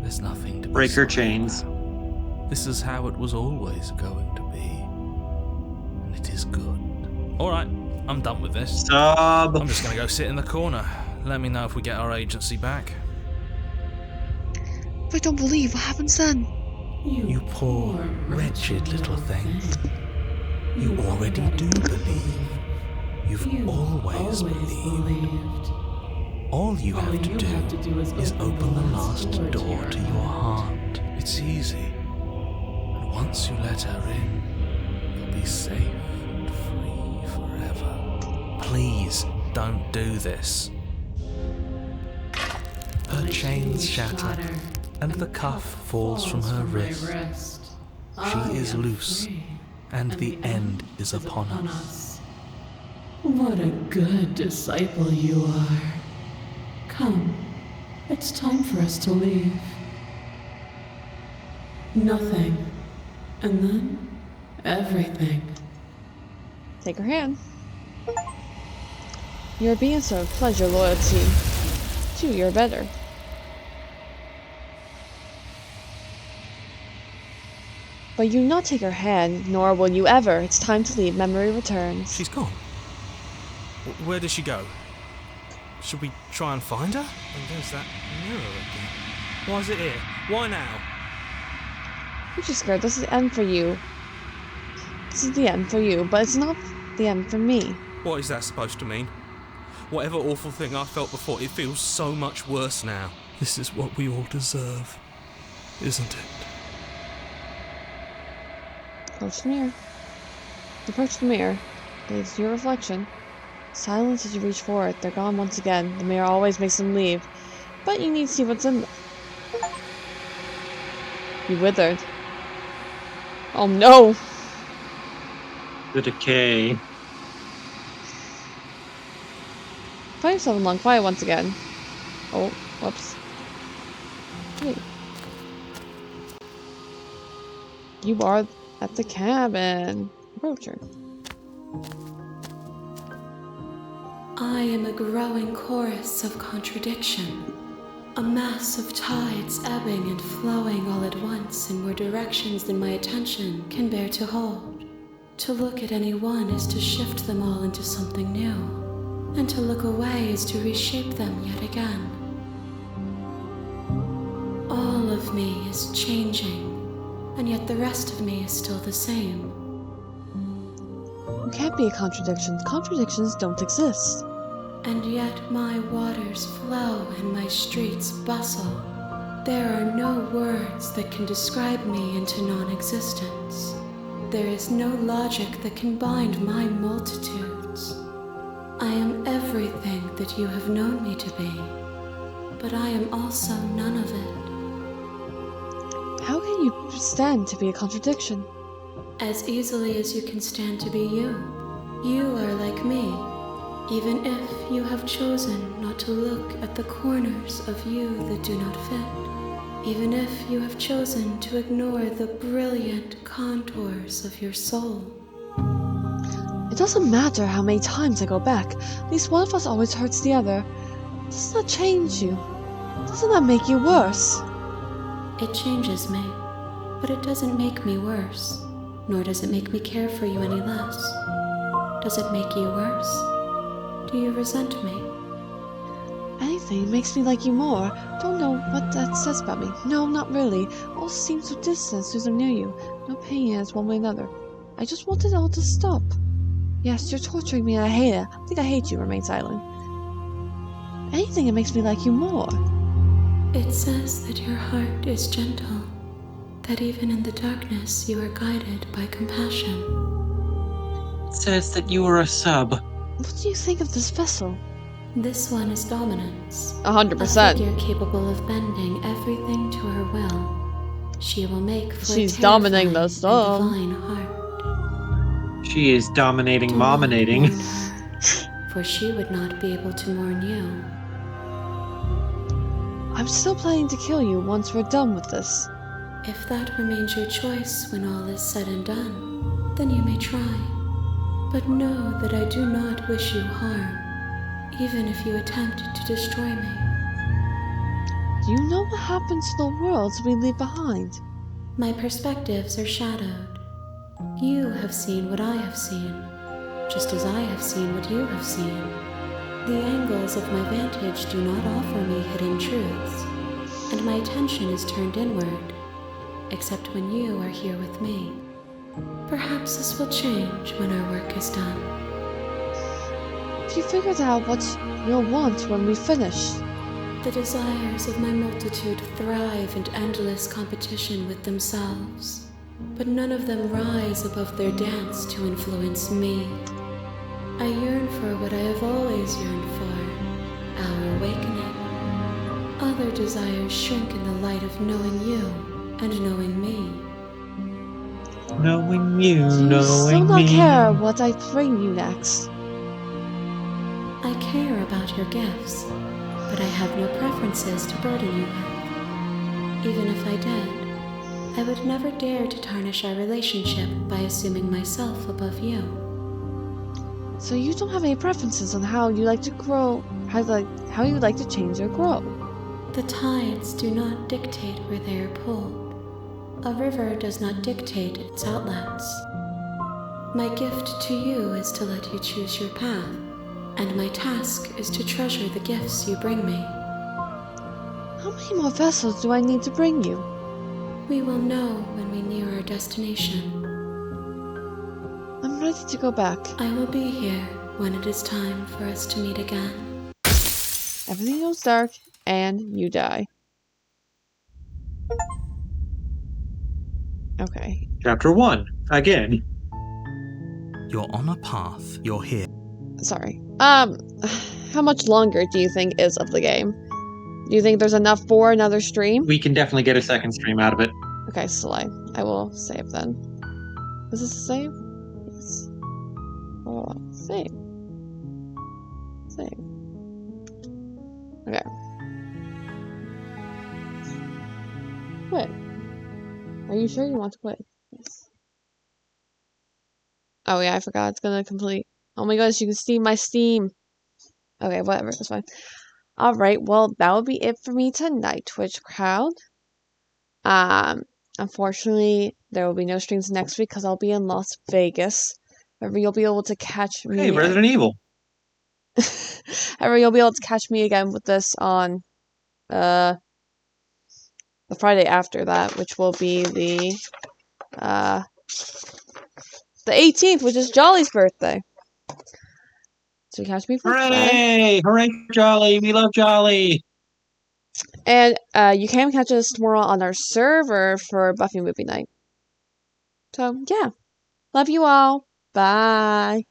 There's nothing to be Break her sorry chains. about. This is how it was always going to be. And it is good. Alright, I'm done with this. Sub. I'm just gonna go sit in the corner. Let me know if we get our agency back. If I don't believe, what happens then? You poor, wretched little thing. You already do believe. You've always believed. All you have to do is open the last door to your heart. It's easy. And once you let her in, you'll be safe and free forever. Please, don't do this. Her chains shatter, and the cuff falls from her wrist. She is loose, and the end is upon us. What a good disciple you are. Come, it's time for us to leave. Nothing, and then everything. Take her hand. Your obedience or pleasure, loyalty to your better. But you not take her hand, nor will you ever. It's time to leave. Memory returns. She's gone. Where did she go? Should we try and find her? And there's that mirror again. Why is it here? Why now? I'm just scared this is the end for you. This is the end for you, but it's not the end for me. What is that supposed to mean? Whatever awful thing I felt before, it feels so much worse now. This is what we all deserve, isn't it? Approach the mirror. Approach the mirror. Gaze your reflection. Silence as you reach for it. They're gone once again. The mirror always makes them leave. But you need to see what's in them. You withered. Oh no! The decay. Find yourself in long quiet once again. Oh, whoops. Wait. You are at the cabin. Approach her. I am a growing chorus of contradiction. A mass of tides ebbing and flowing all at once in more directions than my attention can bear to hold. To look at any one is to shift them all into something new, and to look away is to reshape them yet again. All of me is changing, and yet the rest of me is still the same. It can't be a contradiction. Contradictions don't exist. And yet my waters flow and my streets bustle. There are no words that can describe me into non-existence. There is no logic that can bind my multitudes. I am everything that you have known me to be, but I am also none of it. How can you stand to be a contradiction? As easily as you can stand to be you. You are like me. Even if you have chosen not to look at the corners of you that do not fit, even if you have chosen to ignore the brilliant contours of your soul. It doesn't matter how many times I go back. At least one of us always hurts the other. Doesn't that change you? Doesn't that make you worse? It changes me, but it doesn't make me worse, nor does it make me care for you any less. Does it make you worse? Do you resent me? Anything makes me like you more. Don't know what that says about me. No, not really. All seems so distant as I'm near you. No pain as one way or another. I just want it all to stop. Yes, you're torturing me and I hate it. I think I hate you, remain silent. Anything that makes me like you more. It says that your heart is gentle, that even in the darkness you are guided by compassion. It says that you are a sub. What do you think of this vessel? This one is dominance. 100%. A figure capable of bending everything to her will. She will make for She's a dominating the terrifying and storm. divine heart. She is dominating Do not mominating. mourn her, for she would not be able to mourn you. I'm still planning to kill you once we're done with this. If that remains your choice when all is said and done, then you may try. But know that I do not wish you harm, even if you attempt to destroy me. Do you know what happens to the worlds we leave behind? My perspectives are shadowed. You have seen what I have seen, just as I have seen what you have seen. The angles of my vantage do not offer me hidden truths, and my attention is turned inward, except when you are here with me. Perhaps this will change when our work is done. Have you figured out what you'll want when we finish? The desires of my multitude thrive in endless competition with themselves, but none of them rise above their dance to influence me. I yearn for what I have always yearned for, our awakening. Other desires shrink in the light of knowing you and knowing me. Knowing you, Do you knowing still not me. care what I bring you next? I care about your gifts, but I have no preferences to burden you with. Even if I did, I would never dare to tarnish our relationship by assuming myself above you. So you don't have any preferences on how you like to grow, how you like to change or grow? The tides do not dictate where they are pulled. A river does not dictate its outlets. My gift to you is to let you choose your path, and my task is to treasure the gifts you bring me. How many more vessels do I need to bring you? We will know when we near our destination. I'm ready to go back. I will be here when it is time for us to meet again. Everything goes dark, and you die. Okay. Chapter 1. Again. You're on a path. You're here. Sorry. How much longer do you think is of the game? Do you think there's enough for another stream? We can definitely get a second stream out of it. Okay, Slay. I will save then. Is this a save? Yes. Oh, save. Save. Okay. Quit. Are you sure you want to quit? Yes. Oh yeah, I forgot. It's gonna complete. Oh my gosh, you can see my Steam. Okay, whatever. That's fine. Alright, well, that will be it for me tonight, Twitch crowd. Unfortunately, there will be no streams next week because I'll be in Las Vegas. However, you'll be able to catch me. Hey, Resident Evil. However, you'll be able to catch me again with this on the Friday after that, which will be the 18th, which is Jolly's birthday. So catch me for that. Hooray! Hooray for Jolly! We love Jolly! And you can catch us tomorrow on our server for Buffy Movie Night. So, yeah. Love you all. Bye.